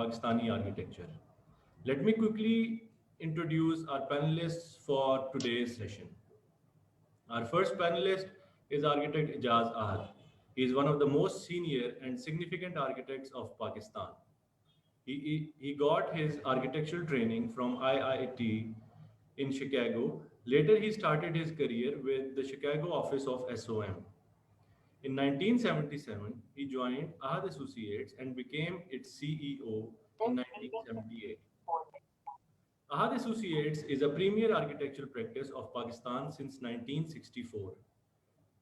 Pakistani architecture. Let me quickly introduce our panelists for today's session. Our first panelist is architect Ijaz Ahad. He is one of the most senior and significant architects of Pakistan. He got his architectural training from IIT in Chicago. Later, he started his career with the Chicago office of SOM. In 1977, he joined Ahad Associates and became its CEO in 1978. Ahad Associates is a premier architectural practice of Pakistan since 1964.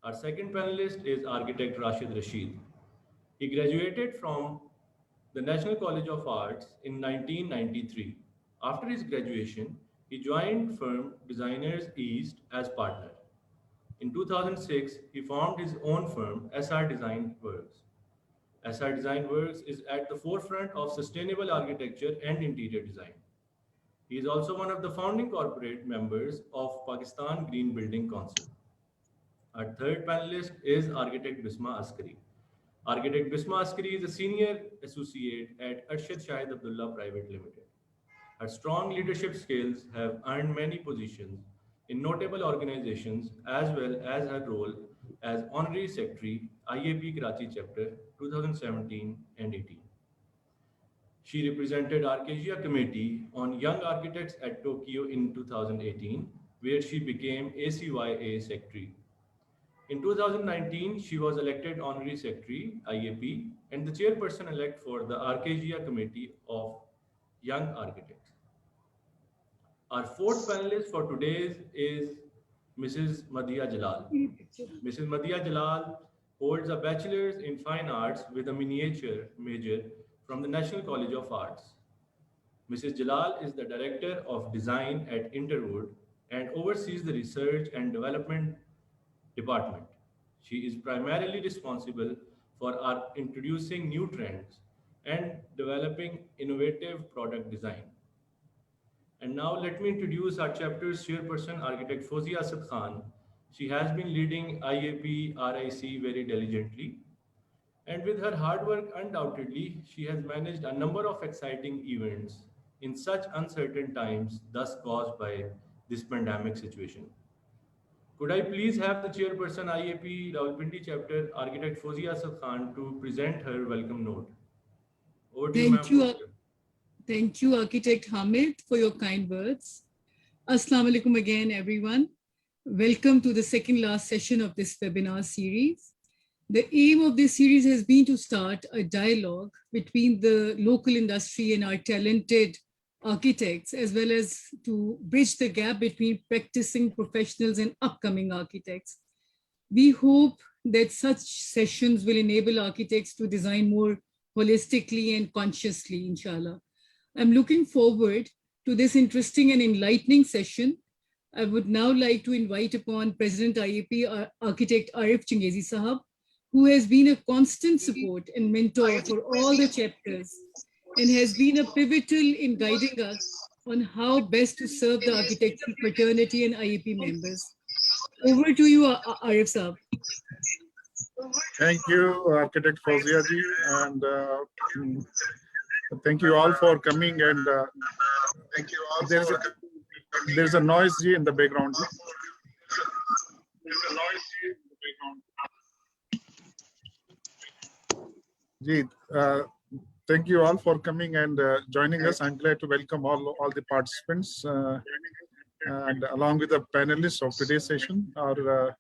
Our second panelist is architect Rashid Rashid. He graduated from the National College of Arts in 1993. After his graduation, he joined firm Designers East as partner. In 2006, he formed his own firm, SR Design Works. SR Design Works is at the forefront of sustainable architecture and interior design. He is also one of the founding corporate members of Pakistan Green Building Council. Our third panelist is architect Bisma Askari. Architect Bisma Askari is a senior associate at Arshad Shahid Abdullah Private Limited. Her strong leadership skills have earned many positions in notable organizations as well as her role as Honorary Secretary, IAP Karachi Chapter 2017 and 18. She represented Arcasia Committee on Young Architects at Tokyo in 2018, where she became ACYA Secretary. In 2019, she was elected Honorary Secretary, IAP, and the chairperson-elect for the Arcasia Committee of Young Architects. Our fourth panelist for today is Mrs. Madhiya Jalal. Mrs. Madhiya Jalal holds a bachelor's in fine arts with a miniature major from the National College of Arts. Mrs. Jalal is the director of design at Interwood and oversees the research and development department. She is primarily responsible for our introducing new trends and developing innovative product design. And now let me introduce our chapter's chairperson, architect Fozia Asad Khan. She has been leading IAP RIC very diligently. And with her hard work, undoubtedly, she has managed a number of exciting events in such uncertain times, thus caused by this pandemic situation. Could I please have the chairperson IAP Rawalpindi chapter, architect Fozia Asad Khan, to present her welcome note? Over to you, ma'am. Thank you, Architect Hamid, for your kind words. Assalamu alaikum again, everyone. Welcome to the second last session of this webinar series. The aim of this series has been to start a dialogue between the local industry and our talented architects, as well as to bridge the gap between practicing professionals and upcoming architects. We hope that such sessions will enable architects to design more holistically and consciously, inshallah. I'm looking forward to this interesting and enlightening session. I would now like to invite upon President IAP, Architect Arif Chingezi Sahab, who has been a constant support and mentor for all the chapters and has been a pivotal in guiding us on how best to serve the architectural fraternity and IAP members. Over to you, Arif Sahab. Thank you, Architect Fozia ji, and thank you all for coming. And there's a noise in the background. Ji, thank you all for coming and joining us. I'm glad to welcome all the participants and along with the panelists of today's session, our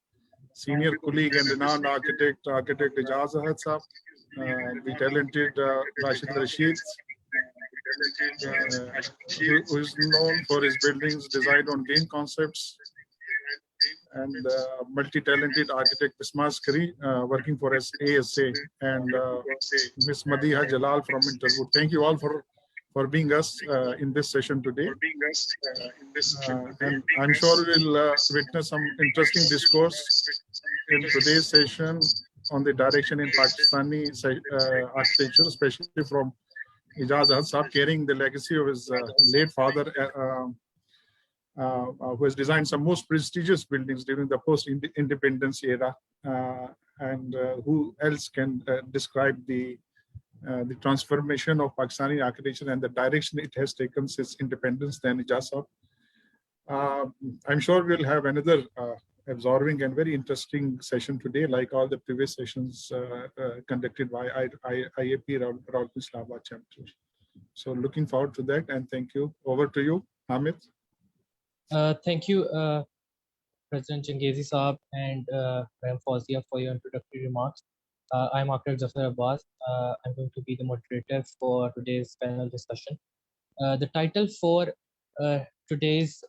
senior colleague and renowned architect Ijaz Ahad Saab, the talented Rashid Rashid, who is known for his buildings designed on green concepts, and multi-talented architect Bisma Askari, working for ASA, and Ms. Madhiya Jalal from Interwood. Thank you all for being us in this session today. And I'm sure we'll witness some interesting discourse in today's session on the direction in Pakistani architecture, especially from Ijaz Ahad Saab, carrying the legacy of his late father, who has designed some most prestigious buildings during the post-independence era, and who else can describe the the transformation of Pakistani architecture and the direction it has taken since independence, then Ijaz Saab. I'm sure we'll have another absorbing and very interesting session today, like all the previous sessions conducted by IAP Rawalpindi Islamabad chapter. So looking forward to that, and thank you. Over to you, Hamid. Thank you, President Changezi Saab and Madam Fawzia for your introductory remarks. I'm Akram Zafar Abbas. I'm going to be the moderator for today's panel discussion. The title for today's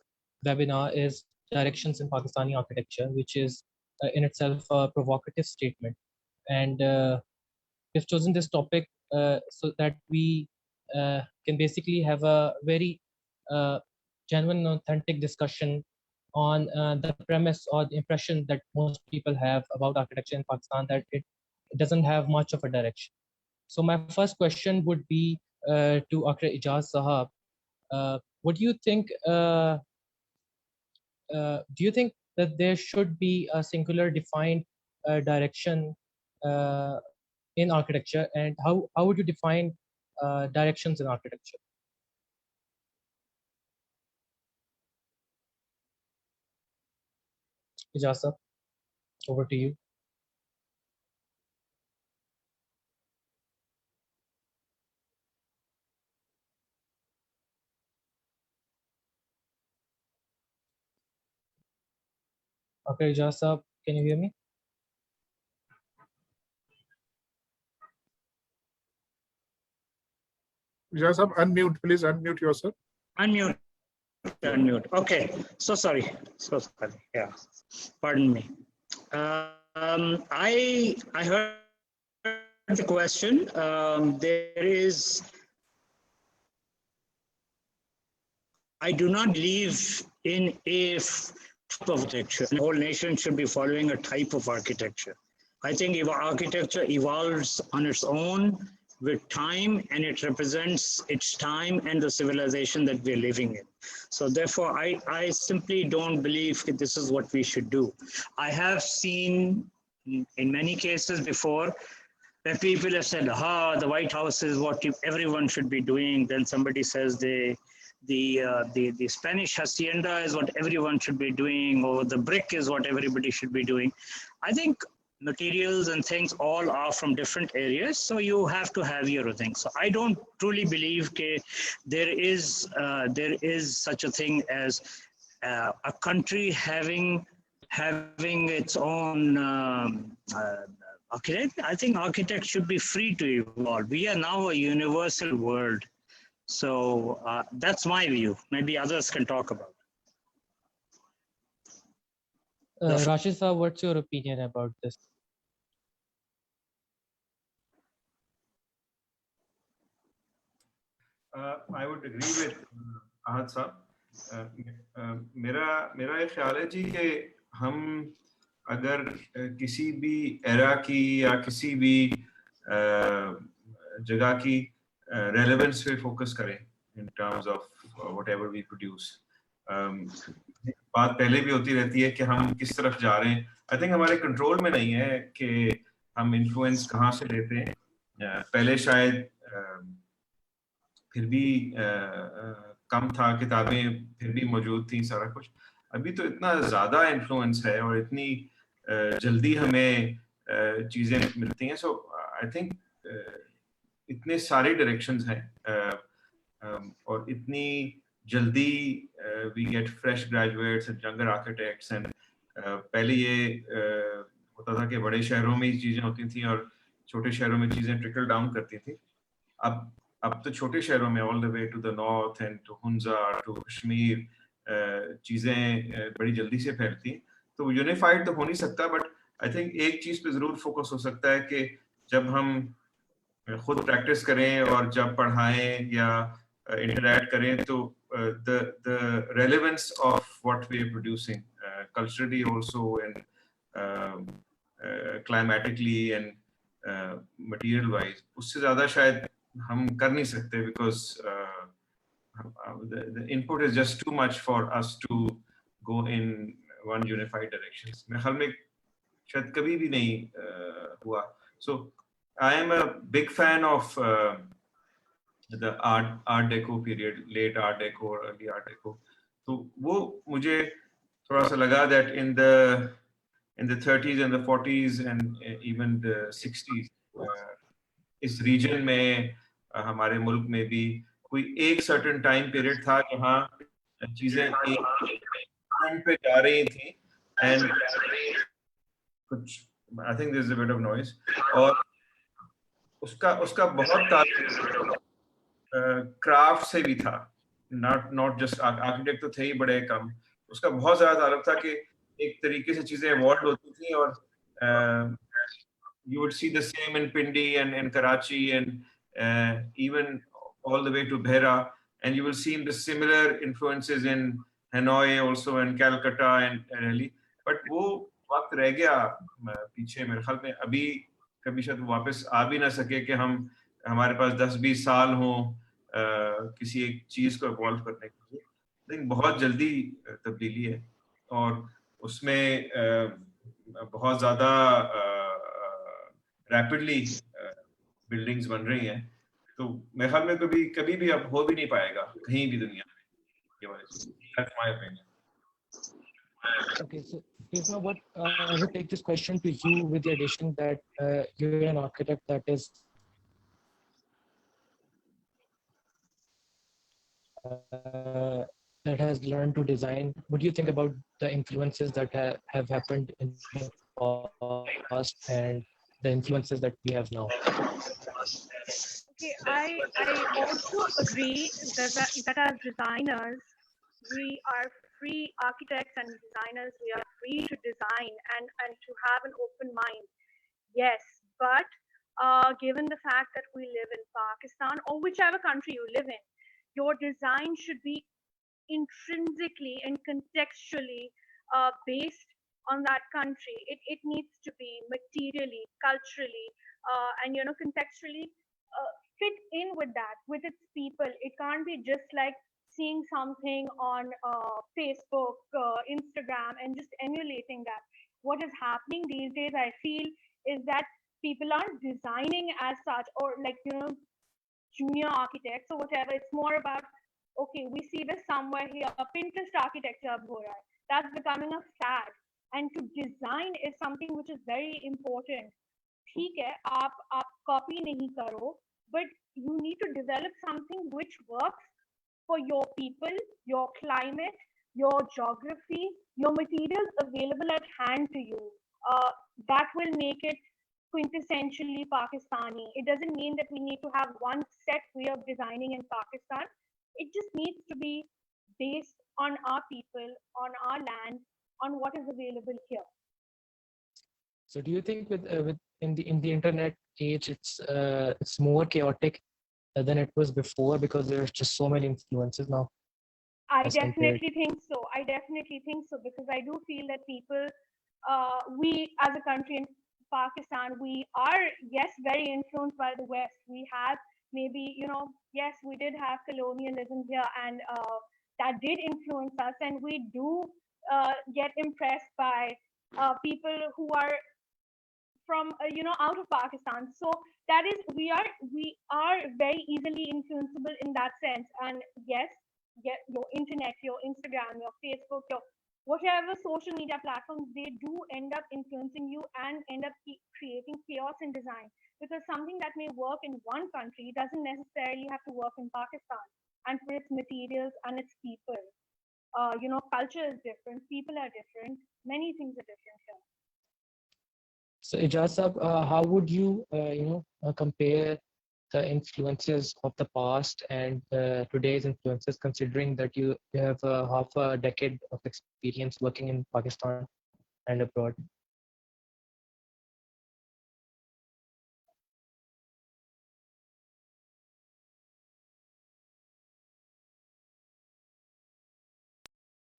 webinar is Directions in Pakistani Architecture, which is in itself a provocative statement. And we've chosen this topic so that we can basically have a very genuine and authentic discussion on the premise or the impression that most people have about architecture in Pakistan, that it doesn't have much of a direction. So my first question would be to Dr. Ijaz Sahab. What do you think? Do you think that there should be a singular defined direction in architecture, and how would you define directions in architecture? Ijaz Sahab, over to you. Okay, Ijaz Sahab, can you hear me? Ijaz Saab, unmute, please unmute yourself. Unmute. Okay, so sorry. Yeah, pardon me. I heard the question. I do not believe in a type of architecture. The whole nation should be following a type of architecture. I think if architecture evolves on its own with time, and it represents its time and the civilization that we're living in. So therefore, I simply don't believe that this is what we should do. I have seen in many cases before where people have said, the White House is what everyone should be doing. Then somebody says the Spanish hacienda is what everyone should be doing, or the brick is what everybody should be doing. I think materials and things all are from different areas, so you have to have your thing. So I don't truly believe that there is such a thing as a country having its own architect. I think architects should be free to evolve. We are now a universal world. So that's my view. Maybe others can talk about it. Rashid Saab, what's your opinion about this? I would agree with Ahad Saab. मेरा ये ख्याल है जी कि हम अगर किसी भी era की या किसी भी जगह की relevance पे फोकस करें in terms of whatever we produce. बात पहले भी होती रहती है कि हम किस तरफ जा रहे हैं. I think हमारे कंट्रोल में नहीं है कि हम इन्फ्लुएंस कहाँ से लेते हैं. पहले शायद फिर भी कम था, किताबें फिर भी मौजूद थी, सारा कुछ. अभी तो इतना ज़्यादा इन्फ्लुएंस है और इतनी जल्दी हमें चीज़ें मिलती हैं. सो आई थिंक इतने सारे डायरेक्शंस हैं और इतनी जल्दी we get fresh graduates and younger architects. And पहले ये होता था कि बड़े शहरों में ही चीज़ें होती थी और छोटे शहरों में चीज़ें ट्रिकल डाउन करती थी. अब तो छोटे शहरों में all the way to the north and to Hunza to Kashmir चीज़ें बड़ी जल्दी से फैलती हैं. तो यूनिफाइड तो हो नहीं सकता, बट आई थिंक एक चीज़ पे ज़रूर फोकस हो सकता है कि जब हम खुद प्रैक्टिस करें और जब पढ़ाएं या इंटरैक्ट करें तो the relevance of what we are producing culturally also and climatically and material wise, उससे ज़्यादा शायद हम कर नहीं सकते because the input is just too much for us to go in one unified direction. मेरे ख्याल में शायद कभी भी नहीं हुआ. So I am a big fan of the art deco period, late art deco or early art deco. तो वो मुझे थोड़ा सा लगा that in the 30s and the 40s and even the 60s इस region में हमारे मुल्क में भी कोई एक certain time period था जहाँ चीजें एक trend पे जा रही थी and कुछ I think there's a bit of noise और उसका बहुत क्राफ्ट से भी था, नॉट जस्ट आर्किटेक्ट तो थे ही बड़े कम, उसका बहुत ज्यादा ताल्लुक था कि एक तरीके से चीजें इवॉल्व होती थी और you would see the same in Pindi and in Karachi and even all the way to Behra, and you will see the similar influences in Hanoi also and Calcutta and Delhi. But वो वक्त रह गया पीछे, मेरे ख्याल में अभी कभी शायद वापस आ भी ना सके कि हमारे पास 10-20 साल हो किसी एक चीज को इवॉल्व करने के लिए। लेकिन बहुत जल्दी तब्दीली है और उसमें बहुत ज्यादा रैपिडली बिल्डिंग्स बन रही हैं, तो मेरे ख्याल में कभी भी अब हो भी नहीं पाएगा कहीं भी दुनिया में ये वाली चीज। That's my opinion. Okay, so here's what I will take this question to you with the addition that you're an architect that is that has learned to design. What do you think about the influences that have happened in the past and the influences that we have now? Okay, I also agree that as designers, we are free, architects and designers, we are free to design and to have an open mind. Yes, but given the fact that we live in Pakistan or whichever country you live in, your design should be intrinsically and contextually based on that country. It needs to be materially, culturally, and contextually fit in with that, with its people. It can't be just like seeing something on Facebook, Instagram, and just emulating that. What is happening these days, I feel, is that people aren't designing as such, or like junior architects or whatever. It's more about, okay, we see this somewhere here, Pinterest architecture ab ho raha hai. That's becoming a fad. And to design is something which is very important. ठीक है, आप copy नहीं करो, but you need to develop something which works for your people, your climate, your geography, your materials available at hand to you. That will make it quintessentially Pakistani. It doesn't mean that we need to have one set way of designing in Pakistan. It just needs to be based on our people, on our land, on what is available here. So do you think with in the internet age, it's more chaotic than it was before because there's just so many influences now? I definitely think so. I definitely think so, because I do feel that people, we as a country in Pakistan, we are, yes, very influenced by the West. We have maybe, yes, we did have colonialism here, and that did influence us, and we do get impressed by people who are from out of Pakistan. So that is, we are very easily influenceable in that sense. And yes, your internet, your Instagram, your Facebook, your whatever social media platforms, they do end up influencing you and end up creating chaos in design, because something that may work in one country doesn't necessarily have to work in Pakistan, and for its materials and its people. Culture is different, people are different, many things are different here. So Ijaz Sahab, how would you compare the influences of the past and today's influences, considering that you have half a decade of experience working in Pakistan and abroad?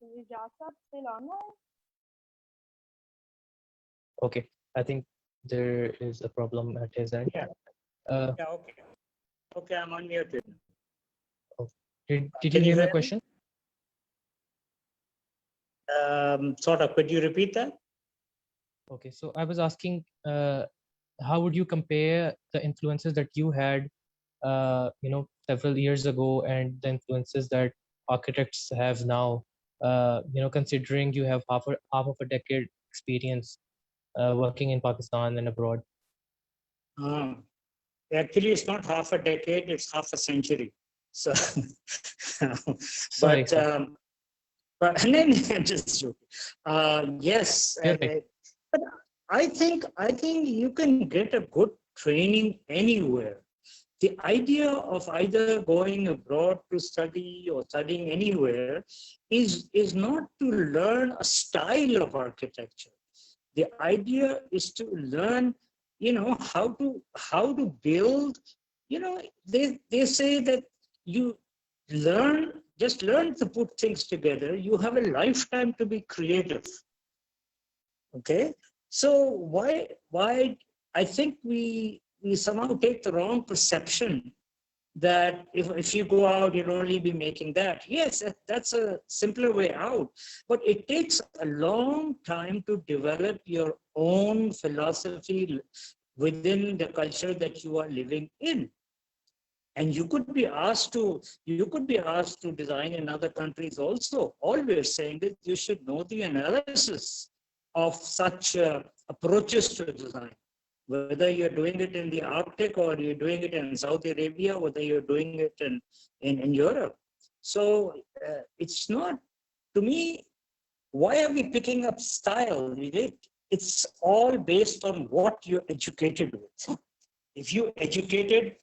Ijaz Sahab still online? Okay, I think there is a problem at his end. Yeah. Okay. Okay, I'm unmuted. Did you hear my question? Sort of. Could you repeat that? Okay, so I was asking how would you compare the influences that you had, several years ago, and the influences that architects have now? Considering you have half of a decade experience working in Pakistan and abroad. Actually, it's not half a decade; it's half a century. So, Sorry, but sir. but no, no, I'm just joking. Yes, Perfect. but I think you can get a good training anywhere. The idea of either going abroad to study or studying anywhere is not to learn a style of architecture. The idea is to learn, how to build. They say that you just learn to put things together. You have a lifetime to be creative. Okay, so why I think we somehow take the wrong perception that if you go out, you'll only be making that. Yes, that's a simpler way out, but it takes a long time to develop your own philosophy within the culture that you are living in. And you could be asked to design in other countries also. Always saying that you should know the analysis of such approaches to design, whether you're doing it in the Arctic or you're doing it in Saudi Arabia, whether you're doing it in Europe. So it's not, to me, why are we picking up style? It's all based on what you're educated with. If you're educated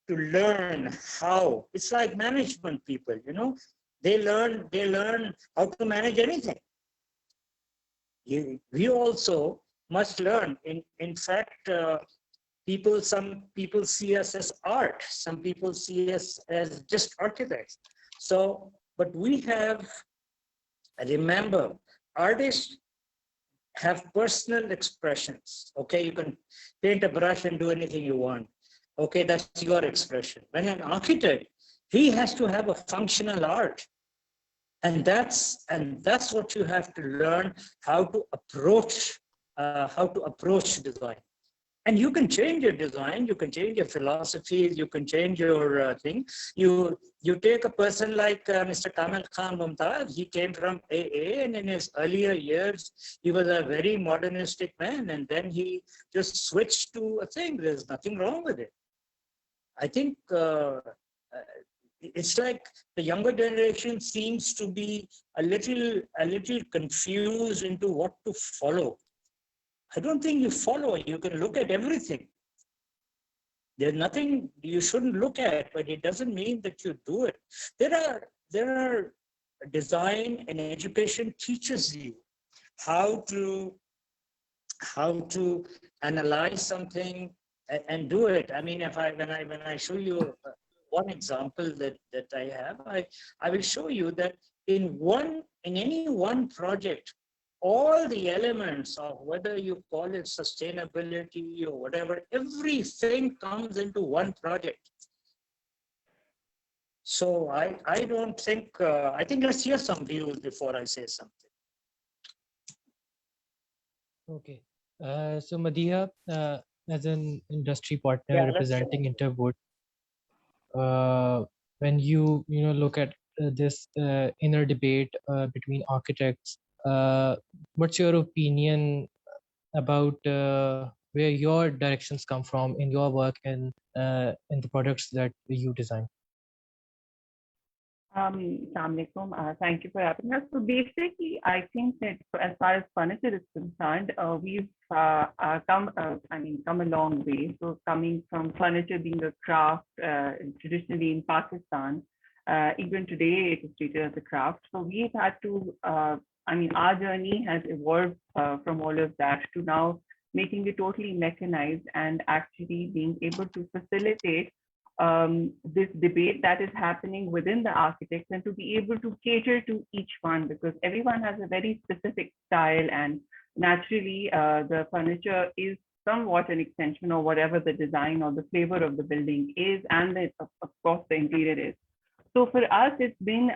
to learn how, it's like management people, they learn how to manage anything. We also must learn. In fact, some people see us as art. Some people see us as just architects. So, but remember, artists have personal expressions. Okay, you can paint a brush and do anything you want. Okay, that's your expression. When an architect, he has to have a functional art. And that's what you have to learn, how to approach design. And you can change your design, you can change your philosophies, you can change your thing. You take a person like Mr. Kamil Khan Mumtaz. He came from AA, and in his earlier years, he was a very modernistic man, and then he just switched to a thing. There's nothing wrong with it. I think it's like the younger generation seems to be a little confused into what to follow. I don't think you follow. You can look at everything. There's nothing you shouldn't look at, but it doesn't mean that you do it. There are design and education teaches you how to analyze something and do it. I mean, when I show you one example that I have, I will show you that in any one project, all the elements of whether you call it sustainability or whatever, everything comes into one project. So I don't think, I think let's hear some views before I say something. Okay. So Madiha, as an industry partner representing Interwood, when you look at this inner debate between architects, what's your opinion about where your directions come from in your work and in the products that you design? Assalamu alaikum. Thank you for having us. So basically, I think that as far as furniture is concerned, we've come a long way. So coming from furniture being a craft, traditionally in Pakistan, even today it is treated as a craft. So we've had to, our journey has evolved from all of that to now making it totally mechanized and actually being able to facilitate this debate that is happening within the architects and to be able to cater to each one, because everyone has a very specific style, and naturally the furniture is somewhat an extension of whatever the design or the flavor of the building is, and of course the interior is. So for us, it's been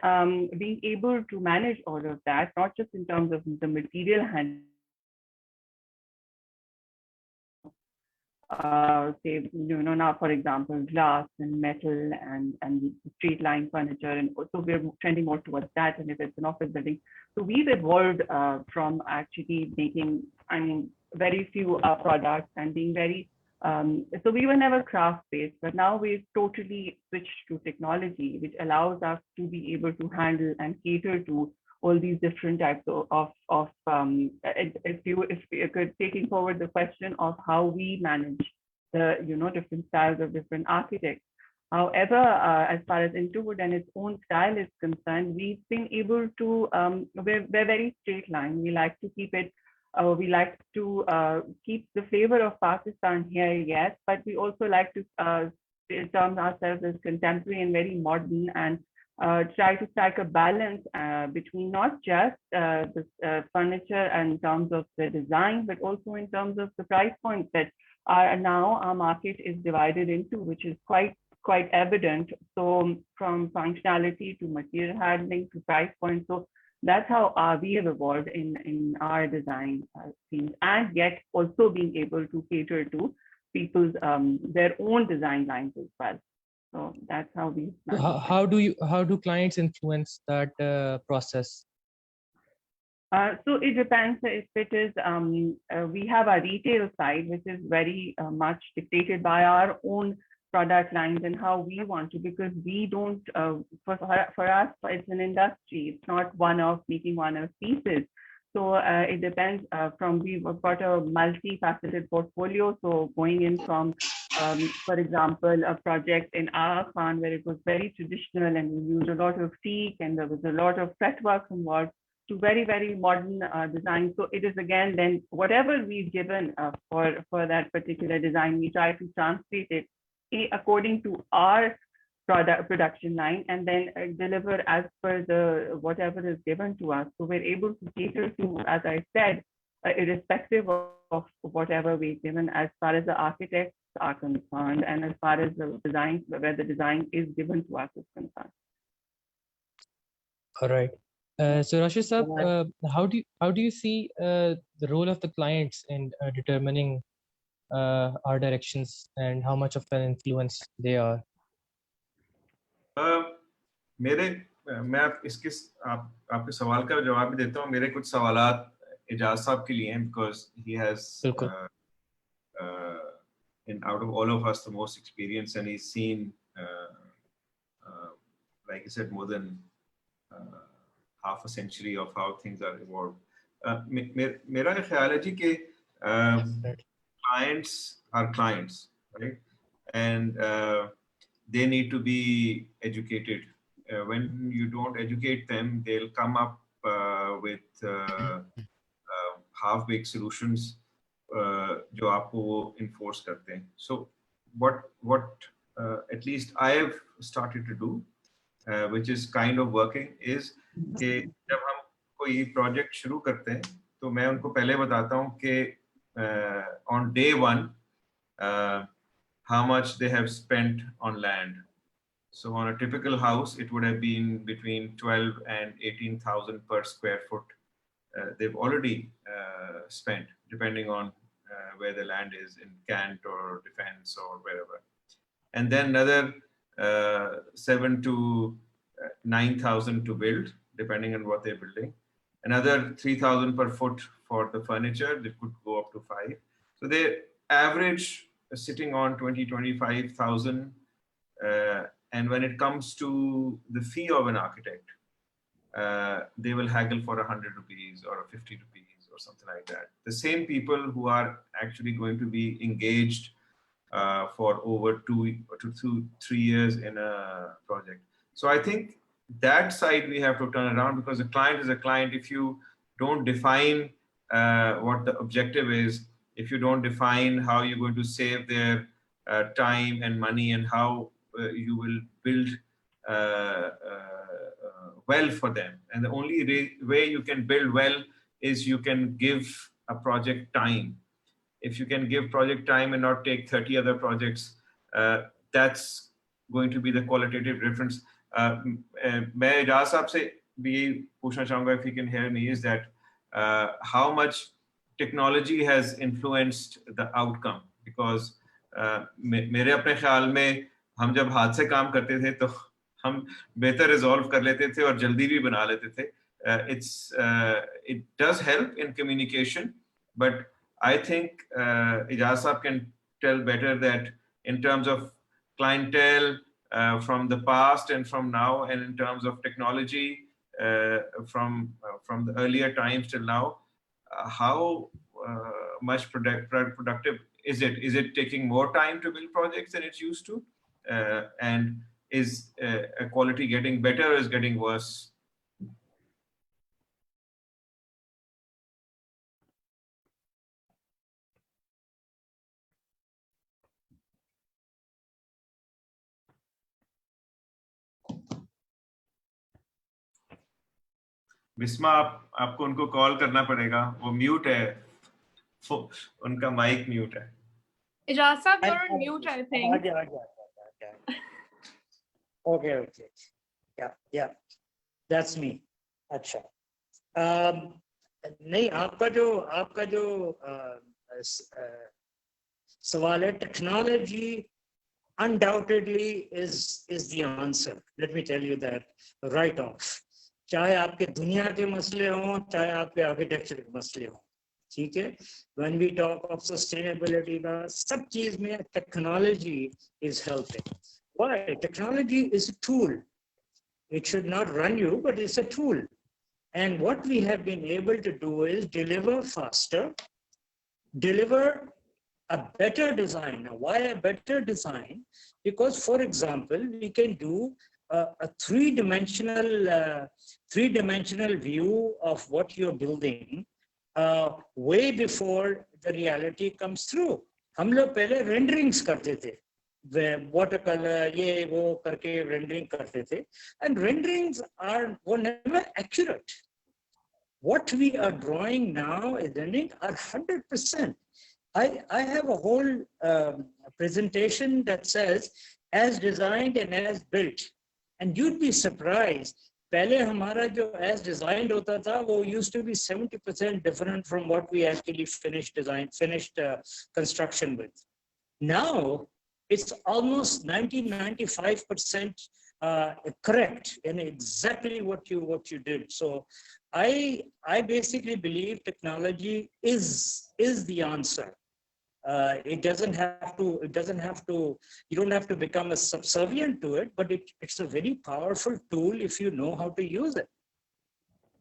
being able to manage all of that, not just in terms of the material handling, say, now, for example, glass and metal and street line furniture. And also we're trending more towards that. And if it's an office building. So we've evolved from actually making, very few products and being very, so we were never craft-based, but now we've totally switched to technology, which allows us to be able to handle and cater to all these different types if you could, taking forward the question of how we manage the different styles of different architects. However, as far as Interwood and its own style is concerned, we've been able to we're very straight line. We like to keep it. We like to keep the flavor of Pakistan here, yes, but we also like to term ourselves as contemporary and very modern, and try to strike a balance between not just the furniture in terms of the design, but also in terms of the price points that now our market is divided into, which is quite evident. So from functionality to material handling to price point. So that's how we have evolved in our design themes, and yet also being able to cater to people's their own design lines as well. So that's how we. How do clients influence that process? So it depends if it is, we have a retail side, which is very much dictated by our own product lines and how we want to, because we don't, for us, it's an industry. It's not making one-off pieces. So it depends we've got a multifaceted portfolio. So going in from, for example, a project in Aga Khan where it was very traditional and we used a lot of teak and there was a lot of fretwork involved, to very, very modern design. So it is again, then whatever we've given for that particular design, we try to translate it according to our production line and then deliver as per the whatever is given to us. So we're able to cater to, as I said, irrespective of whatever we've given as far as the architects are concerned and as far as the design, where the design is given to us is concerned. All right. So Rashid Saab, how do you see the role of the clients in determining our directions and how much of an influence they are? मैं आपके सवाल का जवाब भी देता हूँ. मेरे कुछ सवालात इजाज साहब के लिए हैं, because he has out of all of us the most experience and he's seen like I said more than half a century of how things are evolved. मेरा ख्याल है जी कि clients are clients, right? And they need to be educated. When you don't educate them, they'll come up with half-baked solutions जो आपको वो enforce करते हैं. So what at least I have started to do, which is kind of working, is कि जब हम कोई project शुरू करते हैं तो मैं उनको पहले बताता हूँ कि on day one how much they have spent on land. So on a typical house, it would have been between 12 and 18,000 per square foot. They've already spent, depending on where the land is, in Kent or Defense or wherever. And then another 7 to 9,000 to build, depending on what they're building. Another 3,000 per foot for the furniture. They could go up to 5. So they average sitting on 20-25,000. And when it comes to the fee of an architect, they will haggle for 100 rupees or 50 rupees or something like that. The same people who are actually going to be engaged for over 2 to 3 years in a project. So I think that side we have to turn around, because a client is a client. If you don't define what the objective is, if you don't define how you're going to save their time and money and how you will build well for them. And the only way you can build well is you can give a project time. If you can give project time and not take 30 other projects, that's going to be the qualitative difference. मैं इजाज साहब से भी पूछना चाहूँगा, if you can hear me, is that how much technology has influenced the outcome, because मेरे अपने ख्याल में हम जब हाथ से काम करते थे तो हम बेहतर रिजॉल्व कर लेते थे और जल्दी भी बना लेते थे. It does help in communication, but I think Ijaz Saab can tell better that in terms of clientele from the past and from now, and in terms of technology from the earlier times till now, how much productive is it? Is it taking more time to build projects than it used to? And is quality getting better or is getting worse? Bisma, आपको उनको call करना पड़ेगा, वो mute है, उनका mic mute है. Ijaz Saab, you're on mute, I think. Okay. Yeah, that's me. अच्छा. नहीं, आपका जो सवाल है, technology undoubtedly is the answer. Let me tell you that right off. चाहे आपके दुनिया के मसले हों, चाहे आपके आर्किटेक्चर के मसले हों, ठीक है? When we talk of sustainability, सब चीज में technology is helping. Why? Technology is a tool. It should not run you, but it's a tool. And what we have been able to do is deliver faster, deliver a better design. Now, why a better design? Because, for example, we can do a three-dimensional view of what you're building way before the reality comes through. हम लोग पहले renderings करते थे, watercolor ये वो करके rendering करते थे, and renderings were never accurate. What we are drawing now is rendering are 100%. I have a whole presentation that says as designed and as built, and you'd be surprised. पहले हमारा जो as designed होता था, वो used to be 70% different from what we actually finished construction with. Now it's almost 90-95% correct in exactly what you did. So I basically believe technology is the answer. It doesn't have to, you don't have to become a subservient to it, but it's a very powerful tool if you know how to use it.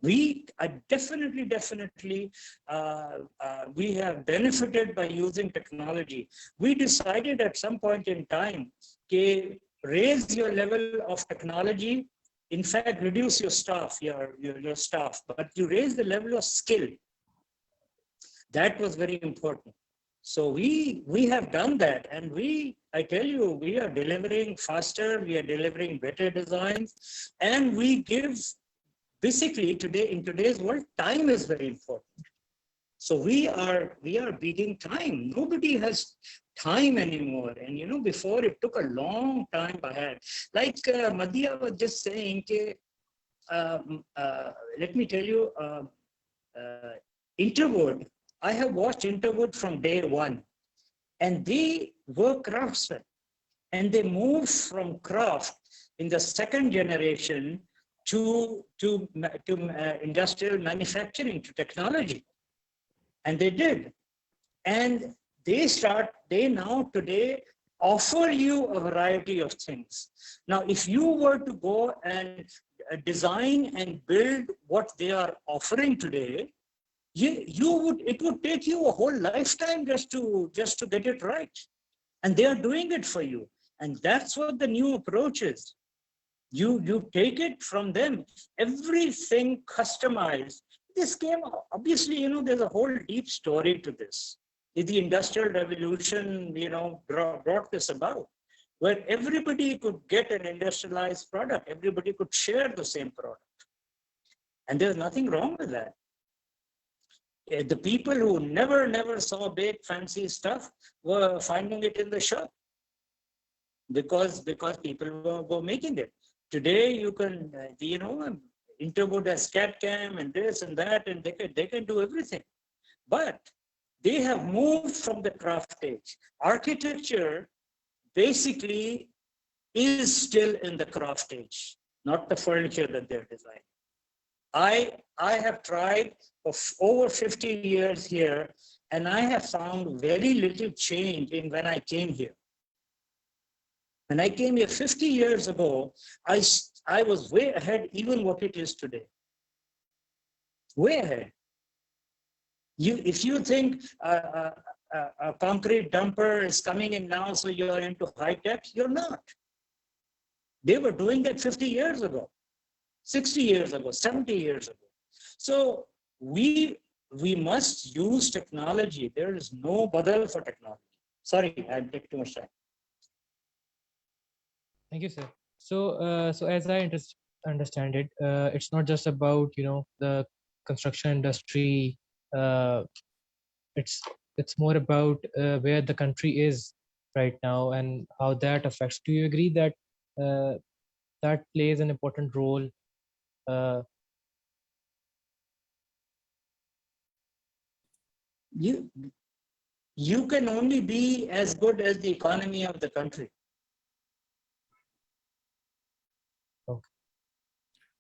We definitely, we have benefited by using technology. We decided at some point in time to raise your level of technology, in fact, reduce your staff, your staff, but you raise the level of skill. That was very important. So we have done that, and I tell you, we are delivering faster, we are delivering better designs, and we give, basically in today's world, time is very important. So we are beating time. Nobody has time anymore. And before it took a long time ahead. Like Madhya was just saying, let me tell you, Interwood, I have watched Interwood from day one, and they were craftsmen, and they moved from craft in the second generation to industrial manufacturing, to technology. And they did. And they now today offer you a variety of things. Now, if you were to go and design and build what they are offering today, it would take you a whole lifetime just to get it right. And they are doing it for you. And that's what the new approach is. You take it from them, everything customized. This came, obviously, there's a whole deep story to this. The Industrial Revolution, brought this about, where everybody could get an industrialized product. Everybody could share the same product. And there's nothing wrong with that. The people who never saw big fancy stuff were finding it in the shop because people were making it. Today you can, Interwood has CAD-CAM and this and that, and they can do everything. But They have moved from the craft age. Architecture basically is still in the craft age, not the furniture that they're designing. I have tried for over 50 years here, and I have found very little change in when I came here. When I came here 50 years ago, I was way ahead even what it is today. Way ahead. If you think a concrete dumper is coming in now, so you're into high tech, you're not. They were doing that 50 years ago, 60 years ago, 70 years ago. So we must use technology. There is no badal for technology. Sorry, I take too much time. Thank you, sir. So, so as I understand it, it's not just about, you know, the construction industry. It's more about where the country is right now and how that affects. Do you agree that that plays an important role? You can only be as good as the economy of the country.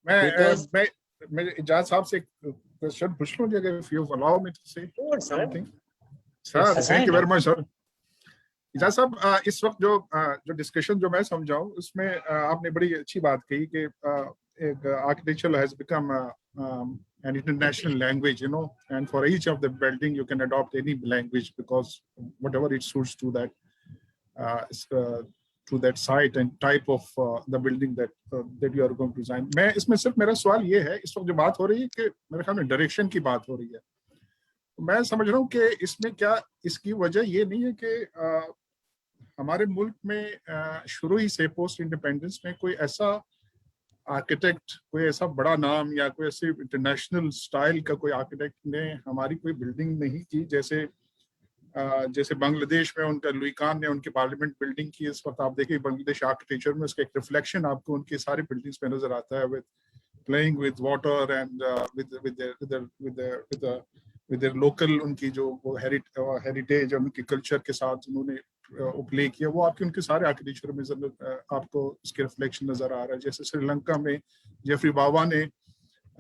मैं इजाज साहब से question पूछ लूं अगर if you allow me to say something. Sir, thank you very much, sir. Ijaz साहब, इस वक्त जो डिस्कशन जो मैं समझाऊं उसमें आपने बड़ी अच्छी बात कही कि एक architecture has become an international language, you know, and for each of the building you can adopt any language because whatever it suits to that to that site and type of the building that you are going to design. मैं इसमें सिर्फ मेरा सवाल ये है, इस वक्त जो बात हो रही है कि मेरे ख्याल में डायरेक्शन की बात हो रही है, मैं समझ रहा हूँ कि इसमें क्या इसकी वजह ये नहीं है कि हमारे मुल्क में शुरू ही से पोस्ट इंडिपेंडेंस में कोई ऐसा आर्किटेक्ट, कोई ऐसा बड़ा नाम या कोई ऐसे इंटरनेशनल स्टाइल का कोई आर्किटेक्ट ने हमारी कोई बिल्डिंग नहीं की, जैसे बांग्लादेश में उनका लुई खान ने उनकी पार्लियामेंट बिल्डिंग की. इस वक्त आप देखिए बांग्लादेश आर्किटेक्चर में उसका एक रिफ्लेक्शन आपको उनकी सारी बिल्डिंग्स में नजर आता है, with playing with water and with their local, उनकी जो वो हेरिटेज और उनके कल्चर के साथ उन्होंने प्ले किया, वो आपके उनके सारे आर्किटेक्चर में आपको उसके रिफ्लेक्शन नजर आ रहा है. जैसे श्रीलंका में जेफरी बावा ने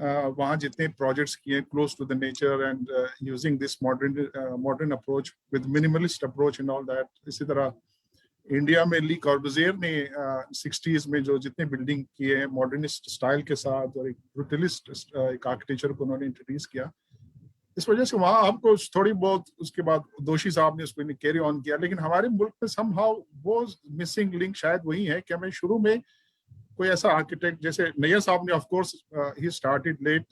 वहाँ जितने प्रोजेक्ट्स किए close to the nature and using this modern approach with minimalist approach and all that. इसी तरह इंडिया में ली कॉर्बुज़ियर ने 60s में जो जितने बिल्डिंग किए हैं मॉडर्निस्ट स्टाइल के साथ और एक ब्रूटलिस्ट एक आर्किटेक्चर को उन्होंने इंट्रोड्यूस किया. इस वजह से वहाँ आपको थोड़ी बहुत उसके बाद दोषी साहब ने उसको कैरी ऑन किया, लेकिन हमारे मुल्क में समहाउ वो मिसिंग लिंक शायद वही है कि हमें शुरू में कोई ऐसा आर्किटेक्ट, जैसे नैयर साहब ने of course he started late,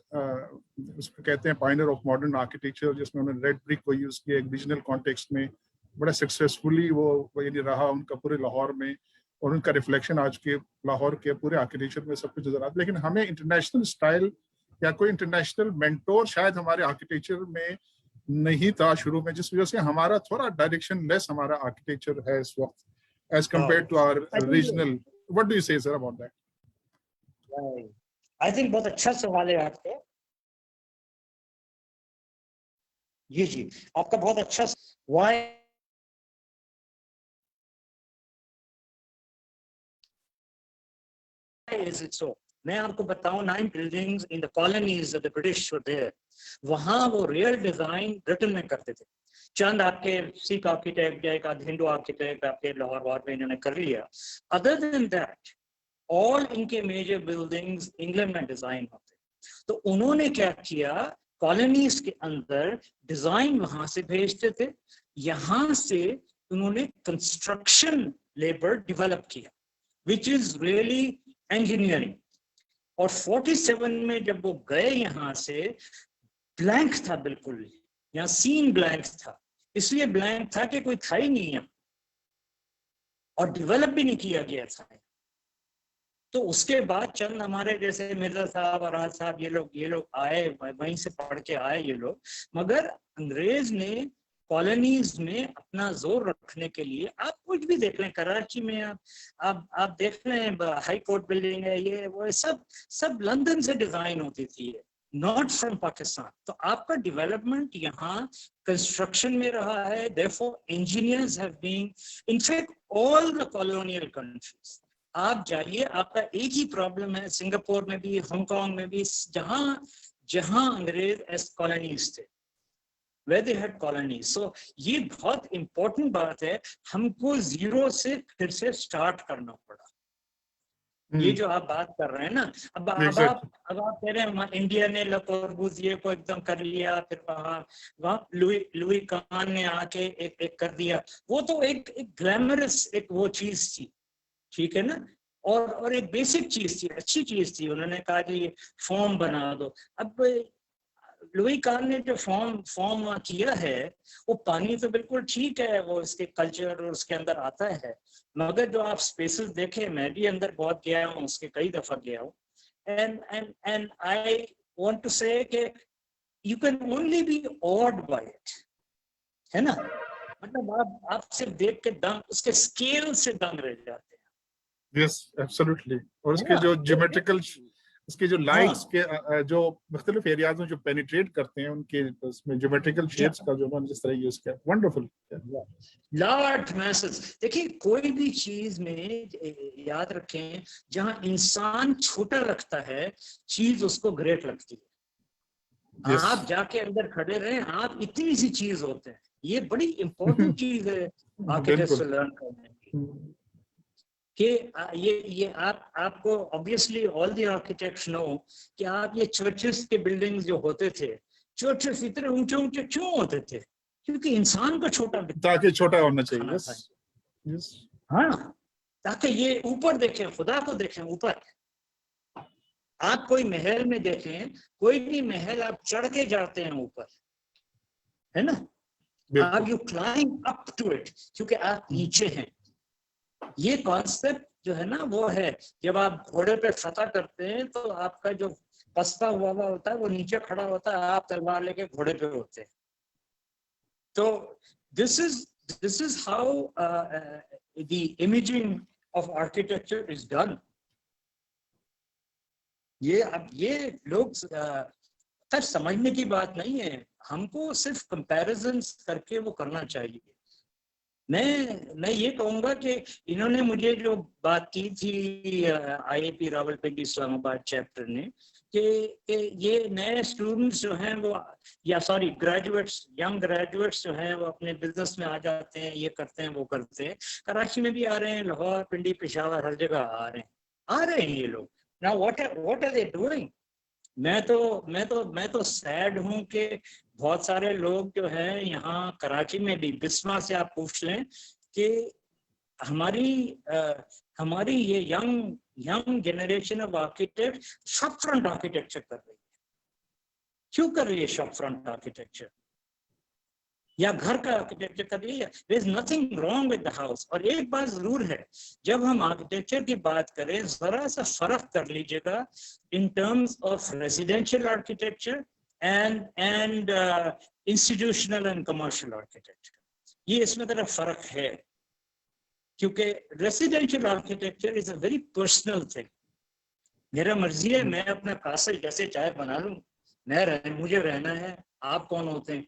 उसको कहते हैं पायनियर ऑफ मॉडर्न आर्किटेक्चर, जिसमें उन्होंने रेड ब्रिक को यूज किया एक रीजनल कॉन्टेक्स्ट में बड़ा सक्सेसफुली वो यानी रहा उनका पूरे लाहौर में, और उनका रिफ्लेक्शन आज के लाहौर के पूरे आर्किटेक्चर में सब कुछ नजर आता है. लेकिन हमें इंटरनेशनल स्टाइल या कोई इंटरनेशनल मेंटोर शायद हमारे आर्किटेक्चर में नहीं था शुरू में, जिस वजह से हमारा थोड़ा डायरेक्शन लेस हमारा आर्किटेक्चर है इस वक्त as compare to our regional. What do you say sir about that? I think बहुत अच्छा सवाल है आपका. जी आपका बहुत अच्छा. Why is it so? मैं आपको बताऊं, 9 buildings in the colonies of the British were there. वहाँ वो रियल डिजाइन ब्रिटेन में करते थे. चंद आपके सिख आर्किटेक्ट या एक हिंदू आर्किटेक्ट आपके लाहौर वार में इन्होंने कर लिया. अदर देन दैट ऑल इनके मेजर बिल्डिंग्स इंग्लैंड में डिजाइन होते. तो उन्होंने क्या किया, कॉलोनीज के अंदर डिजाइन वहां से भेजते थे, यहाँ से उन्होंने कंस्ट्रक्शन लेबर डेवलप किया, विच इज रियली इंजीनियरिंग. और 47 में जब वो गए यहाँ से, ब्लैंक था बिल्कुल, यहाँ सीन ब्लैंक था. इसलिए ब्लैंक था कि कोई था ही नहीं है और डेवलप भी नहीं किया गया था. तो उसके बाद चंद हमारे जैसे मिर्जा साहब और राज साहब ये लोग आए, वहीं से पढ़ के आए ये लोग. मगर अंग्रेज ने कॉलोनीज में अपना जोर रखने के लिए, आप कुछ भी देख लें, कराची में आप देख लें हाई कोर्ट बिल्डिंग है, ये वो सब लंदन से डिजाइन होती थी. not from Pakistan. तो आपका development यहाँ construction में रहा है. Therefore, engineers have been, in fact, all the colonial countries. आप जाइए, आपका एक ही प्रॉब्लम है सिंगापुर में भी, हांगकांग में भी, जहां अंग्रेज एस कॉलोनीज थे, where they had colonies. So ये बहुत important बात है, हमको जीरो से फिर से स्टार्ट करना पड़ा. ये जो आप बात कर रहे हैं ना, अब आप कह रहे हैं इंडिया ने ला कोर्बुज़िए को एकदम कर लिया, फिर वहाँ लुई कान ने आके एक कर दिया. वो तो एक ग्लैमरस एक वो चीज थी, ठीक है ना, और एक बेसिक चीज थी, अच्छी चीज थी. उन्होंने कहा कि ये फॉर्म बना दो. अब लुई कान ने जो फॉर्म किया है, वो पानी तो बिल्कुल ठीक है, वो इसके कल्चर और उसके अंदर आता है, मगर जो आप स्पेसेस देखें, मैं भी अंदर बहुत गया हूँ, उसके कई दफा गया हूँ, and I want to say कि you can only be odd by it, है ना. मतलब आप सिर्फ देख के दंग, उसके स्केल से दंग रह जाते हैं. Yes, absolutely. और उसके जो ज्योमेट्रिकल, उसके जो लाइट्स के जो मुख्तलिफ एरियाज में जो पेनिट्रेट करते हैं, उनके उसमें ज्योमेट्रिकल शेप्स का जो उन्होंने जिस तरह यूज किया, वंडरफुल. Large message. देखिए, कोई भी चीज में याद रखें, जहां इंसान छोटा लगता है, चीज उसको ग्रेट लगती है. yes. आप जाके अंदर खड़े रहे, आप इतनी सी चीज होते हैं. ये बड़ी इंपॉर्टेंट चीज है आर्किटेक्चर लर्न करने की. कि ये आपको obviously all the architects know कि आप ये चर्चेस के बिल्डिंग्स जो होते थे, चर्चेस इतने ऊंचे ऊंचे क्यों होते थे? क्योंकि इंसान को छोटा, ताकि छोटा होना चाहिए. यस, हाँ, ताकि ये ऊपर देखें, खुदा को देखें ऊपर. आप कोई महल में देखें, कोई भी महल आप चढ़ के जाते हैं ऊपर, है ना, आप you climb up to it, क्योंकि आप नीचे हैं. ये कॉन्सेप्ट जो है ना, वो है जब आप घोड़े पे फतह करते हैं, तो आपका जो पसता हुआ होता है वो नीचे खड़ा होता है, आप तलवार लेके घोड़े पे होते हैं. तो this is how the imaging of architecture is done. ये लोग सर समझने की बात नहीं है, हमको सिर्फ कंपैरिजन्स करके वो करना चाहिए. मैं ये कहूंगा कि इन्होंने मुझे जो बात की थी IIP रावलपिंडी इस्लामाबाद चैप्टर ने, कि ये नए स्टूडेंट्स जो हैं वो, या सॉरी ग्रेजुएट्स, यंग ग्रेजुएट्स जो हैं वो अपने बिजनेस में आ जाते हैं, ये करते हैं वो करते हैं. कराची में भी आ रहे हैं, लाहौर, पिंडी, पेशावर, हर जगह आ रहे हैं ये लोग. Now what are they doing? मैं तो सैड हूं कि बहुत सारे लोग जो हैं यहाँ कराची में भी, बिस्मा से आप पूछ लें कि हमारी ये young generation of architect shop front architecture कर रही है. क्यों कर रही है शॉप फ्रंट आर्किटेक्चर, या घर का आर्किटेक्चर कर रही है? There is nothing wrong with the house. और एक बात जरूर है, जब हम आर्किटेक्चर की बात करें, जरा सा फर्क कर लीजिएगा in terms of residential architecture and institutional and commercial architecture. ये इसमें तरह फर्क है, क्योंकि residential architecture is a very personal thing. मेरा मर्जी है, मैं अपना कासल जैसे चाहे बना लूं, मुझे रहना है, आप कौन होते हैं?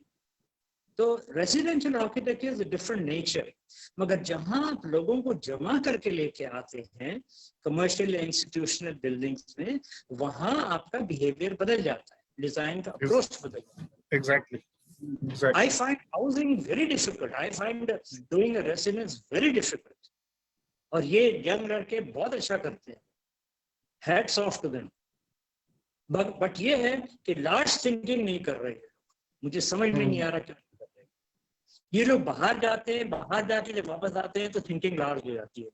तो residential architecture is a different nature. मगर जहां आप लोगों को जमा करके लेके आते हैं कमर्शियल या इंस्टीट्यूशनल बिल्डिंग्स में, वहां आपका बिहेवियर बदल जाता है, डिजाइन का अप्रोच बदल. Exactly. I find housing very difficult. I find doing a residence very difficult. और ये यंग लड़के बहुत अच्छा करते हैं. Hats off to them. But ये है कि large thinking नहीं कर रहे हैं. मुझे समझ में नहीं आ रहा क्यों कर रहे हैं. ये लोग बाहर जाते हैं, बाहर जाके जब वापस आते हैं तो thinking large हो जाती है.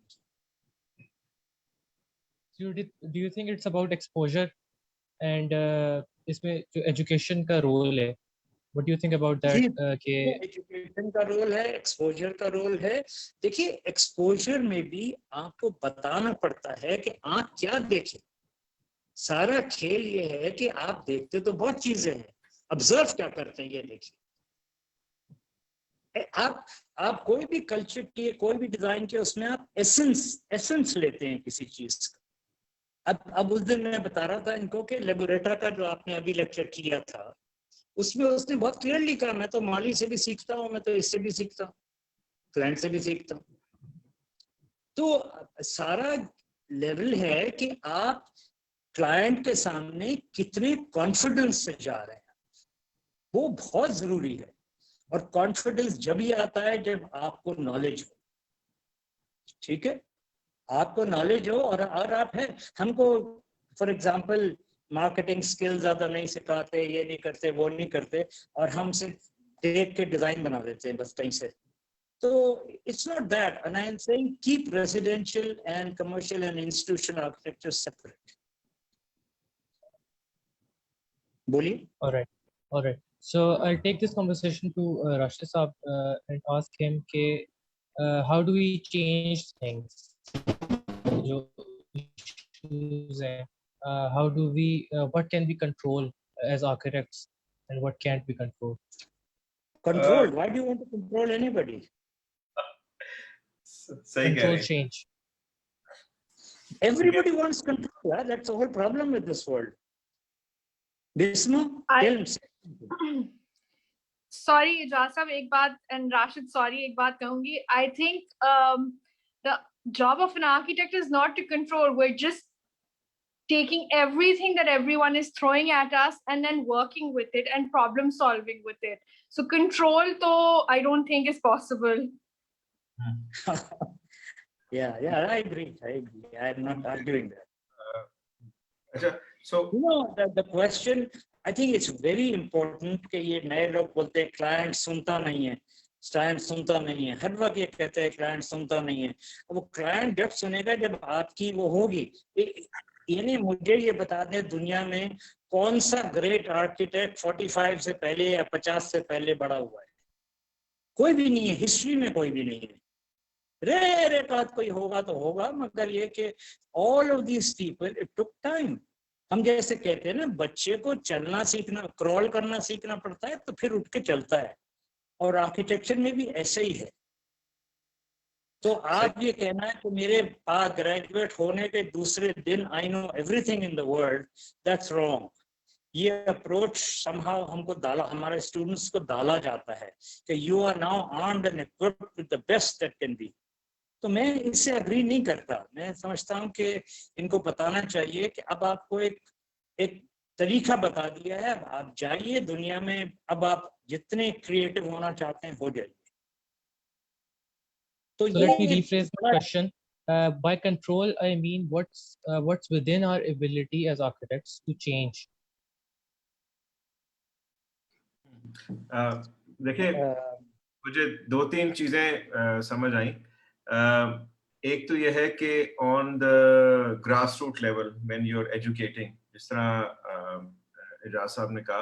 Do you think it's about exposure and इसमें जो एजुकेशन का रोल है, what do you think about that? कि एजुकेशन का रोल है, एक्सपोजर का रोल है. देखिए, एक्सपोजर में भी आपको बताना पड़ता है कि आप क्या देखें. सारा खेल ये है कि आप देखते तो बहुत चीजें हैं, ऑब्जर्व क्या करते हैं ये देखिए. आप कोई भी कल्चर की, कोई भी डिजाइन के, उसमें आप एसेंस लेते हैं किसी चीज का. अब उस दिन मैं बता रहा था इनको कि लेबोरेटर का जो आपने अभी लेक्चर किया था, उसमें उसने बहुत क्लियरली कहा, मैं तो माली से भी सीखता हूँ, मैं तो इससे भी सीखता हूँ, क्लाइंट से भी सीखता हूँ। तो सारा लेवल है कि आप क्लाइंट के सामने कितने कॉन्फिडेंस से जा रहे हैं, वो बहुत जरूरी है। और कॉन्फिडेंस जब ही आता है जब आपको नॉलेज हो, ठीक है, आपको नॉलेज हो और आप है। हमको फॉर एग्जांपल मार्केटिंग स्किल ज्यादा नहीं सिखाते, ये नहीं करते, वो नहीं करते, और हम सिर्फ देख के डिजाइन बना देते हैं बस कहीं से। तो it's not that, and I am saying keep residential and commercial and institutional architecture separate. बोलिए। All right. So I'll take this conversation to Rashid Saab and ask him how do we change things? जो issues हैं, how do we what can we control as architects and what can't we control? Control? Why do you want to control anybody? सही कह Control रहे हैं। change. Everybody wants control. Yeah? That's the whole problem with this world. Bisma, tell me. Sorry, Ijaz साहब, एक बात, and Rashid, sorry, एक बात कहूँगी. I think the job of an architect is not to control. We're just taking everything that everyone is throwing at us and then working with it and problem solving with it. So control, though, I don't think is possible. Yeah, I agree. I'm not arguing that. So you know, the question, I think it's very important कि ये नए लोग बोलते हैं client सुनता नहीं है, हर वक्त ये कहते हैं क्लाइंट सुनता नहीं है। वो क्लाइंट जब सुनेगा जब आपकी वो होगी। यानी मुझे ये बता दें दुनिया में कौन सा ग्रेट आर्किटेक्ट 45 से पहले या 50 से पहले बड़ा हुआ है? कोई भी नहीं है, हिस्ट्री में कोई भी नहीं है। रे बात कोई होगा तो होगा, मगर ये कि all of these people it took time. हम जैसे कहते हैं ना, बच्चे को चलना सीखना, क्रॉल करना सीखना पड़ता है तो फिर उठ के चलता है, और आर्किटेक्चर में भी ऐसे ही है। तो आप ये कहना है कि मेरे पास ग्रेजुएट होने के दूसरे दिन I know everything in the world, that's wrong. ये अप्रोच समहाउ हमको हमारे स्टूडेंट्स को डाला जाता है कि you are now armed and equipped with the best that can be. तो मैं इससे अग्री नहीं करता। मैं समझता हूँ कि इनको बताना चाहिए कि अब आपको एक तरीका बता दिया है, अब आप जाइए दुनिया में, अब आप जितने क्रिएटिव होना चाहते हैं हो जाइए। तो So let me rephrase the question. By control, I mean what's within our ability as architects to change. देखिए, मुझे 2-3 चीजें समझ आई। एक तो यह है कि on the grass root level when you are educating, जिस तरह इजाज साहब ने कहा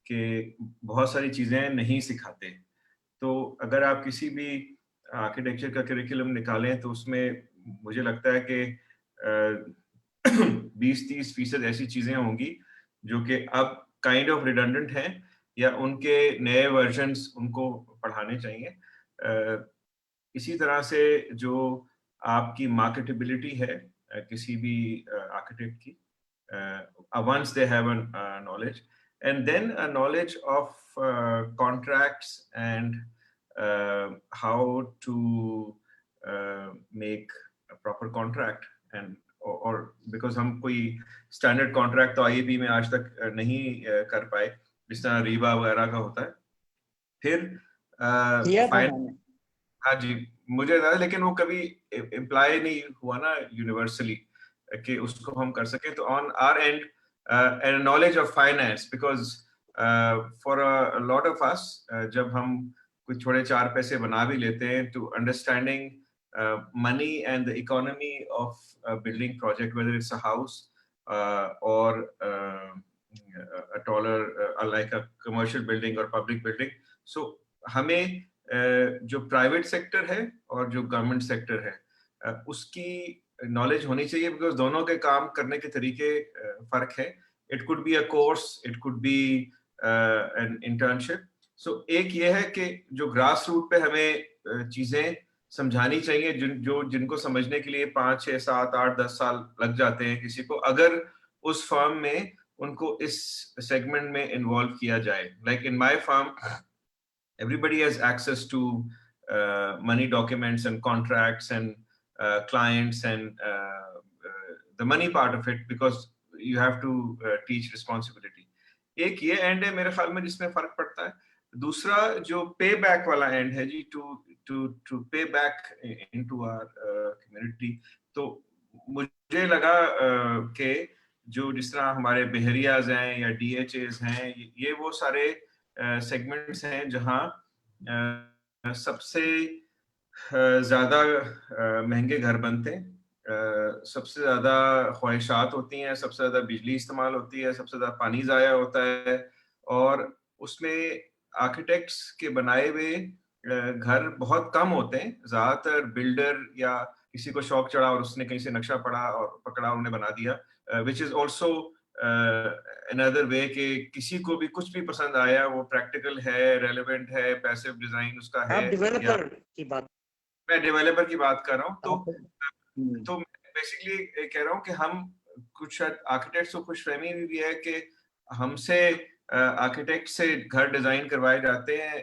कि बहुत सारी चीजें नहीं सिखाते। तो अगर आप किसी भी आर्किटेक्चर का करिकुलम निकालें तो उसमें मुझे लगता है कि 20-30% ऐसी चीजें होंगी जो कि अब काइंड ऑफ रिडंडेंट हैं या उनके नए वर्जन्स उनको पढ़ाने चाहिए। इसी तरह से जो आपकी मार्केटेबिलिटी है किसी भी आर्किटेक्ट की, once they have a knowledge, and then a knowledge of contracts and how to make a proper contract, and or because हम कोई स्टैंडर्ड कॉन्ट्रैक्ट तो IAP में आज तक नहीं कर पाए जिस तरह रीबा वगैरह का होता है। फिर हाँ जी, मुझे याद है, लेकिन वो कभी इम्प्लाई नहीं हुआ ना यूनिवर्सली कि उसको हम कर सके। तो on our and and knowledge of finance, because for a lot of us जब हम कुछ थोड़े 4 पैसे बना भी लेते हैं, to understanding money and the economy of a building project, whether it's a house or a taller like a commercial building or public building. So हमें जो प्राइवेट सेक्टर है और जो गवर्नमेंट सेक्टर है उसकी नॉलेज होनी चाहिए, बिकॉज दोनों के काम करने के तरीके फर्क है। It could be a course, it could be an internship. So एक ये है कि जो ग्रास रूट पे हमें चीजें समझानी चाहिए, जिनको समझने के लिए 5, 6, 7, 8, 10 साल लग जाते हैं किसी को, अगर उस फर्म में उनको इस सेगमेंट में इन्वॉल्व किया जाए. Like in my firm, everybody has access to money documents and contracts and clients and the money part of it, because you have to teach responsibility. एक ये एंड है मेरे ख्याल में जिसमें फर्क पड़ता है. दूसरा जो पे बैक वाला एंड है जी, टू पे बैक इनटू आवर कम्युनिटी. तो मुझे लगा कि जो जिस तरह हमारे बहरियाज हैं या DHAs हैं, ये वो सारे सेगमेंट्स हैं जहां सबसे ज्यादा महंगे घर बनते हैं, सबसे ज्यादा ख्वाहिशात होती हैं, सबसे ज्यादा बिजली इस्तेमाल होती है, सबसे ज्यादा पानी जाया होता है, और उसमें आर्किटेक्ट्स के बनाए हुए घर बहुत कम होते हैं. ज्यादातर बिल्डर या किसी को शौक चढ़ा और उसने कहीं से नक्शा पढ़ा और पकड़ा, उन्होंने बना दिया, which is also another way कि किसी को भी कुछ भी पसंद आया, वो प्रैक्टिकल है, रेलेवेंट है, पैसिव डिजाइन उसका है. आप डेवलपर की बात, मैं डेवलपर की बात कर रहा हूँ. तो बेसिकली कह रहा हूँ कि हम कुछ आर्किटेक्ट्स को खुशफहमी भी है कि हमसे आर्किटेक्ट से घर डिजाइन करवाए जाते हैं.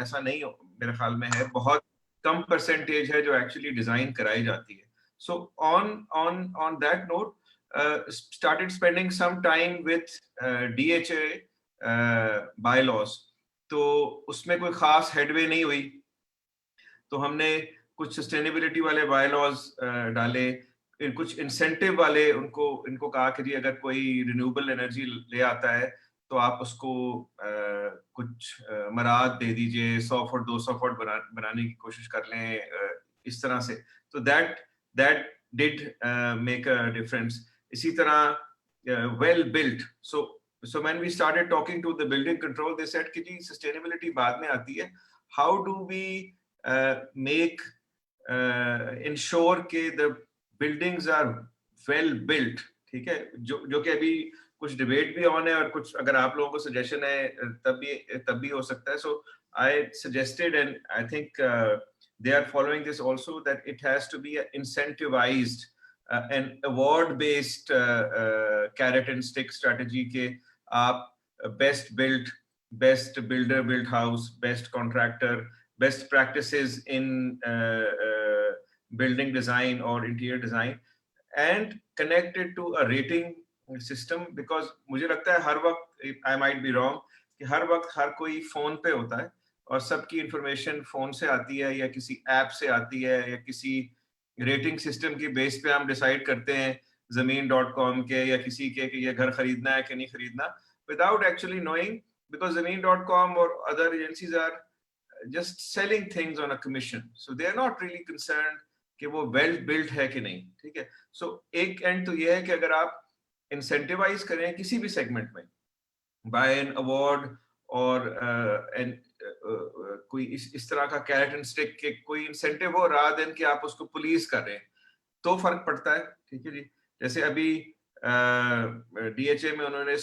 ऐसा नहीं मेरे ख्याल में है, बहुत कम परसेंटेज है जो एक्चुअली डिजाइन कराई जाती है. सो on that note, started spending some time with DHA bylaws. तो उसमें कोई खास हेडवे नहीं हुई, तो हमने कुछ सस्टेनेबिलिटी वाले बायलॉज डाले, कुछ इंसेंटिव वाले इनको कहा कि जी अगर कोई रिन्यूएबल एनर्जी ले आता है तो आप उसको कुछ मराद दे दीजिए, 100 फुट 200 फुट बनाने की कोशिश कर लें, इस तरह से. तो that did make a difference. इसी तरह well built. So when we started talking to the building control, they said कि जी sustainability बाद में आती है. How do we make ensure कि the buildings are well built? ठीक है, जो कि अभी कुछ डिबेट भी ऑन है, और कुछ अगर आप लोगों को सजेशन है तब भी हो सकता है. So I suggested, and I think they are following this also, that it has to be incentivized and award based carrot and stick strategy के आप best built, best builder built house, best contractor, best practices in building design or interior design, and connect it to a rating system. Because मुझे लगता है हर वक्त, I might be wrong, कि हर वक्त हर कोई phone पे होता है और सबकी इंफॉर्मेशन फोन से आती है या किसी ऐप से आती है या किसी रेटिंग सिस्टम की बेस पे हम डिसाइड करते हैं Zameen.com के या किसी के कि ये घर खरीदना है कि नहीं खरीदना, without actually knowing, because Zameen.com or other agencies are just selling things on a commission, so they are not really concerned कि वो well built है कि नहीं. ठीक है. So एक एंड तो ये है कि अगर आप इंसेंटिवाइज करें किसी भी सेगमेंट में by an award और कोई इस तरह का कैरेट एंड स्टिक के कोई इंसेंटिव हो, rather than कि आप उसको पुलिस कर रहे हैं, तो फर्क पड़ता है. ठीक है जी. जैसे अभी DHA में उन्होंने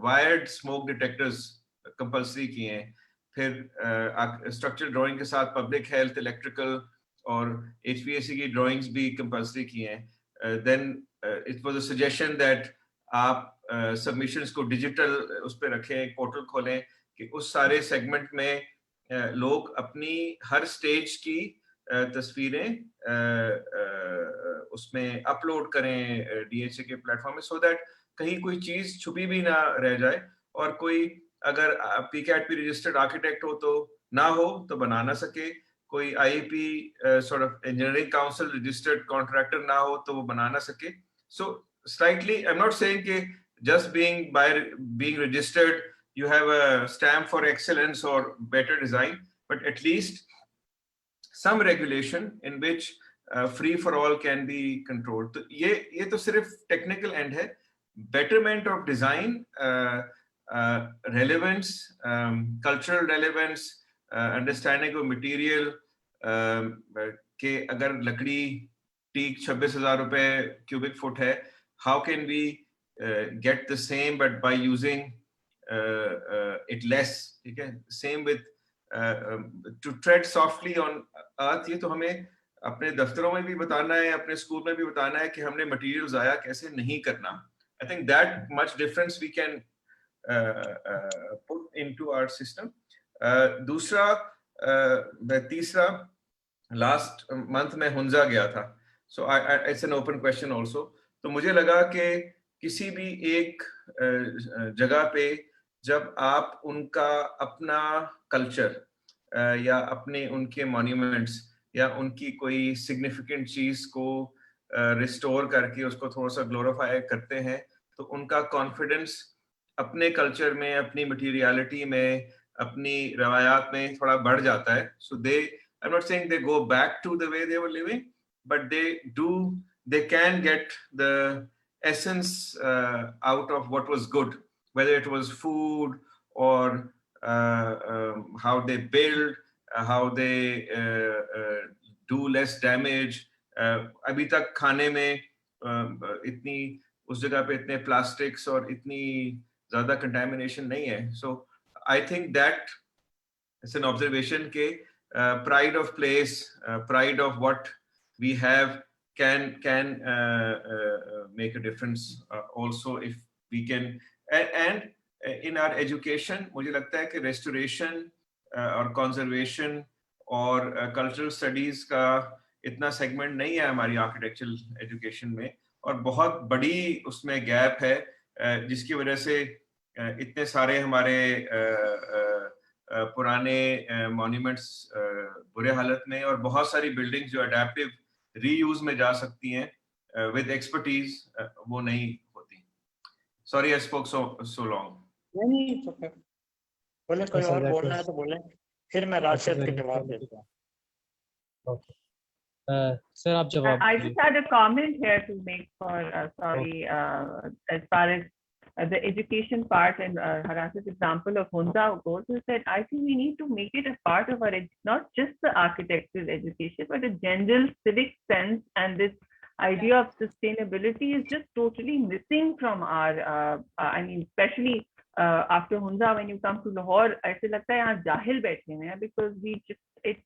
वायर्ड स्मोक डिटेक्टर्स कंपल्सरी किए हैं. फिर स्ट्रक्चरल ड्राइंग के साथ पब्लिक हेल्थ, इलेक्ट्रिकल और HVAC की ड्राइंग्स भी कंपल्सरी किए हैं. Then it was a suggestion that आप सबमिशंस को डिजिटल उस पर रखें, पोर्टल खोलें कि उस सारे सेगमेंट में लोग अपनी हर स्टेज की तस्वीरें उसमें अपलोड करें DHA के प्लेटफॉर्म में, सो दैट कहीं कोई चीज छुपी भी ना रह जाए, और कोई अगर PCATP रजिस्टर्ड आर्किटेक्ट हो तो ना हो तो बना ना सके, कोई IEP sort of engineering council registered contractor ना हो तो वो बना ना सके. So slightly, I'm not saying कि just being registered you have a stamp for excellence or better design, but at least some regulation in which free for all can be controlled. तो ये तो सिर्फ technical end है. Betterment of design, relevance, cultural relevance, understanding of material, कि अगर लकड़ी teak 26,000 रुपए cubic foot है, how can we get the same but by using it less. ठीक है. Same with to tread softly on earth, ये तो हमें अपने दफ्तरों में भी बताना है, अपने स्कूल में भी बताना है कि हमने मटेरियल ज़ाया कैसे नहीं करना. I think that much difference we can put into our system. दूसरा, तीसरा, लास्ट मंथ में हुंजा गया था, so it's an open question also. तो मुझे लगा कि किसी भी एक जगह पे जब आप उनका अपना कल्चर या अपने उनके मॉन्यूमेंट्स या उनकी कोई सिग्निफिकेंट चीज को रिस्टोर करके उसको थोड़ा सा ग्लोरीफाई करते हैं, तो उनका कॉन्फिडेंस अपने कल्चर में, अपनी मटीरियलिटी में, अपनी रवायात में थोड़ा बढ़ जाता है. So they, I am not saying they go back to the way they were living, but they can get the essence out of what was good, whether it was food or how they build, how they do less damage. अभी तक खाने में इतनी उस जगह पे इतने plastics और इतनी ज़्यादा contamination नहीं है. So I think that it's an observation के pride of place, pride of what we have can make a difference also if we can. And in our education, मुझे लगता है कि restoration और conservation और cultural studies का इतना segment नहीं है हमारी architectural education में, और बहुत बड़ी उसमें gap है जिसकी वजह से इतने सारे हमारे पुराने monuments बुरे हालत में, और बहुत सारी buildings जो adaptive reuse में जा सकती हैं with expertise, वो नहीं होती. Sorry I spoke so long. नहीं, तो बोले कोई और बोलना है तो बोले, फिर मैं राशिद के जवाब देता हूँ. Okay. Sir, आप जवाब. I just had a comment here to make for as far as the education part and Haras's example of Hunza goes, is that I think we need to make it a part of our, not just the architectural education, but a general civic sense, and this idea of sustainability is just totally missing from our, I mean, especially after Hunza, when you come to Lahore, ऐसे लगता है यहाँ जाहिल बैठे हैं, because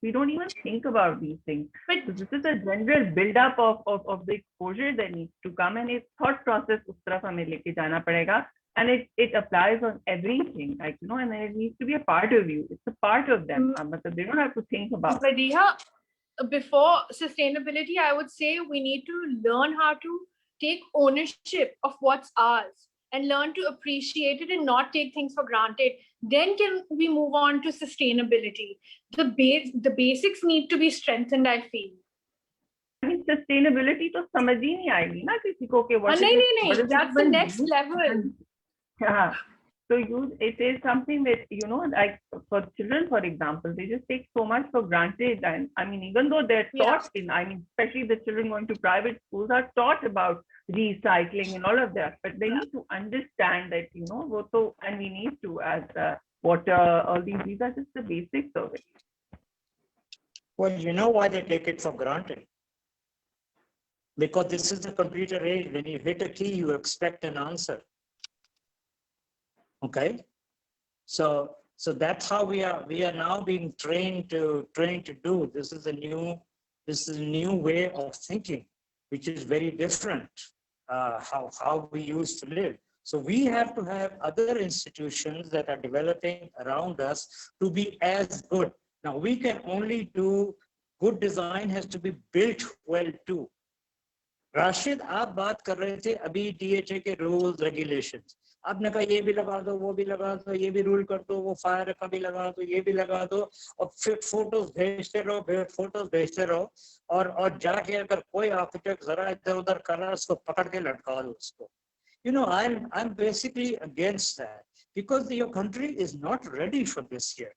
we don't even think about these things. But so this is a general build-up of the exposure that needs to come, and its thought process उस तरफ हमें लेके जाना पड़ेगा, and it applies on everything, like, you know, and it needs to be a part of you. It's a part of them. They don't have to think about. But before sustainability, I would say we need to learn how to take ownership of what's ours and learn to appreciate it and not take things for granted. Then can we move on to sustainability? The basics need to be strengthened, I feel. I mean, sustainability तो समझ ही नहीं आएगी ना किसी को कि what नहीं, that's the next level. Yeah. So it is something that, you know, like for children, for example, they just take so much for granted. And I mean, even though they're taught especially the children going to private schools are taught about recycling and all of that, but they need to understand that, you know, and we need to, as water, all these are just the basics of it. Well, you know why they take it for granted? Because this is the computer age. When you hit a key, you expect an answer. Okay, so that's how we are now being trained to do. This is a new way of thinking, which is very different how we used to live. So we have to have other institutions that are developing around us to be as good. Now we can only do good design has to be built well too. Rashid, आप बात कर रहे थे अभी DHA के rules regulations. आपने कहा ये भी लगा दो, वो भी लगा दो, ये भी रूल कर दो, वो फायर का भी लगा दो, ये भी लगा दो, और फिर फोटोज भेजते रहो, और जाके अगर कोई आर्किटेक्ट जरा इधर उधर कर रहा है उसको पकड़ के लटका दो उसको. You know, I'm basically against that because your country is not ready for this yet.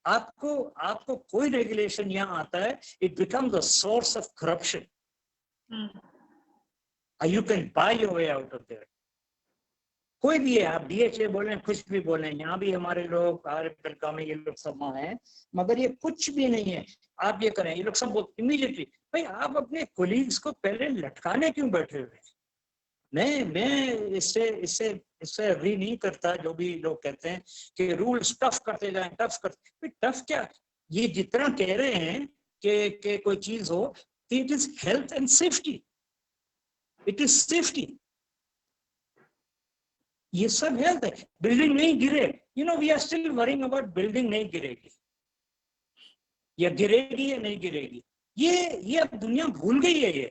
आपको कोई रेगुलेशन यहाँ आता है, it becomes a source of corruption. You can buy your way out of there. कोई भी है, आप DHA बोलें, कुछ भी बोलें, यहाँ भी हमारे लोग RFLCA में ये लोग सब हैं, मगर ये कुछ भी नहीं है. आप ये करें, ये लोग सब बोलते इमीडिएटली, भाई आप अपने कोलीग्स को पहले लटकाने क्यों बैठे हुए? मैं इससे इससे एग्री नहीं करता जो भी लोग कहते हैं कि रूल्स टफ करते जाएं, टफ क्या, ये जितना कह रहे हैं कि कोई चीज हो, it is health and safety, it is safety, ये सब हेल्थ है। बिल्डिंग नहीं गिरे, we are still worrying about building नहीं गिरेगी या गिरेगी या नहीं गिरेगी, ये अब दुनिया भूल गई है, ये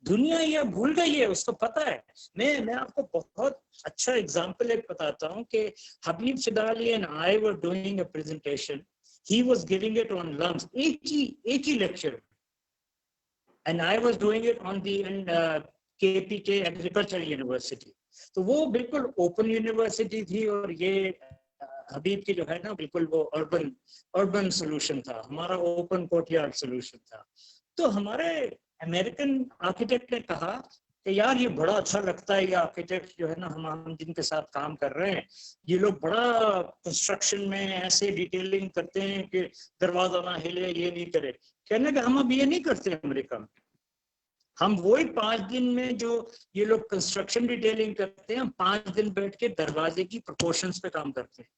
दुनिया ये भूल गई है, उसको पता है। मैं आपको बहुत अच्छा एग्जांपल एक बताता हूँ कि Habib Fidali and I were doing a presentation, he was giving it on LUMS, एक ही lecture, and I was doing it on the KPK agriculture university. तो वो बिल्कुल ओपन यूनिवर्सिटी थी और ये हबीब की जो है ना बिल्कुल वो अर्बन सोल्यूशन था, हमारा ओपन कोर्टयार्ड सोल्यूशन था। तो हमारे अमेरिकन आर्किटेक्ट ने कहा कि यार ये बड़ा अच्छा लगता है, ये आर्किटेक्ट जो है ना हम जिनके साथ काम कर रहे हैं, ये लोग बड़ा कंस्ट्रक्शन में ऐसे डिटेलिंग करते हैं कि दरवाजा ना हिले, ये नहीं करे। कहने का हम अब ये नहीं करते अमेरिका में, हम वही 5 दिन में जो ये लोग कंस्ट्रक्शन डिटेलिंग करते हैं, हम 5 दिन बैठ के दरवाजे की प्रोपोर्शंस पे काम करते हैं।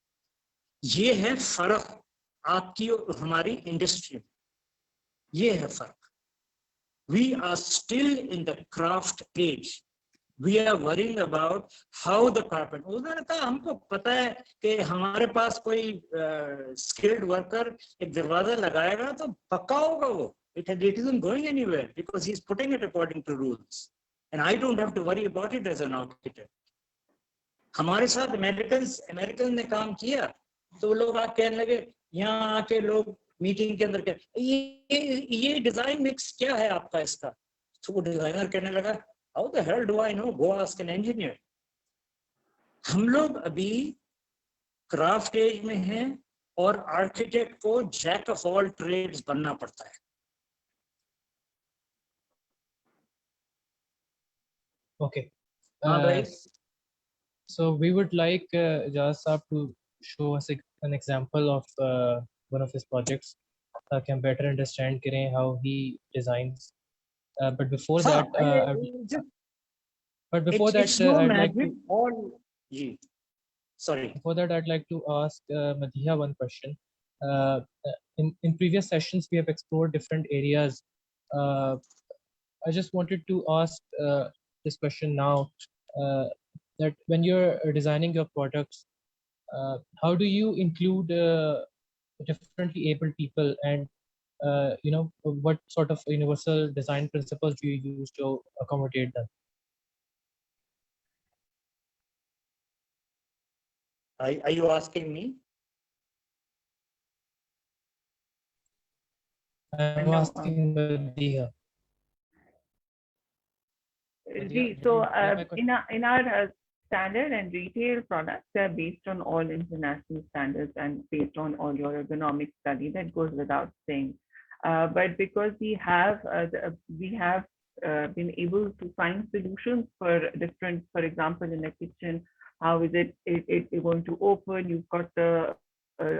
ये है फर्क आपकी और हमारी इंडस्ट्री में, ये है फर्क। We are still in the craft age. We are worrying about how the carpenter. उन्होंने कहा हमको पता है कि हमारे पास कोई skilled worker एक दरवाजा लगाएगा तो पक्का होगा वो. It isn't going anywhere because he's putting it according to rules, and I don't have to worry about it as an architect. हमारे साथ अमेरिकन ने काम किया तो लोग आके कहने लगे, यहाँ आके लोग मीटिंग के अंदर क्या ये डिजाइन मिक्स क्या है आपका इसका, तो वो डिजाइनर कहने लगा how the hell do I know, go ask an engineer. हम लोग अभी क्राफ्ट एज में हैं और आर्किटेक्ट को जैक ऑफ ऑल ट्रेड्स बनना पड़ता है। Okay. भाई, So we would like Ijaz Saab to show us an example of one of his projects, ताकि हम better understand करें how he designs. But before that, it's no I'd like magic. to. All, sorry. Before that, I'd like to ask Madiha one question. In previous sessions, we have explored different areas. I just wanted to ask this question now. That when you're designing your products, how do you include differently able people, and what sort of universal design principles do you use to accommodate them? Are you asking me? I'm asking Madiha. So in our standard and retail products, they're based on all international standards and based on all your ergonomic study. That goes without saying. But because we have been able to find solutions for different, for example, in a kitchen, how is it going to open? You've got the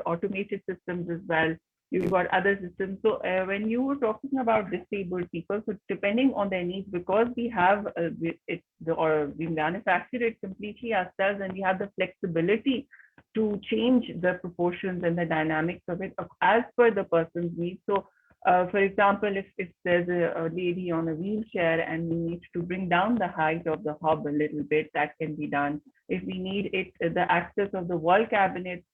automated systems as well. You've got other systems. So when you were talking about disabled people, so depending on their needs, because we have we manufacture it completely ourselves, and we have the flexibility to change the proportions and the dynamics of it as per the person's needs. So for example, if there's a lady on a wheelchair and we need to bring down the height of the hob a little bit, that can be done. If we need the access of the wall cabinets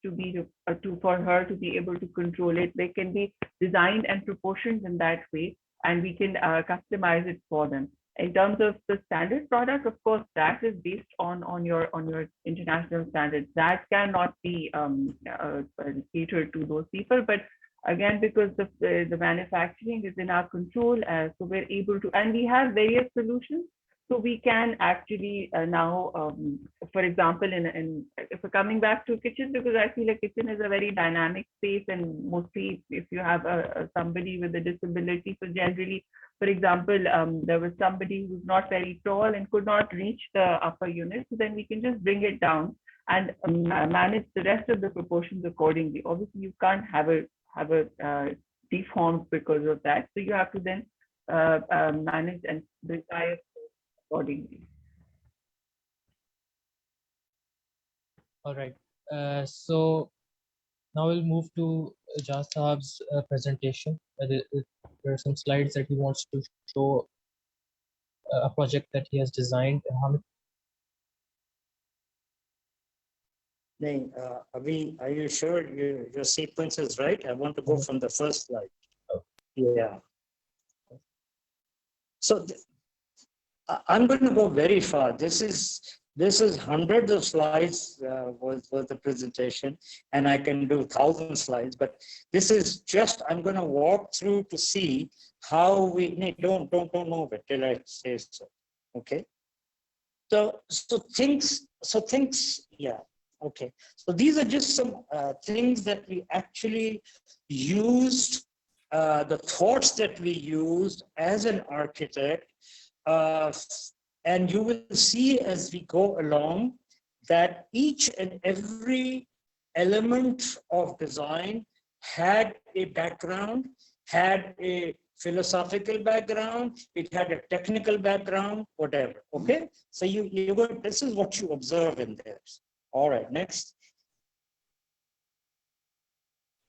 for her to be able to control it, they can be designed and proportioned in that way, and we can customize it for them. In terms of the standard product, of course, that is based on your international standards. That cannot be catered to those people, but again, because the manufacturing is in our control, so we're able to, and we have various solutions. So we can actually now, for example, if we're coming back to kitchen, because I feel like kitchen is a very dynamic space, and mostly if you have somebody with a disability, so generally, for example, there was somebody who's not very tall and could not reach the upper unit, so then we can just bring it down and manage the rest of the proportions accordingly. Obviously, you can't have a deformed because of that, so you have to then manage and decide accordingly. All right. So now we'll move to Ijaz Saab's presentation. There are some slides that he wants to show a project that he has designed. Hamid? Nahin, Abhi, are you sure your sequence is right? I want to go from the first slide. Yeah. So I'm going to go very far. This is hundreds of slides was the presentation, and I can do 1,000 slides. But this is just I'm going to walk through to see how we. No, don't move it till I say so. Okay. So things. Yeah. Okay. So these are just some things that we actually used. The thoughts that we used as an architect. And you will see as we go along that each and every element of design had a background, had a philosophical background, it had a technical background, whatever. Okay, so you go. This is what you observe in there. All right, next.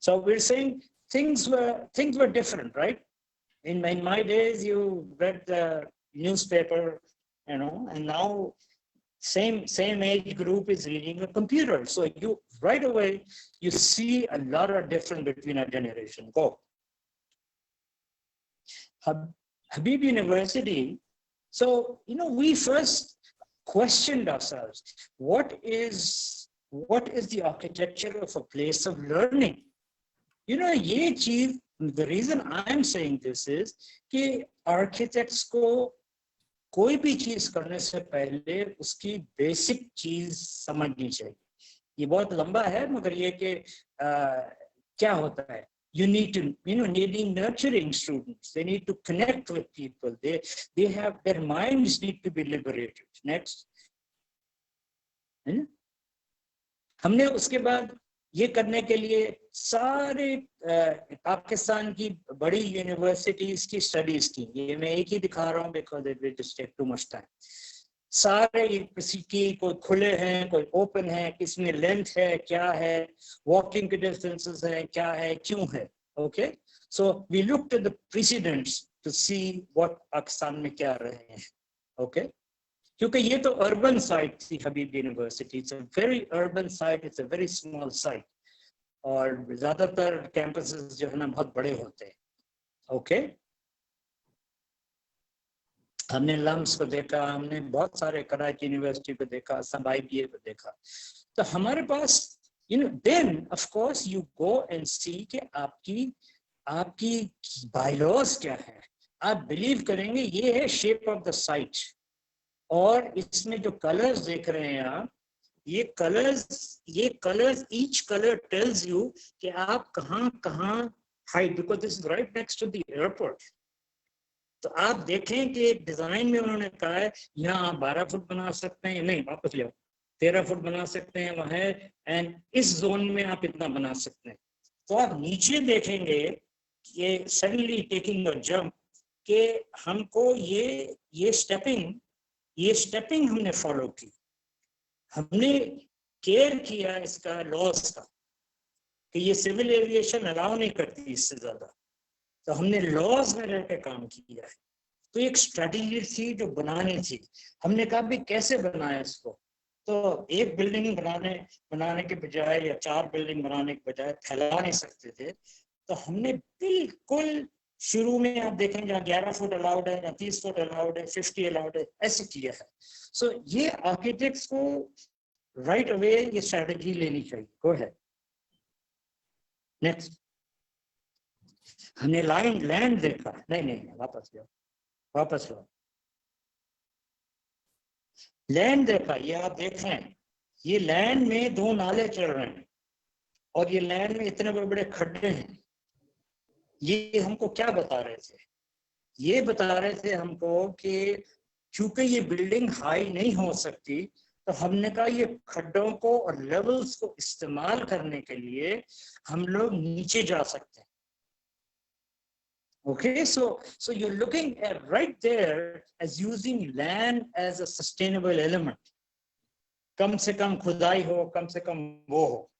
So we're saying things were different, right? In my days, you read the newspaper, and now same age group is reading a computer. So you right away you see a lot of difference between our generation. Go. Habib University. So we first questioned ourselves. What is the architecture of a place of learning? Ye cheez. The reason I'm saying this is कि architects को कोई भी चीज करने से पहले उसकी basic चीज समझनी चाहिए. ये बहुत लंबा है मगर ये कि क्या होता है? You need to, needing nurturing students. They need to connect with people. They have their minds need to be liberated. Next. हमने उसके बाद ये करने के लिए सारे पाकिस्तान की बड़ी यूनिवर्सिटीज की स्टडीज की. ये मैं एक ही दिखा रहा हूँ because it will just take too much time. सारे की कोई खुले हैं, कोई ओपन है, किसमें लेंथ है, क्या है, वॉकिंग के डिस्टेंसेस है, क्या है, क्यों है. Okay, so we looked at the presidents to see what Pakistan में क्या रहे हैं. ओके, क्योंकि ये तो अर्बन साइट थी Habib university. It's a very urban site, it's a very small site, और ज्यादातर कैंपसेस जो है ना बहुत बड़े होते हैं. ओके, हमने लम्स को देखा, हमने बहुत सारे कराची यूनिवर्सिटी को देखा, सब IBA को देखा. तो हमारे पास then of course you go and see कि आपकी बायलॉज क्या है. आप बिलीव करेंगे ये है शेप ऑफ द साइट, और इसमें जो कलर्स देख रहे हैं आप, ये colours each colour tells you कि आप कहाँ height, because this is right next to the airport. तो आप देखें कि डिजाइन में उन्होंने कहा है यहाँ आप 12 फुट बना सकते हैं, नहीं वापस ले आओ, 13 फुट बना सकते हैं वहाँ है, एंड इस जोन में आप इतना बना सकते हैं. तो आप नीचे देखेंगे कि सडनली टेकिंग अ जंप कि हमको ये स्टेपिंग हमने फॉलो की. हमने केयर किया इसका लॉस का कि ये सिविल एविएशन अलाउ नहीं करती इससे ज्यादा, तो हमने लॉज में रहकर काम किया है. तो एक स्ट्रेटेजी थी जो बनानी थी. हमने कहा भी कैसे बनाया इसको. तो एक बिल्डिंग बनाने के बजाय या 4 बिल्डिंग बनाने के बजाय फैला नहीं सकते थे. तो हमने बिल्कुल शुरू में आप देखेंगे जहाँ 11 फुट अलाउड है, या 30 फुट अलाउड है, 50 अलाउड है, ऐसे किया है. सो ये आर्किटेक्ट्स को राइट अवे ये स्ट्रेटेजी लेनी चाहिए. गो है नेक्स्ट. हमने लैंड देखा, नहीं वापस लो. लैंड देखा, ये आप देख रहे हैं, ये लैंड में 2 नाले चल रहे हैं, और ये लैंड में इतने बड़े खड्डे हैं. ये हमको क्या बता रहे थे? ये बता रहे थे हमको कि क्योंकि ये बिल्डिंग हाई नहीं हो सकती, तो हमने कहा ये खड्डों को और लेवल्स को इस्तेमाल करने के लिए हम लोग नीचे जा सकते हैं. Okay, so you're looking at right there as using land as a sustainable element. कम से कम खुदाई हो, कम से कम वो हो,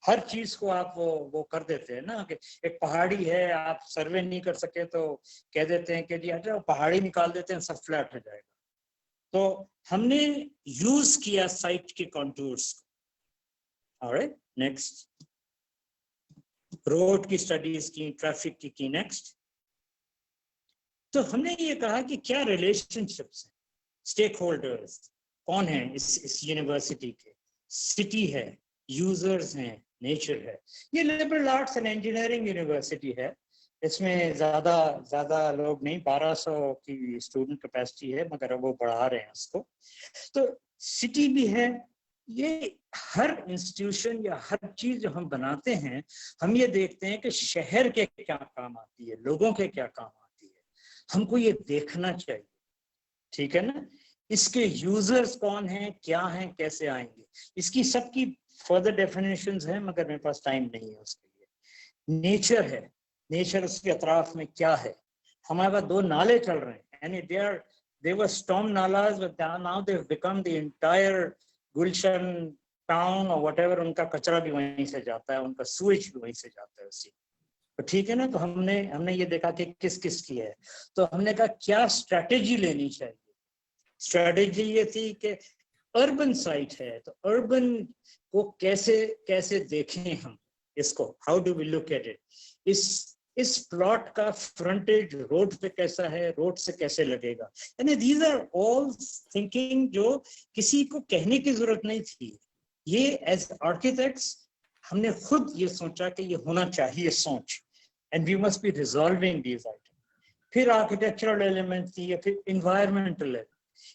हर चीज को आप वो कर देते हैं ना कि एक पहाड़ी है, आप सर्वे नहीं कर सके तो कह देते हैं कि जी अच्छा पहाड़ी निकाल देते हैं, सब फ्लैट हो जाएगा। तो हमने यूज किया साइट के कॉन्टूर्स को। ऑलराइट, नेक्स्ट, रोड की स्टडीज की, ट्रैफिक की नेक्स्ट। तो हमने ये कहा कि क्या रिलेशनशिप्स हैं, स्टेक होल्डर्स कौन है इस यूनिवर्सिटी के, सिटी है, यूजर्स हैं, नेचर है। ये liberal arts and engineering university है, इसमें ज्यादा लोग नहीं, 1200 की स्टूडेंट कैपेसिटी है, मगर वो बढ़ा रहे हैं उसको। तो सिटी भी है। ये हर इंस्टीट्यूशन या हर चीज जो हम बनाते हैं, हम ये देखते हैं कि शहर के क्या काम आती है, लोगों के क्या काम आती है, हमको ये देखना चाहिए, ठीक है ना। इसके यूजर्स कौन हैं, क्या हैं, कैसे आएंगे, इसकी सबकी फर्दर डेफिनेशंस हैं, मगर मेरे पास टाइम नहीं है उसके लिए। नेचर है, नेचर उसके अतराफ में क्या है। हमारे पास 2 नाले चल रहे हैं, यानी they were storm nalas, but now they've become the entire Gulshan town or whatever, उनका कचरा भी वहीं से जाता है, उनका सूएज भी वहीं से जाता है उसी। तो ठीक है ना। तो हमने ये देखा कि किस किस की है, तो हमने कहा क्या स्ट्रैटेजी लेनी चाहिए। स्ट्रैटेजी ये थी कि अर्बन साइट है, तो अर्बन को कैसे देखें हम इसको, how do we look at it. इस प्लॉट का फ्रंटेज रोड पे कैसा है, रोड से कैसे लगेगा, यानी दीज आर ऑल थिंकिंग जो किसी को कहने की जरूरत नहीं थी। ये एज आर्किटेक्ट्स हमने खुद ये सोचा कि ये होना चाहिए सोच, and we must be resolving these item. फिर आर्किटेक्चरल एलिमेंट थी, या फिर इन्वायरमेंटल।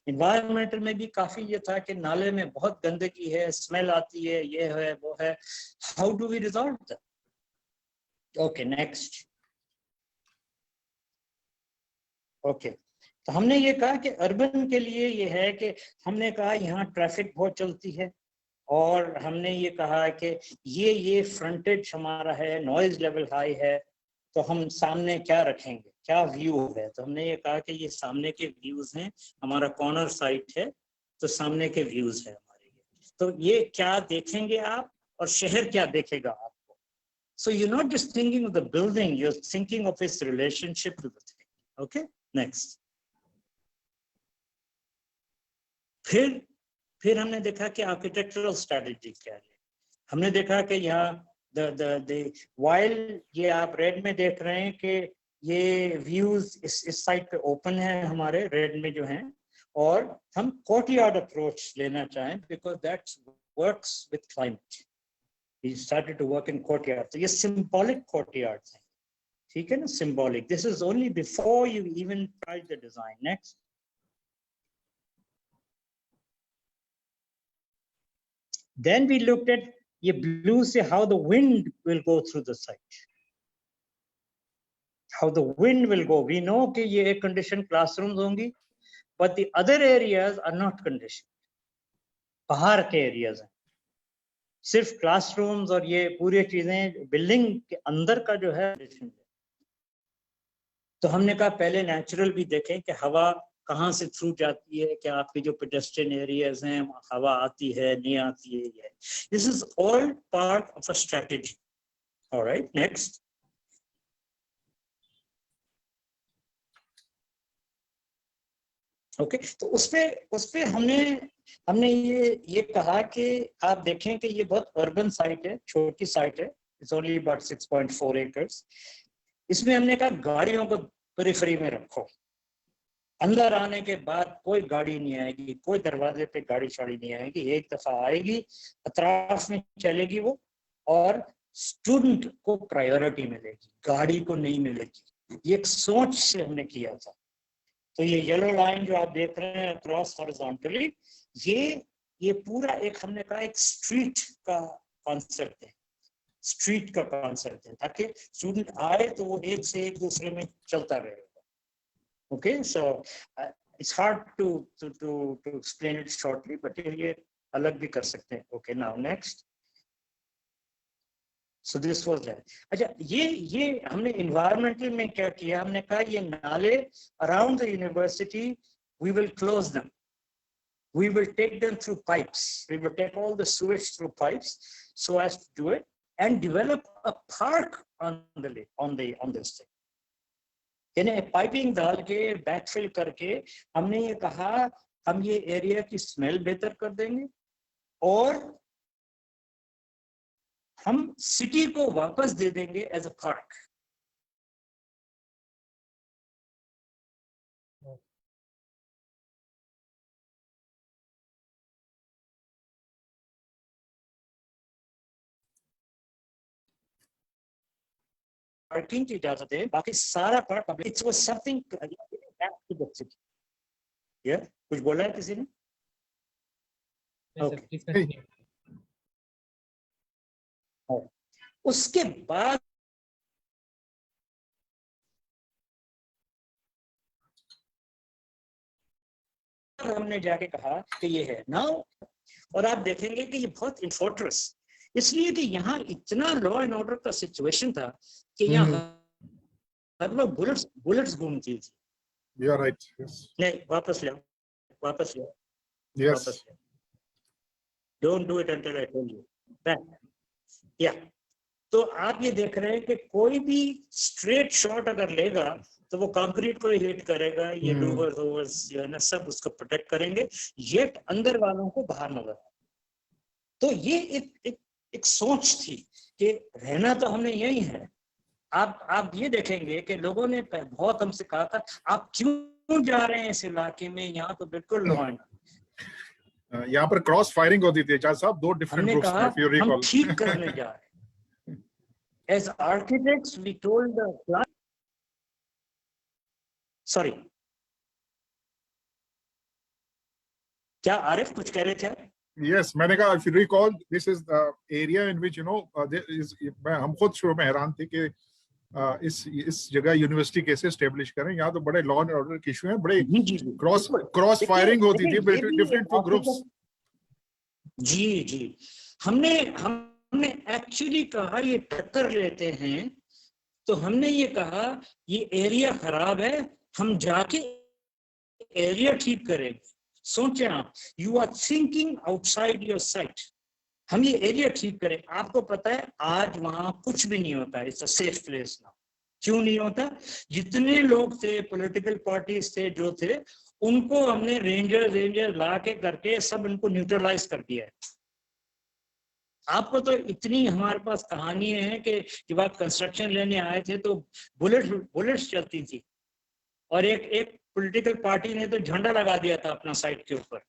इन्वायरमेंटल में भी काफी ये था कि नाले में बहुत गंदगी है, स्मेल आती है, ये है वो है, how do we resolve that. Okay, next. Okay, तो हमने ये कहा कि अर्बन के लिए ये है कि हमने कहा यहाँ ट्रैफिक बहुत चलती है, और हमने ये कहा कि ये फ्रंटेज हमारा है, नॉइज लेवल हाई है, तो हम सामने क्या रखेंगे, क्या व्यू है। तो हमने ये कहा कि ये सामने के व्यूज हैं, हमारा कॉर्नर साइट है, तो सामने के व्यूज है हमारे। तो ये क्या देखेंगे आप, और शहर क्या देखेगा आपको। So you not just thinking of the building, you are thinking of its relationship to the thing. Okay, next. फिर हमने देखा कि आर्किटेक्चरल स्ट्रेटेजी क्या है। हमने देखा कि यहाँ वाइल ये आप रेड में देख रहे हैं कि ये व्यूज इस साइड पे ओपन है हमारे रेड में जो हैं, और हम कोर्टयार्ड अप्रोच लेना चाहें because that works with climate. We started to work in courtyard. तो ये सिंबॉलिक कोर्टयार्ड है, ठीक है ना, symbolic. This is only before you even try the design. Next. Then we looked at ये blue से how the wind will go through the site. How the wind will go. We know कि ये एक condition classrooms होंगी, but the other areas are not conditioned. बाहर के areas हैं, सिर्फ classrooms और ये पूरी चीजें building के अंदर का जो है। तो हमने कहा पहले natural भी देखें कि हवा कहाँ से थ्रू जाती है, क्या आपके जो पेडेस्ट्रियन एरियाज हैं हवा आती है, नहीं आती है। ये this is all part of a strategy. Alright, next. Okay, तो उसपे हमने ये कहा कि आप देखें कि ये बहुत अर्बन साइट है, छोटी साइट है, इट्स ओनली अबाउट 6.4 एकर्स। इसमें हमने कहा गाड़ियों को पेरिफेरी में रखो, अंदर आने के बाद कोई गाड़ी नहीं आएगी, कोई दरवाजे पे गाड़ी शाड़ी नहीं आएगी, एक दफा आएगी, अतराफ में चलेगी वो, और स्टूडेंट को प्रायोरिटी मिलेगी, गाड़ी को नहीं मिलेगी। ये एक सोच से हमने किया था। तो ये येलो लाइन जो आप देख रहे हैं क्रॉस हॉरिजॉन्टली, ये पूरा एक हमने कहा एक स्ट्रीट का कॉन्सेप्ट है, स्ट्रीट का कॉन्सेप्ट है, ताकि स्टूडेंट आए तो वो एक से एक दूसरे में चलता रहेगा। Okay, so it's hard to explain it shortly, but ये अलग भी कर सकते हैं। Okay, now next. So this was that. अच्छा, ये हमने environmental में क्या किया, हमने कहा ये नाले around the university we will close them. we will take them through pipes. We will take all the sewage through pipes so as to do it and develop a park on the lake, on this thing. यानी piping डाल के backfill करके हमने ये कहा हम ये area की स्मेल बेहतर कर देंगे और हम सिटी को वापस दे देंगे एज अ पार्क. पार्किंग की इजाजत है, बाकी सारा park public. It's was something back to the city. या कुछ बोला है किसी ने? Yes, sir, please continue. उसके बाद हमने जाके कहा कि ये है ना, और आप देखेंगे कि ये बहुत इन्फोर्ट्रेस, इसलिए कि यहाँ इतना लॉ एंड ऑर्डर का सिचुएशन था कि यहाँ हर वक्त बुलेट्स घूमती थी. You are right. Yes. नहीं, वापस ले, वापस ले, Yes. वापस ले. Don't do it until I tell you. Back. Yeah. तो आप ये देख रहे हैं कि कोई भी स्ट्रेट शॉट अगर लेगा तो वो कंक्रीट को हिट करेगा, ये डूवर्स ओवर्स जो है ना सब उसको प्रोटेक्ट करेंगे, येट अंदर वालों को बाहर नजर. तो ये एक सोच थी कि रहना तो हमने यही है. आप ये देखेंगे कि लोगों ने बहुत हमसे कहा था आप क्यों जा रहे हैं इस इलाके में, यहाँ तो बिल्कुल लॉ एंड. यहाँ पर क्रॉस फायरिंग होती थी एजाज साहब, दो डिफरेंट हमने ग्रुप्स कहा में, if you recall. हम ठीक करने जा रहे हैं. As architects, we told the client. Sorry. क्या आरिफ कुछ कह रहे थे? Yes, मैंने कहा if you recall, this is the area in which there is. हम खुद शुरू में हैरान थे कि इस जगह यूनिवर्सिटी कैसे एस्टेब्लिश करें, यहाँ तो बड़े लॉ एंड ऑर्डर के इशू हैं, बड़े क्रॉस फायरिंग होती थी डिफरेंट टू ग्रुप्स. जी हमने एक्चुअली कहा ये टक्कर लेते हैं, तो हमने ये कहा ये एरिया खराब है, हम जाके एरिया ठीक करेंगे. सोचे आप, you are thinking outside your site. हम ये एरिया ठीक करें. आपको पता है आज वहां कुछ भी नहीं होता. It's a safe place now. क्यों नहीं होता? जितने लोग थे, पॉलिटिकल पार्टीज थे जो थे, उनको हमने रेंजर ला के करके सब इनको न्यूट्रलाइज कर दिया है. आपको तो इतनी हमारे पास कहानी है कि जब आप कंस्ट्रक्शन लेने आए थे तो बुलेट्स चलती थी और एक पॉलिटिकल पार्टी ने तो झंडा लगा दिया था अपना साइट के ऊपर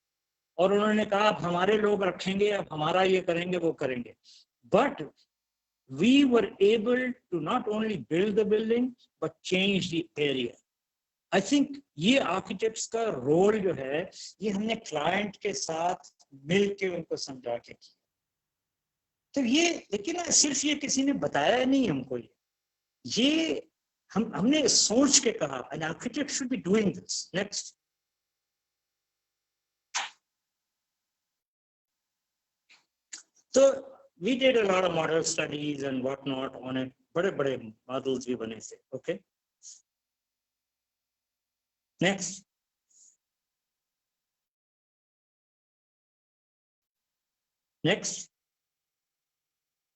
और उन्होंने कहा आप हमारे लोग रखेंगे, आप हमारा ये करेंगे, वो करेंगे. But we were able to not only build the building but change the area. I think ये आर्किटेक्ट्स का रोल जो है ये हमने क्लाइंट के साथ मिल के उनको समझा के किया. तो ये लेकिन सिर्फ ये किसी ने बताया नहीं हमको, ये हमने सोच के कहा an architect should be doing this. Next. So we did a lot of model studies and whatnot on it. बड़े models भी बने थे. Okay. Next.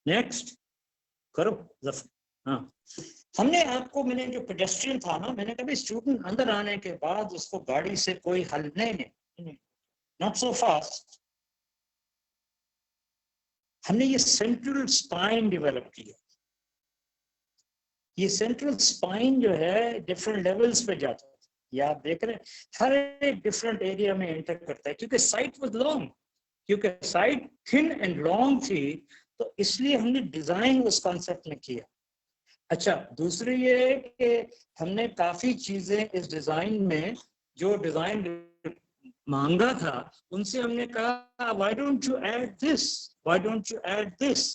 नेक्स्ट करो. हाँ, हमने आपको, मैंने जो पेडेस्ट्रियन था ना, मैंने कभी स्टूडेंट अंदर आने के बाद उसको गाड़ी से कोई हल नहीं, नॉट सो फास्ट. हमने ये सेंट्रल स्पाइन डेवलप किया. ये सेंट्रल स्पाइन जो है डिफरेंट लेवल्स पे जाता है. ये आप देख रहे हैं हर एक डिफरेंट एरिया में एंटर करता है क्योंकि साइट वाज लॉन्ग, क्योंकि साइट थिन एंड लॉन्ग थी, तो इसलिए हमने डिजाइन उस कॉन्सेप्ट में किया. अच्छा, दूसरी ये है कि हमने काफी चीजें इस डिजाइन में जो डिजाइन मांगा था उनसे हमने कहा why don't you add this, why don't you add this.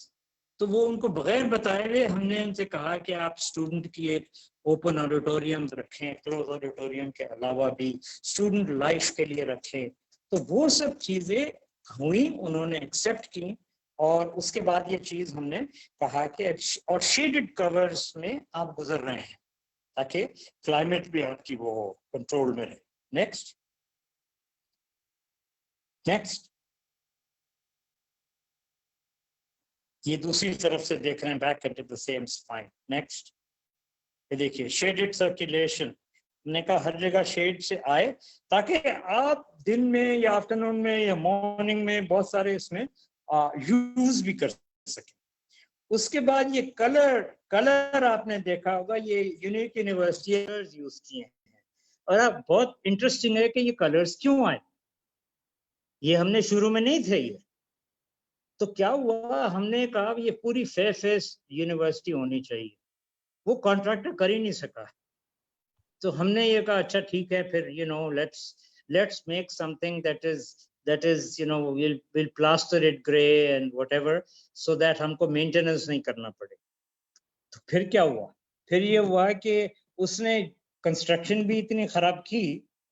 तो वो उनको बगैर बताए हुए हमने उनसे कहा कि आप स्टूडेंट की एक ओपन ऑडिटोरियम रखें, क्लोज ऑडिटोरियम के अलावा भी स्टूडेंट लाइफ के लिए रखें. तो वो सब चीजें हुई, उन्होंने एक्सेप्ट की और उसके बाद ये चीज हमने कहा कि और शेडेड कवर्स में आप गुजर रहे हैं ताकि क्लाइमेट भी आपकी वो कंट्रोल में रहे. नेक्स्ट. नेक्स्ट, ये दूसरी तरफ से देख रहे हैं, back at the same spine. Next, ये देखिए शेडेड सर्कुलेशन, हमने कहा हर जगह शेड से आए ताकि आप दिन में या आफ्टरनून में या मॉर्निंग में बहुत सारे इसमें यूज भी कर सकें। उसके बाद ये कलर आपने देखा होगा, ये यूनिक यूनिवर्सिटी यूज किए हैं। और अब बहुत इंटरेस्टिंग है कि ये कलर्स क्यों आए, ये हमने शुरू में नहीं थे ये। तो क्या हुआ, हमने कहा ये पूरी फेस यूनिवर्सिटी होनी चाहिए, वो कॉन्ट्रैक्टर कर ही नहीं सका। तो हमने ये कहा अच्छा ठीक है, फिर let's make something that is we'll plaster it gray and whatever so that हमको मेंटेनेंस नहीं करना पड़े। तो फिर क्या हुआ, फिर ये हुआ कि उसने कंस्ट्रक्शन भी इतनी खराब की,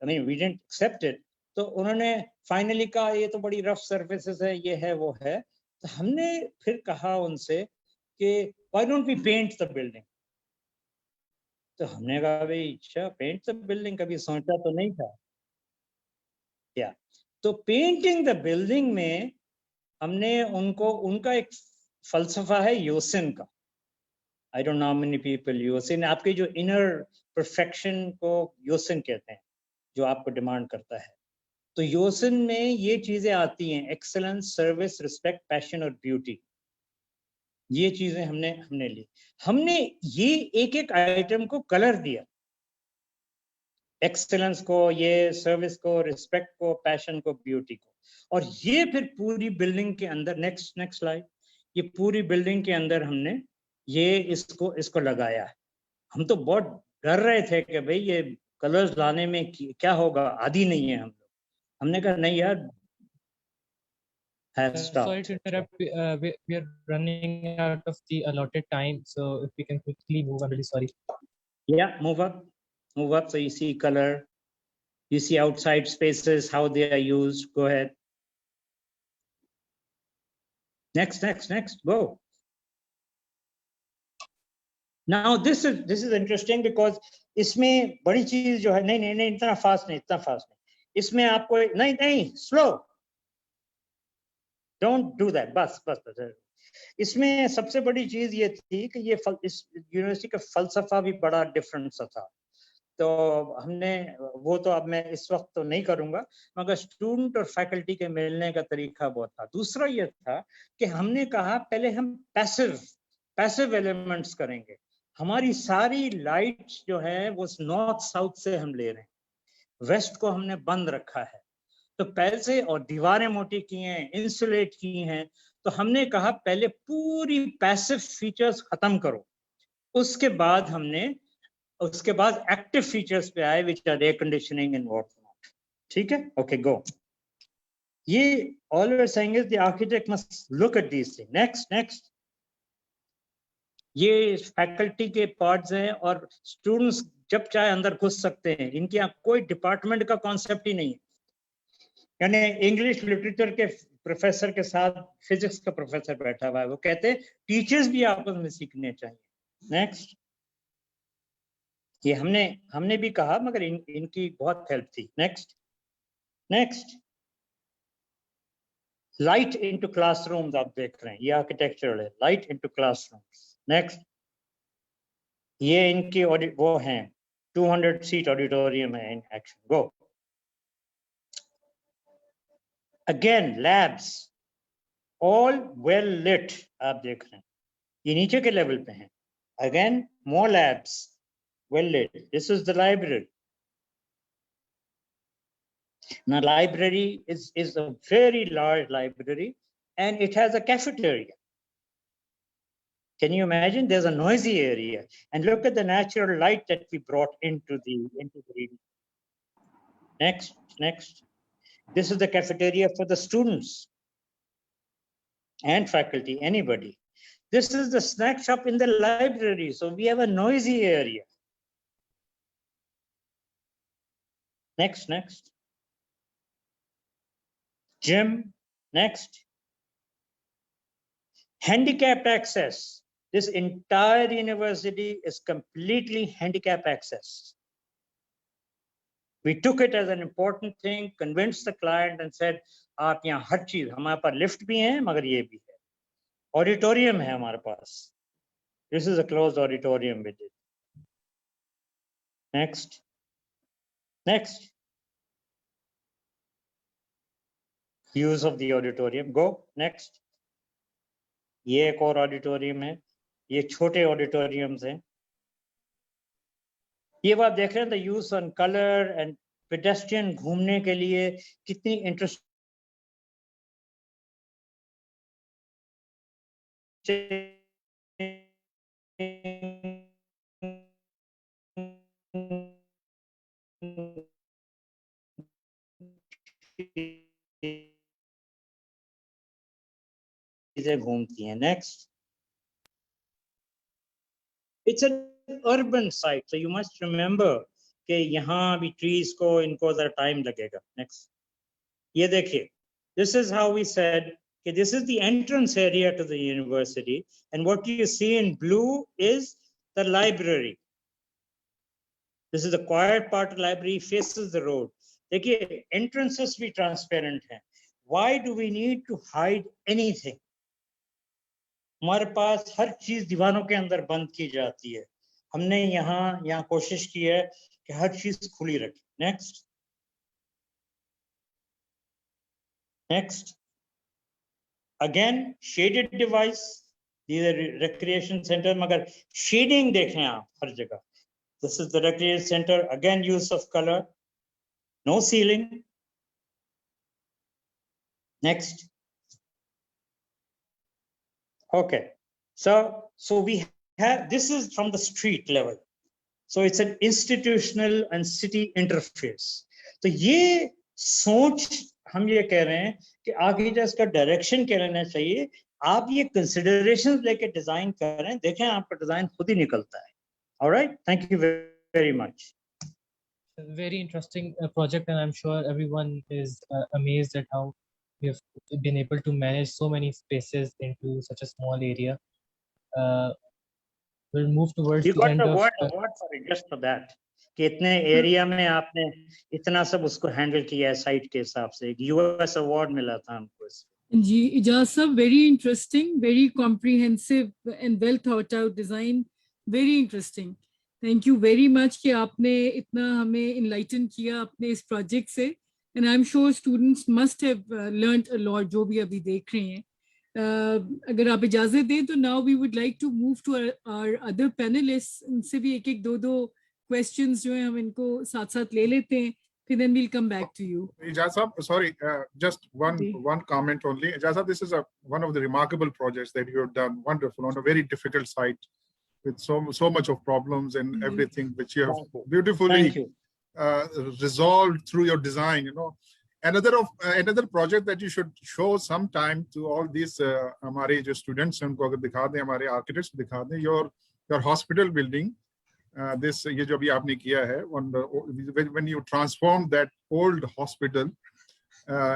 I mean we didn't accept it। तो उन्होंने फाइनली कहा ये तो बड़ी रफ सर्फेसेस है, ये है वो है। तो हमने फिर कहा उनसे कि why don't we paint the building। तो हमने कहा भाई अच्छा पेंट द बिल्डिंग, कभी सोचा तो नहीं था क्या। तो पेंटिंग द बिल्डिंग में हमने उनका एक फलसफा है योसिन का। I don't know how many people eosin, आपके जो इनर परफेक्शन को योसिन कहते हैं, जो आपको डिमांड करता है। तो योसिन में ये चीजें आती हैं, एक्सेलेंस, सर्विस, रिस्पेक्ट, पैशन और ब्यूटी। ये चीजें हमने ली। हमने ये एक आइटम को कलर दिया, एक्सेलेंस को, ये सर्विस को, रिस्पेक्ट को, पैशन को, ब्यूटी को। और ये फिर पूरी बिल्डिंग के अंदर, नेक्स्ट स्लाइड, ये पूरी बिल्डिंग के अंदर हमने ये इसको लगाया है। हम तो बहुत डर रहे थे कि भाई ये कलर्स लाने में क्या होगा, आदी नहीं है हम लोग। हमने कहा नहीं यार, sorry to interrupt, we are running out of the allotted time, so if we can quickly move, I'm really sorry. Yeah, move up so you see color, you see outside spaces, how they are used. Go ahead. Next, go. Now this is interesting because इसमें बड़ी चीज जो है, नहीं इतना fast नहीं, इसमें आपको नहीं स्लो, डोंट डू दैट, बस। इसमें सबसे बड़ी चीज ये थी कि ये इस यूनिवर्सिटी का फलसफा भी बड़ा डिफरेंट सा था। तो हमने वो तो अब मैं इस वक्त तो नहीं करूंगा, मगर स्टूडेंट और फैकल्टी के मिलने का तरीका बहुत था। दूसरा ये था कि हमने कहा पहले हम पैसिव एलिमेंट्स करेंगे। हमारी सारी लाइट्स जो है वो नॉर्थ साउथ से हम ले रहे हैं, वेस्ट को हमने बंद रखा है। तो पहले और दीवारें मोटी की हैं, इंसुलेट की हैं। तो हमने कहा पहले पूरी पैसिव फीचर्स खत्म करो, उसके बाद एक्टिव फीचर्स पे आए, which are air conditioning and what not. ठीक है, ओके गो। ये all we are saying is the architect must look at this thing. Next, ये फैकल्टी के पार्ट्स हैं और स्टूडेंट्स जब चाहे अंदर घुस सकते हैं। इनके यहाँ कोई डिपार्टमेंट का कॉन्सेप्ट ही नहीं है, यानी इंग्लिश लिटरेचर के प्रोफेसर के साथ फिजिक्स का प्रोफेसर बैठा हुआ है, वो कहते हैं टीचर्स भी आपस में सीखने चाहिए। नेक्स्ट, ये हमने भी कहा, मगर इनकी बहुत हेल्प थी। नेक्स्ट, लाइट इनटू क्लासरूम्स आप देख रहे हैं, ये आर्किटेक्चरल है, लाइट इनटू क्लासरूम्स। नेक्स्ट, ये इनकी वो हैं 200 सीट ऑडिटोरियम है in action. Go again, labs all well lit आप देख रहे हैं, ये नीचे के लेवल पे हैं। Again more labs well lit. This is the library. Now library is a very large library and it has a cafeteria. Can you imagine? There's a noisy area, and look at the natural light that we brought into the reading. Next. This is the cafeteria for the students and faculty, anybody. This is the snack shop in the library, so we have a noisy area. Next. Gym. Next. Handicapped access. This entire university is completely handicap access. We took it as an important thing, convinced the client and said, आप यहाँ हर चीज, हमारे पास lift भी है मगर ये भी है, ऑडिटोरियम है हमारे पास. This is a closed auditorium we did. Next. Next. Use of the auditorium. Go. Next. ये एक और ऑडिटोरियम है, ये छोटे ऑडिटोरियम्स हैं. ये आप देख रहे हैं, the use on color and pedestrian घूमने के लिए कितनी इंटरेस्ट चीजें घूमती हैं. Next. It's an urban site, so you must remember कि यहाँ भी trees को इनको ज़रा time लगेगा. Next. ये देखिए. This is how we said कि this is the entrance area to the university, and what you see in blue is the library. This is the quiet part of the library, faces the road. देखिए, entrances भी transparent हैं. Why do we need to hide anything? हमारे पास हर चीज दीवारों के अंदर बंद की जाती है. हमने यहाँ कोशिश की है कि हर चीज खुली रखें. Next. Next. Again, shaded device. These are recreation center, मगर shading देखें आप हर जगह. This is the recreation center. Again, use of color. No ceiling. Next. Okay, so we have, this is from the street level. So it's an institutional and city interface. तो ये सोच हम ये कह रहे हैं कि आगे जो इसका डायरेक्शन क्या रहना चाहिए, आप ये considerations लेके डिजाइन करें, देखें आपका डिजाइन खुद ही निकलता है. All right, thank you very much. Very interesting project, and I'm sure everyone is amazed at how we have been able to manage so many spaces into such a small area. We'll move towards You the got end the of award for it, just for that. कि इतने area में आपने इतना सब उसको handle किया है site के हिसाब से. US अवार्ड मिला था हमको. जी इजाज साहब, very interesting, very comprehensive and well thought out design, very interesting. Thank you very much कि आपने इतना हमें enlighten किया अपने इस project से. And I'm sure students must have learned a lot जो भी अभी देख रहे हैं. अगर आप इजाजत दें तो now we would like to move to our other panelists. इनसे भी एक दो questions जो हैं हम इनको साथ ले लेते हैं, फिर then we'll come back to you. Ijaz sahab, sorry, just one comment only. Ijaz sahab, this is one of the remarkable projects that you have done. Wonderful, on a very difficult site with so much of problems and everything, which you have beautifully resolved through your design. You know, another project that you should show sometime to all these हमारे जो students हैं उनको अगर दिखा दें, हमारे architects को दिखा दें, your hospital building. This ये जो अभी आपने किया है, when you transform that old hospital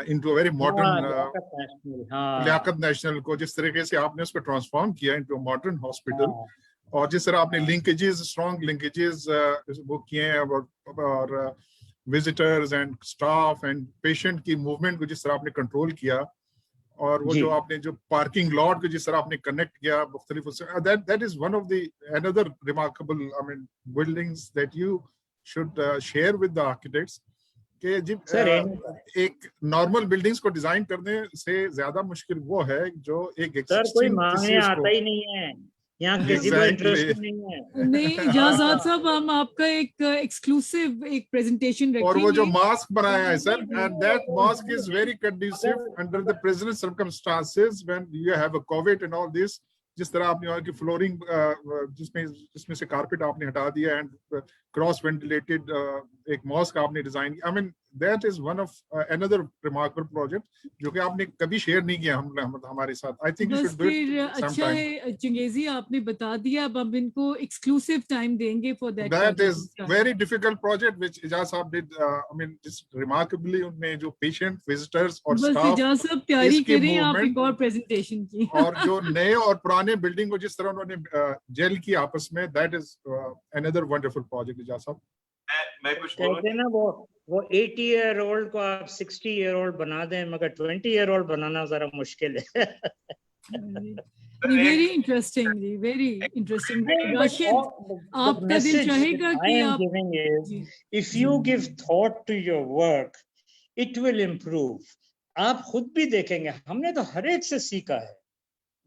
into a very modern Liaquat National को जिस तरीके से आपने उसको transform किया into a modern hospital, और जिस तरह आपने linkages, strong linkages वो किए हैं, और visitors and staff and patient की movement को जिस तरह आपने control किया, और वो जो आपने जो parking lot को जिस तरह आपने connect किया मुख्तलिफ उससे, that is one of the another remarkable buildings that you should share with the architects. कि जब एक normal buildings को design करने से ज़्यादा मुश्किल वो है जो एक existing कोई मांगने आता ही नहीं है, यहाँ किसी को इंटरेस्ट नहीं है. नहीं इजाज़त साहब, हम आपका एक एक्सक्लूसिव एक प्रेजेंटेशन रखेंगे. और वो जो मास्क बनाया है sir, and that mask is very conducive under the present circumstances when you have a COVID and all this. जिस तरह आपने यहाँ की फ्लोरिंग जिसमें से कारपेट आपने हटा दिया एंड क्रॉस वेंटिलेटेड एक मास्क आपने डिजाइन किया. I mean that is one of another remarkable project जो कि आपने कभी शेयर नहीं किया हमारे साथ. I think you should do it sometime. अच्छा है चंगेजी, आपने बता दिया, अब हम इनको एक्सक्लूसिव टाइम देंगे for that. That is very difficult project which Ijaz साहब did. I mean just remarkably उनने जो patient visitors और बस staff इजाज़ साहब तैयारी करें आप एक और प्रेजेंटेशन की. और जो नए और पुराने बिल्डिंग को जिस तरह उन्होंने जेल की आपस में, that is another wonderful project. Ijaz साहब, मैं कुछ बोलूं? कहते हैं ना वो 80-year-old को आप 60-year-old बना दें, मगर 20-year-old बनाना जरा मुश्किल है। वेरी इंटरेस्टिंग जी, वेरी इंटरेस्टिंग। राशिद, आपका दिल चाहेगा कि आप जी, if you give thought to your work it will improve. आप खुद भी देखेंगे, हमने तो हर एक से सीखा है।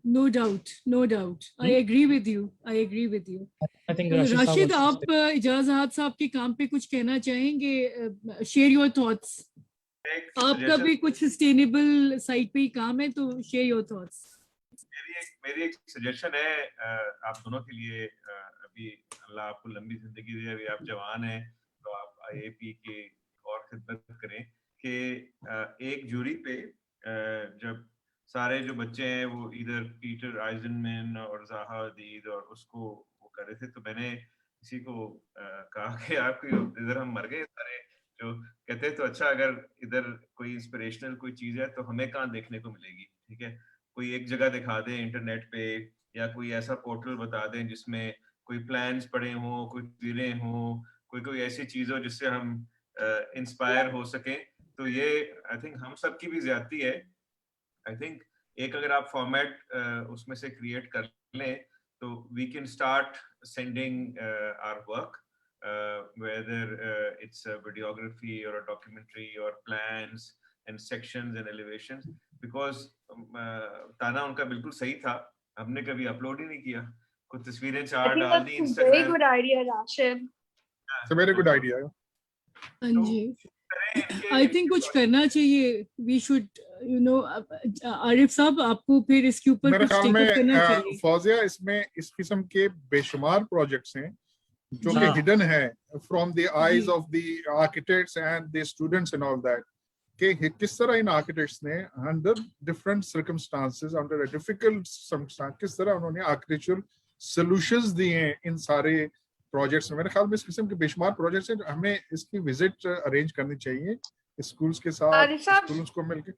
No doubt, no doubt, I agree with you, I agree with you. I think Rashid Saab Rashid, wants to आप इजाज ahad साहब के काम पे कुछ कहना चाहेंगे? Share your thoughts. एक आपका suggestion- भी कुछ सस्टेनेबल साइट पे ही काम है, तो शेयर योर थॉट्स। मेरी एक सजेशन है आप दोनों के लिए। अभी अल्लाह आपको लंबी जिंदगी दे, अभी आप जवान हैं तो आप IAP की और खिदमत करें कि एक जूरी पे जब सारे जो बच्चे हैं वो इधर पीटर आइजनमैन और ज़ाहा हदीद और उसको वो कर रहे थे, तो मैंने किसी को कहा कि आप इधर हम मर गए सारे, जो कहते हैं तो अच्छा अगर इधर कोई इंस्पिरेशनल कोई चीज़ है तो हमें कहाँ देखने को मिलेगी, ठीक है? कोई एक जगह दिखा दें इंटरनेट पे, या कोई ऐसा पोर्टल बता दें जिसमें कोई प्लान्स पड़े हों, कोई तस्वीरें हों, कोई ऐसी चीज़ हो जिससे हम इंस्पायर हो सकें, तो ये आई थिंक हम सब की भी ज्यादती है। आई थिंक एक अगर आप फॉर्मेट उसमें से क्रिएट कर लें तो we can start sending our work, whether it's a videography or a documentary or plans and sections and elevations, because ताना उनका बिल्कुल सही था, हमने कभी अपलोड ही नहीं किया, कुछ तस्वीरें चार डाल दी Instagram। Very good idea, Rashid. It's a very good idea. हाँ जी, आई थिंक कुछ करना चाहिए। We should, you know, Arif Sahab आपको फिर इसके ऊपर मेरे कुछ ख्याल टेक अप करना में चाहिए। फौजिया, इसमें इस किस्म के बेशुमार प्रोजेक्ट्स हैं जो कि हिडन है from the eyes of the architects and the students and all that, कि किस तरह इन आर्किटेक्ट्स ने under different circumstances, under a difficult circumstance, किस तरह उन्होंने आर्किटेक्चरल सॉल्यूशंस दिए हैं इन सारे प्रोजेक्ट्स में। मेरे ख्याल में इस किस्म के बेशुमार प्रोजेक्ट्स हैं, हमें इसकी विजिट अरेंज करनी चाहिए स्कूल्स के साथ, स्टूडेंट्स को मिलकर।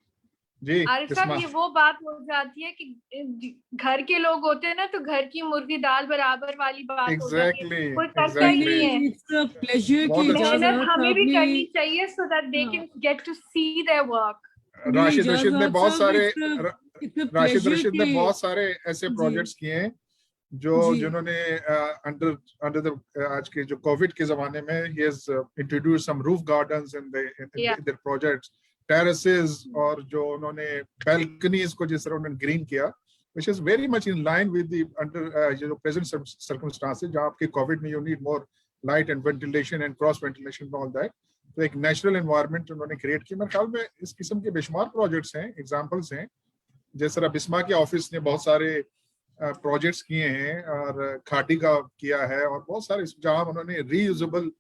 जी आरिफ साहब, ये वो बात हो जाती है कि घर के लोग होते हैं ना, तो घर की मुर्गी दाल बराबर वाली बात हो जाती है। कोई करता ही नहीं है। इट्स अ प्लेजर कि मेहनत हमें भी करनी चाहिए so that they can get to see their work. Rashid Rashid ने बहुत सारे राशिद रशीद ने कि- बहुत सारे ऐसे प्रोजेक्ट्स किए हैं जो जिन्होंने अंडर द आज के जो कोविड के जमाने में he has introduced some roof gardens in their projects, terraces, और जो उन्होंने balconies को जिस तरह उन्होंने green किया, which is very much in line with the present circumstances, जहाँ आपके कोविड में you need more light and ventilation and cross ventilation and all that, तो एक नेचुरल एनवायरनमेंट उन्होंने क्रिएट किया। मेरे ख्याल में इस किस्म के बेशुमार प्रोजेक्ट्स हैं, एग्जांपल्स हैं, जैसे तरह बिस्मा के ऑफिस ने बहुत सारे प्रोजेक्ट्स किए हैं और खाटी का किया है, और बहुत सारे जहां उन्होंने रीयूजेबल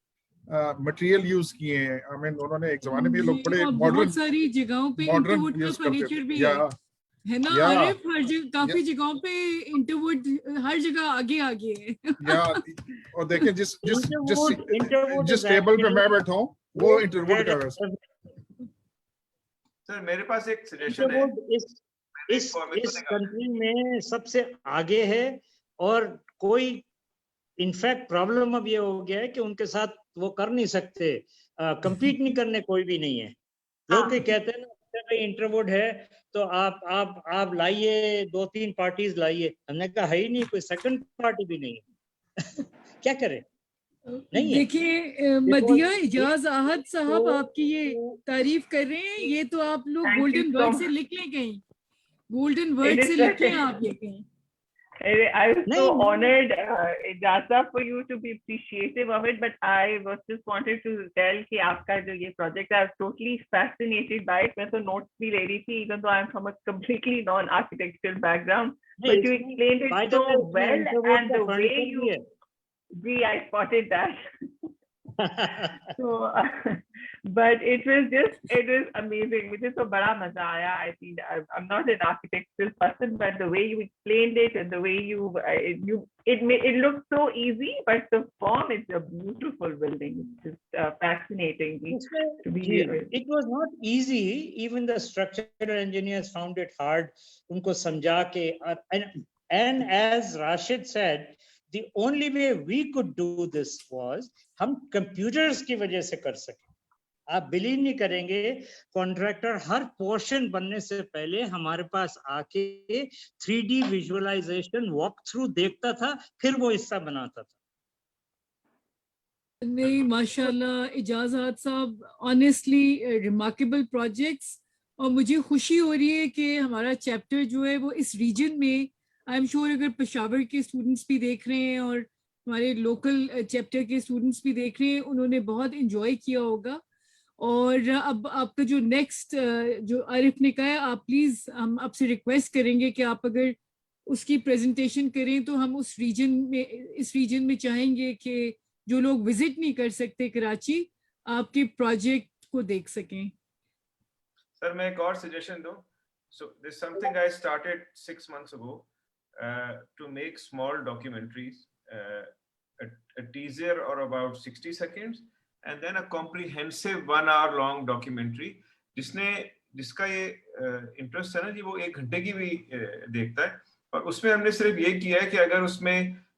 मटेरियल यूज किए हैं। आई मीन उन्होंने एक जमाने में लोग बड़े मॉडर्न, बहुत सारी जगहों पे इंटरवुड का फर्नीचर भी है ना आरिफ, हर जगह काफी जगहों पे इंटरवुड हर जगह आगे आगे है। और देखिए जिस टेबल पे मैं बैठा हूँ वो इंटरवुड का है। सर मेरे पास एक सजेशन है, इस कंट्री में सबसे आगे है, और कोई इनफैक्ट प्रॉब्लम अब ये हो गया है कि उनके साथ वो कर नहीं सकते, कंपीट नहीं करने कोई भी नहीं है। लोग कहते हैं ना इंटरवुड है तो आप लाइए 2-3 पार्टीज लाइए, हमने कहा है ही नहीं, कोई सेकंड पार्टी भी नहीं है। क्या करें? नहीं है। देखिए मदिया इजाज आहद साहब आपकी ये तारीफ कर रहे हैं, ये तो आप लोग गोल्डन वर्ड से लिख लें कहीं, गोल्डन वर्ड से लिखें आप ये कहीं। I was so honored, Ijasa, for you to be appreciative of it, but I was just wanted to tell कि आपका जो ये project, I was totally fascinated by it. मैं तो notes भी ले रही थी, even though I'm from a completely non-architectural background, but you explained it so well, and the way you, gee, I spotted that. So, but it was amazing. मुझे तो बड़ा मजा आया. I think I'm not an architectural person, but the way you explained it and the way it looks so easy, but the form is a beautiful building. It's just fascinating. It was not easy. Even the structural engineers found it hard. उनको समझा के, and as Rashid said, the only way we could do this was हम computers की वजह से कर सके। आप बिलीव नहीं करेंगे, कॉन्ट्रैक्टर हर पोर्शन बनने से पहले हमारे पास आके 3D विजुअलाइजेशन वॉक थ्रू देखता था, फिर वो हिस्सा बनाता था। नहीं, माशाल्लाह इजाज़ साहब, ऑनेस्टली रिमार्केबल प्रोजेक्ट्स, और मुझे खुशी हो रही है कि हमारा चैप्टर जो है वो इस रीजन में, आई एम श्योर अगर पेशावर के स्टूडेंट्स भी देख रहे हैं और हमारे लोकल चैप्टर के स्टूडेंट्स भी देख रहे हैं, उन्होंने बहुत इंजॉय किया होगा। और अब आपका जो नेक्स्ट जो आरिफ ने कहा है, आप प्लीज, हम आपसे रिक्वेस्ट करेंगे कि आप अगर उसकी प्रेजेंटेशन करें तो हम उस रीजन में, इस रीजन में चाहेंगे कि जो लोग विजिट नहीं कर सकते कराची, आपके प्रोजेक्ट को देख सकें। सर मैं एक और सजेशन दूं, so there's something I started 6 months ago to make small documentaries, a teaser or about 60 seconds and then a comprehensive 1 hour long documentary, जिसका ये इंटरेस्ट है ना जी, वो 1 घंटे की भी देखता है। और उसमें हमने सिर्फ ये किया है कि अगर उसमें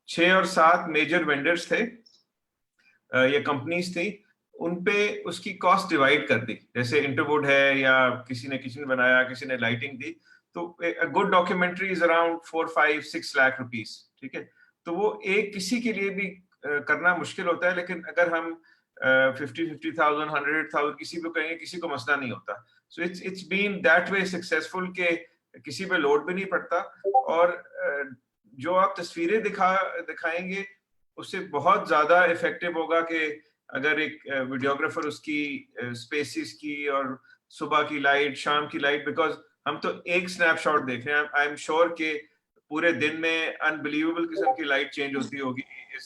6 और 7 मेजर वेंडर्स थे या कंपनीज थी, उनपे उसकी कॉस्ट डिवाइड कर दी, जैसे इंटरवुड है या किसी ने किचन बनाया, किसी ने लाइटिंग दी, तो a good documentary is around 4, 5, 6 lakh rupees, ठीक है। तो वो एक किसी के लिए भी करना मुश्किल होता है, लेकिन अगर हम 50,000, 100,000 किसी पे कहेंगे, किसी को मसला नहीं होता। सो it's been that way successful के किसी पे लोड भी नहीं पड़ता, और जो आप तस्वीरें दिखाएंगे उससे बहुत ज्यादा इफेक्टिव होगा कि अगर एक वीडियोग्राफर उसकी स्पेसिस की और सुबह की लाइट, शाम की लाइट, बिकॉज हम तो एक स्नैपशॉट देख रहे हैं, आई एम श्योर कि पूरे दिन में अनबिलीवेबल किस्म की लाइट चेंज होती होगी।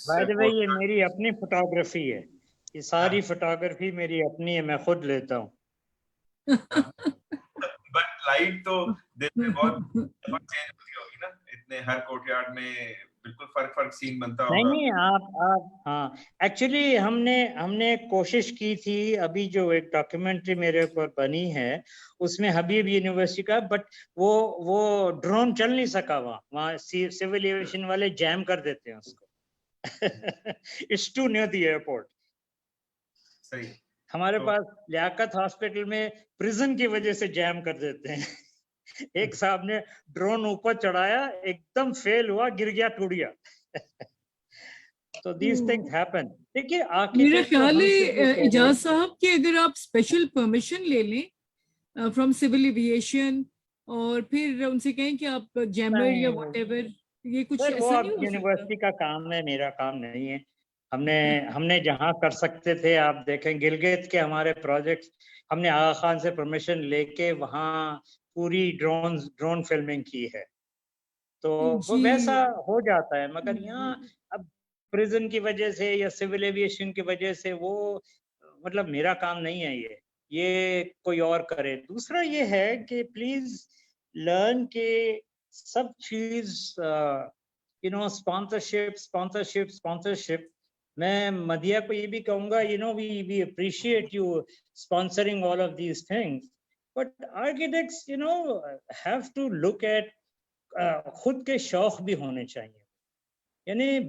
बाय द वे ये मेरी अपनी फोटोग्राफी है, ये सारी फोटोग्राफी मेरी अपनी है, मैं खुद लेता हूँ। बट लाइट तो दिन में बहुत चेंज होती होगी ना, इतने हर कोर्टयार्ड में बिल्कुल फर्क सीन बनता होगा। नहीं आप हाँ, एक्चुअली हमने कोशिश की थी, अभी जो एक डॉक्यूमेंट्री मेरे ऊपर बनी है उसमें हबीब यूनिवर्सिटी का, बट वो ड्रोन चल नहीं सका, वहाँ सिविल एविएशन वाले जैम कर देते हैं उसको। It's too near the airport. सही। हमारे पास लियाकत हॉस्पिटल में प्रिजन की वजह से जैम कर देते हैं। एक साहब ने ड्रोन ऊपर चढ़ाया, एकदम फेल हुआ, गिर गया, टूट गया। तो these things happen। देखिए मेरा ख्याल है इजाज साहब कि अगर आप स्पेशल परमिशन ले लें फ्रॉम सिविल एविएशन और फिर उनसे कहें कि आप जैमर या व्हाटएवर, ये कुछ ऐसा नहीं हो सकता? यूनिवर्सिटी का काम है, मेरा काम नहीं है। हमने जहाँ कर सकते थे, आप देखें गिलगित के हमारे प्रोजेक्ट्स, हमने आगा खान से परमिशन लेके वहाँ पूरी ड्रोन फिल्मिंग की है, तो वो वैसा हो जाता है। मगर यहाँ अब प्रिजन की वजह से या सिविल एविएशन की वजह से वो, मतलब मेरा काम नहीं है ये कोई और करे। दूसरा ये है कि प्लीज लर्न के सब चीज स्पॉन्सरशिप। मैं मदिया को ये भी कहूँगा, we appreciate you sponsoring all of these things, but architects have to look at, खुद के शौक भी होने चाहिए। यानी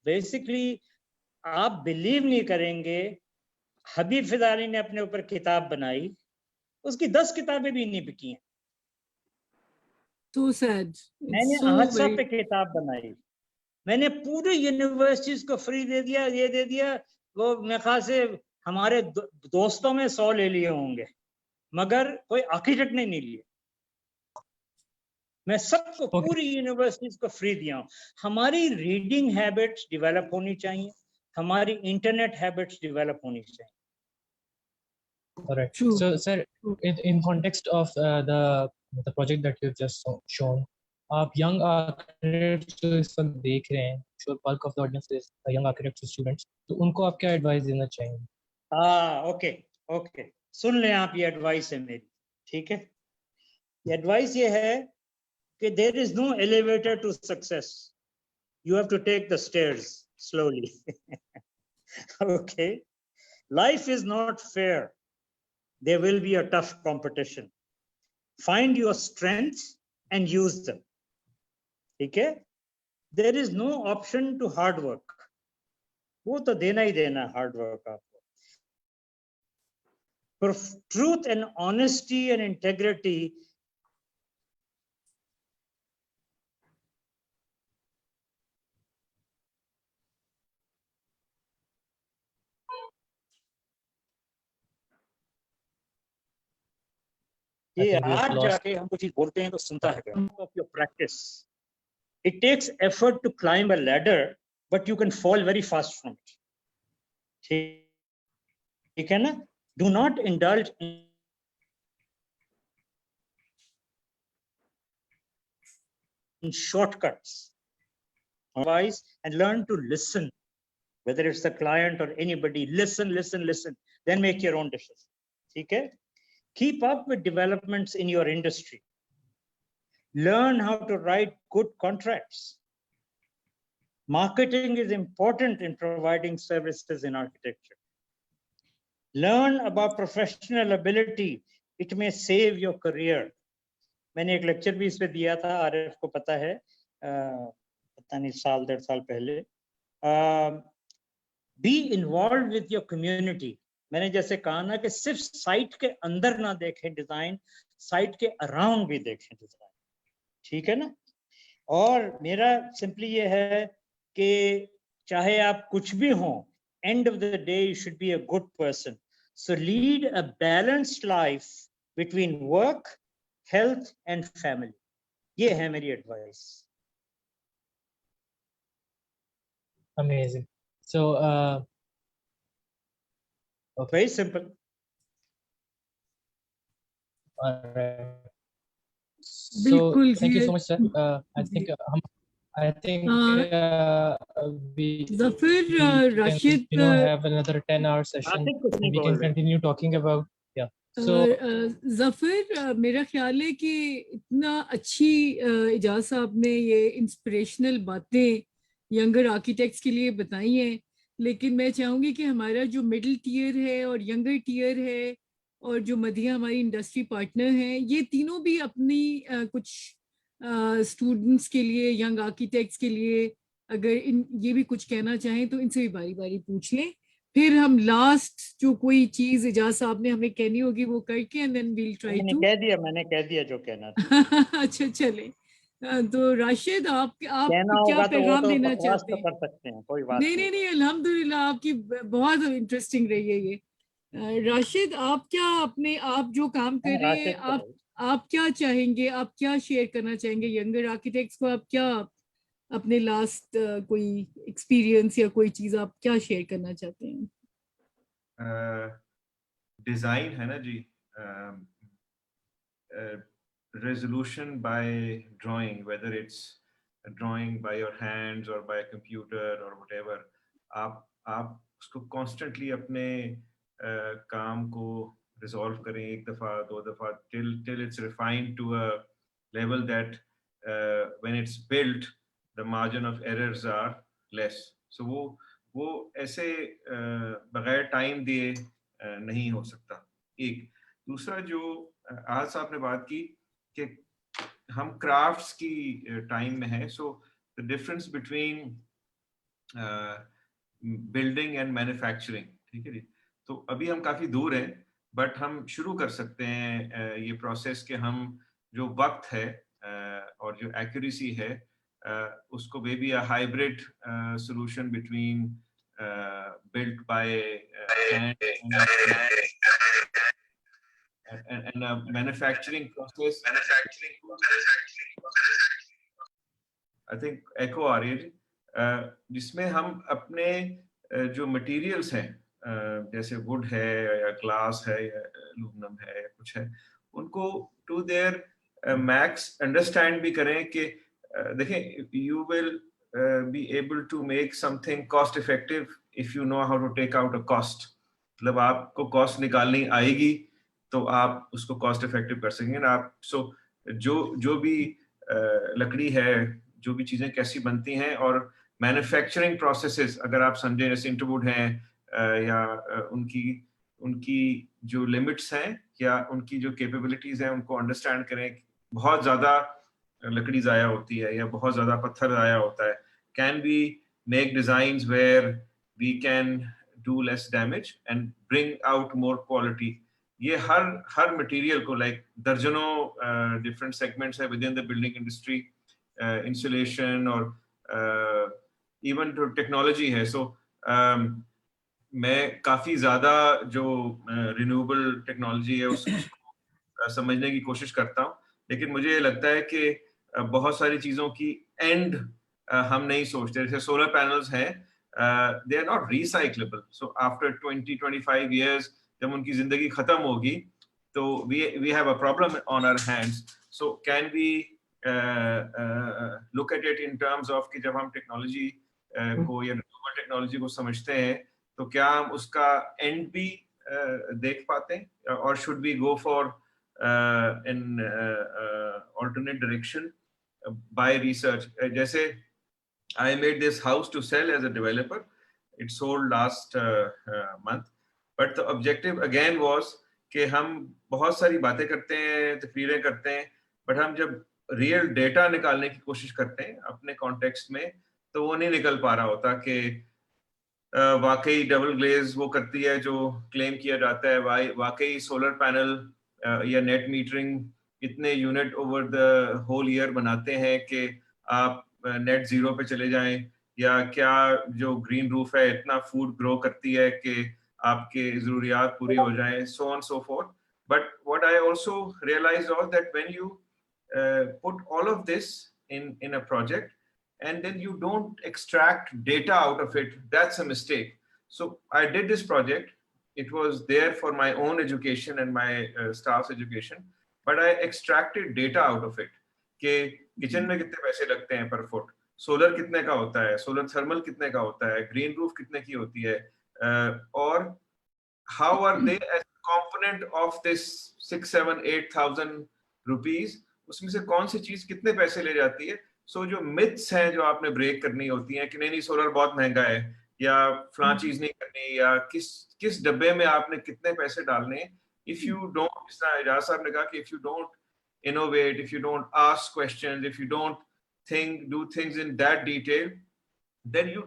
बेसिकली आप बिलीव नहीं करेंगे, हबीब फिदानी ने अपने ऊपर किताब बनाई, उसकी 10 किताबें भी नहीं बिकी हैं। So sad. मैंने हादसा पे किताब बनाई, मैंने पूरी यूनिवर्सिटीज को फ्री दे दिया, ये दे दिया, वो मेरे ख्याल से हमारे दोस्तों में 100 ले लिए होंगे, मगर कोई आर्किटेक्ट ने नहीं लिए। मैं सबको पूरी यूनिवर्सिटीज को फ्री दिया हूँ। हमारी रीडिंग हैबिट्स डेवलप होनी चाहिए, हमारी इंटरनेट हैबिट्स डेवलप होनी चाहिए। Correct. So, sir, in context of the project that you've just shown, आप young architects जो इस वक्त देख रहे हैं, sure bulk of the audience is young architects students, तो उनको आप क्या एडवाइस देना चाहेंगे? ओके, सुन लें आप, ये एडवाइस है मेरी, ठीक है। ये एडवाइस ये है कि there is no elevator to success, you have to take the stairs slowly। Okay, life is not fair, there will be a tough competition, find your strengths and use them, ठीक है। there is no option to hard work. वो तो देना ही देना है hard work आपको. For truth and honesty and integrity, I ये think we have आज lost. जाके हम कुछ चीज बोलते हैं तो सुनता है क्या? Of your practice. It takes effort to climb a ladder, but you can fall very fast from it. ठीक है ना? Do not indulge in shortcuts. Otherwise, and learn to listen. Whether it's the client or anybody, listen, listen, listen. Then make your own decisions. Okay? Keep up with developments in your industry. Learn how to write good contracts. Marketing is important in providing services in architecture. Learn about professional ability. It may save your career. मैंने एक lecture भी इस पे दिया था, आरिफ को पता है, पता नहीं साल 1.5 साल पहले. Be involved with your community. मैंने जैसे कहा ना कि सिर्फ साइट के अंदर ना देखें डिजाइन, साइट के अराउंड भी देखें डिजाइन. ठीक है ना? और मेरा सिंपली ये है कि चाहे आप कुछ भी हो, end of the day you should be a good person. So lead a balanced life between work, health and family. ये है मेरी advice. Amazing. So okay. Very simple. All right. So बिल्कुल thank you clear. so much, sir. I think we Zafar, can, Rashid, have another 10-hour session. Atiq कुछ नहीं We can बोल रहे. continue talking about So Zafar, मेरा ख्याल है कि इतना अच्छी इजाज साहब ने ये इंस्पिरेशनल बातें यंगर आर्किटेक्ट्स के लिए बताई हैं, लेकिन मैं चाहूँगी कि हमारा जो मिडिल टीयर है और यंगर टीयर है और जो मधिया हमारी इंडस्ट्री पार्टनर हैं, ये तीनों भी अपनी कुछ स्टूडेंट्स के लिए, यंग आर्किटेक्ट्स के लिए अगर ये भी कुछ कहना चाहें तो इनसे भी बारी बारी पूछ लें. फिर हम लास्ट जो कोई चीज इजाज साहब ने हमें कहनी होगी वो करके and then we'll try to. मैंने कह दिया जो कहना था. अच्छा चले. तो राशिद, आप कहना क्या होगा तो वो पैगाम तो देना बकवास चाहते तो हैं? कर सकते हैं, कोई बात नहीं, अल्हम्दुलिल्लाह आपकी बहुत इंटरेस्टिंग रही है ये. राशिद, आप क्या अपने आप जो काम कर रहे हैं, आप क्या चाहेंगे, आप क्या शेयर करना चाहेंगे यंगर आर्किटेक्ट्स को? आप क्या अपने लास्ट कोई एक्सपीरियंस या कोई चीज आप क्या शेयर करना चाहते हैं? डिजाइन है ना जी, resolution by drawing, whether it's a drawing by your hands or by a computer or whatever, आप उसको constantly अपने काम को resolve करें एक दफा, 2 दफा, till it's refined to a level that when it's built the margin of errors are less. So वो ऐसे बगैर टाइम दिए नहीं हो सकता. एक दूसरा जो आज साहब ने बात की कि हम क्राफ्ट्स की टाइम में है, so the difference between building and manufacturing, ठीक है जी. तो अभी हम काफी दूर हैं, बट हम शुरू कर सकते हैं ये प्रोसेस कि हम जो वक्त है और जो एक्यूरेसी है उसको may be a hybrid solution between built by hand and a manufacturing process. I think echo आ रही है जी, जिसमें हम अपने जो मटेरियल्स हैं जैसे वुड है या ग्लास है या एल्यूमिनियम है या कुछ है, उनको टू देयर मैक्स अंडरस्टैंड भी करें कि देखें, you will be able to make something cost effective if you know how to take out a cost. मतलब आपको कॉस्ट निकालनी आएगी तो आप उसको कॉस्ट इफेक्टिव कर सकेंगे आप. सो जो भी लकड़ी है, जो भी चीजें कैसी बनती हैं, और मैन्युफैक्चरिंग प्रोसेसेस अगर आप समझें, जैसे इंटरवुड हैं या उनकी जो लिमिट्स हैं या उनकी जो कैपेबिलिटीज हैं, उनको अंडरस्टैंड करें. बहुत ज्यादा लकड़ी ज़ाया होती है या बहुत ज़्यादा पत्थर ज़ाया होता है, can we make designs where we can do less damage and bring out more quality. ये हर मटेरियल को लाइक दर्जनों डिफरेंट सेगमेंट्स है within the building industry, insulation और इवन जो टेक्नोलॉजी है. सो मैं काफ़ी ज़्यादा जो रिन्यूएबल टेक्नोलॉजी है उसको समझने की कोशिश करता हूँ, लेकिन मुझे लगता है कि बहुत सारी चीज़ों की एंड हम नहीं सोचते. जैसे सोलर पैनल्स हैं, they are not recyclable. So after 20-25 years जब उनकी जिंदगी खत्म होगी तो we have a problem on our hands. So can we look at it in terms of कि जब हम टेक्नोलॉजी को या टेक्नोलॉजी को समझते हैं तो क्या हम उसका एंड भी देख पाते हैं, और should we go for in alternate direction by research. जैसे I made this house to sell as a developer. It sold last month. But the objective again was कि हम बहुत सारी बातें करते हैं, तकरीरें करते हैं, बट हम जब रियल डेटा निकालने की कोशिश करते हैं अपने कॉन्टेक्स्ट में तो वो नहीं निकल पा रहा होता कि वाकई डबल ग्लेज वो करती है जो क्लेम किया जाता है, वाकई सोलर पैनल या नेट मीटरिंग इतने unit over the whole year बनाते हैं कि आप नेट जीरो पे चले जाएं, या क्या जो ग्रीन रूफ है इतना फूड ग्रो करती है कि आपके ज़रूरियात पूरी हो जाएं, so on so forth. But what I also realized was that when you put all of this in a project and then you don't extract data out of it, that's a mistake. So I did this project. It was there for my own education and my staff's education, but I extracted data out of it. कि kitchen में कितने पैसे लगते हैं पर foot, solar कितने का होता है, सोलर थर्मल कितने का होता है, ग्रीन रूफ कितने की होती है, और how are they as a component of this 6-7-8,000 rupees, उसमें से कौन सी चीज कितने पैसे ले जाती है. सो जो मिथ्स हैं जो आपने ब्रेक करनी होती हैं कि नहीं सोलर बहुत महंगा है या फलां चीज नहीं करनी, या किस डब्बे में आपने कितने पैसे डालने हैं. इफ यू डोंट, जिस तरह एजाज साहब ने कहा कि if you don't innovate, if you don't ask questions, if you don't do things in that detail, then you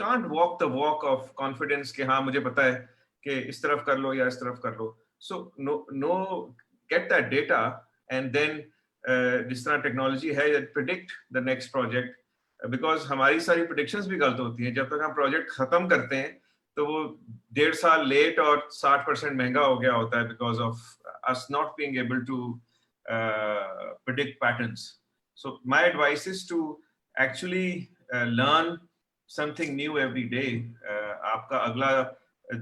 can't walk the walk of confidence कि हाँ मुझे पता है कि इस तरफ कर लो या इस तरफ कर लो. So get that data and then जिस तरह टेक्नोलॉजी है predict the next project, because हमारी सारी predictions भी गलत होती हैं. जब तक हम प्रोजेक्ट खत्म करते हैं तो वो 1.5 साल लेट और 60% महंगा हो गया होता है because of us not being able to predict patterns. So my advice is to actually learn something new every day. आपका अगला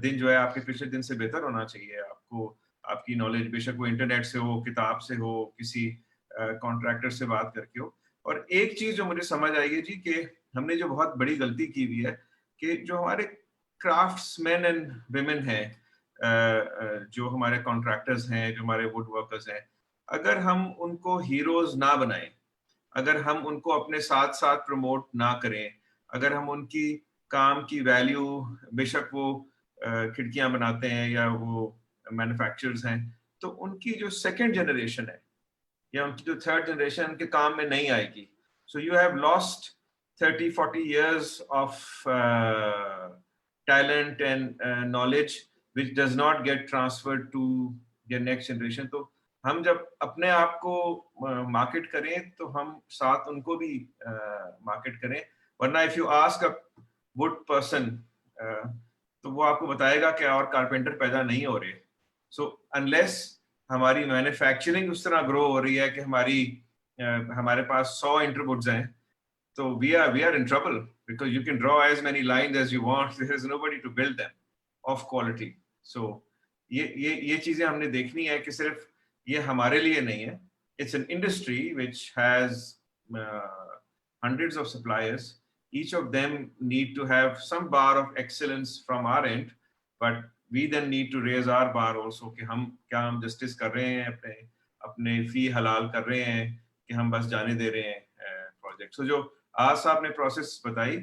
दिन जो है आपके पिछले दिन से बेहतर होना चाहिए. आपको आपकी नॉलेज बेशक वो इंटरनेट से हो, किताब से हो, किसी कॉन्ट्रैक्टर से बात करके हो. और एक चीज जो मुझे समझ आई है जी कि हमने जो बहुत बड़ी गलती की हुई है कि जो हमारे क्राफ्ट्समैन एंड विमेन हैं, जो हमारे कॉन्ट्रैक्टर्स हैं, जो हमारे वुड वर्कर्स हैं, अगर हम उनको हीरोज ना बनाएं, अगर हम उनको अपने साथ साथ प्रमोट ना करें, अगर हम उनकी काम की वैल्यू, बेशक वो खिड़कियां बनाते हैं या वो मैन्युफैक्चरर्स हैं, तो उनकी जो सेकंड जनरेशन है या उनकी जो थर्ड जनरेशन उनके काम में नहीं आएगी. So you have lost 30-40 years of talent and knowledge which does not get transferred to the next generation. तो हम जब अपने आप को मार्केट करें तो हम साथ उनको भी मार्केट करें. वरना if you ask a would person तो वो आपको बताएगा कि और कारपेंटर पैदा नहीं हो रहे. सो अनलेस हमारी मैन्युफैक्चरिंग उस तरह ग्रो हो रही है कि हमारे पास 100 इंटरवुड्स हैं, तो we are in trouble because you can draw as many lines as you want. There is nobody to build them of quality. So ये चीजें हमने देखनी है कि सिर्फ ये हमारे लिए नहीं है. It's an industry which has hundreds of suppliers. Each of them need to have some bar of excellence from our end, but we then need to raise our bar also कि क्या हम justice कर रहे हैं, अपने fee हलाल कर रहे हैं कि हम बस जाने दे रहे हैं project. So जो आज साहब ने process बताई,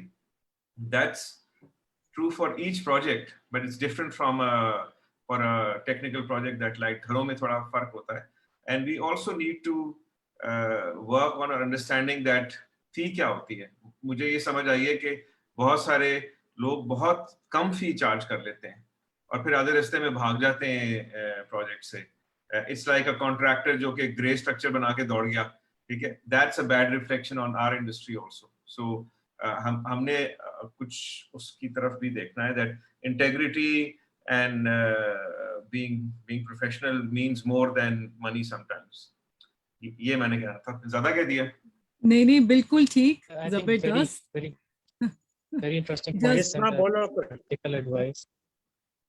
that's true for each project, but it's different from for a technical project that like घरों में थोड़ा फर्क होता है. And we also need to work on understanding that फी क्या होती है. मुझे ये समझ आई है कि बहुत सारे लोग बहुत कम फी चार्ज कर लेते हैं और फिर आधे रास्ते में भाग जाते हैं प्रोजेक्ट से. It's like a contractor जो कि ग्रे स्ट्रक्चर बना के दौड़ गया, ठीक है. That's a bad reflection on our industry also. So हमने कुछ उसकी तरफ भी देखना है that integrity and being professional means more than money sometimes. ये मैंने कहा था. ज्यादा कह दिया? नहीं, बिल्कुल ठीक, I think जबरदस्त. very interesting Just- points and practical advice.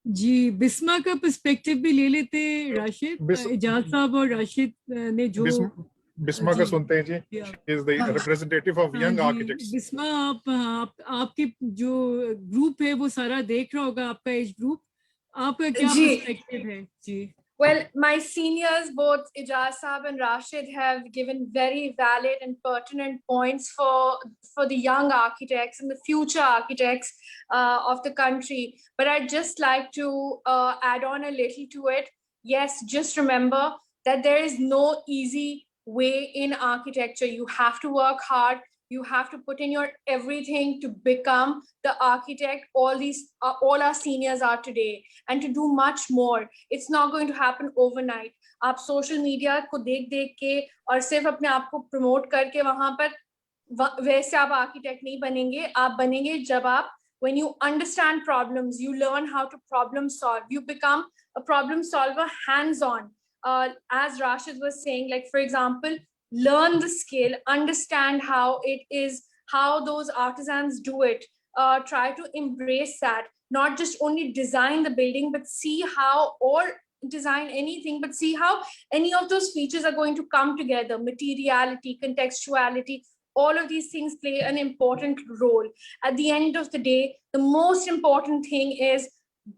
जी, बिस्मा का पर्सपेक्टिव भी ले लेते राशिद. इजाज साहब और राशिद ने जो बिस्मा का जी, सुनते हैं जी. Yeah. Is the हाँ, representative of हाँ young जी, architects. बिस्मा आपके जो ग्रुप है वो सारा देख रहा होगा, आपका एज ग्रुप. आपका क्या जी. पर्सपेक्टिव है? जी. Well, my seniors, both Ijaz Saab and Rashid, have given very valid and pertinent points for the young architects and the future architects of the country. But I'd just like to add on a little to it. Yes, just remember that there is no easy way in architecture. You have to work hard. You have to put in your everything to become the architect all our seniors are today, and to do much more. It's not going to happen overnight. आप social media को देख के और सिर्फ अपने आप को promote करके वहाँ पर वैसे आप architect नहीं बनेंगे. आप बनेंगे जब आप, when you understand problems, you learn how to problem solve. You become a problem solver hands-on. As Rashid was saying, like for example, learn the skill, understand how it is, how those artisans do it. Try to embrace that, not just only design the building, but see how, or design anything, but see how any of those features are going to come together. Materiality, contextuality, all of these things play an important role. At the end of the day, the most important thing is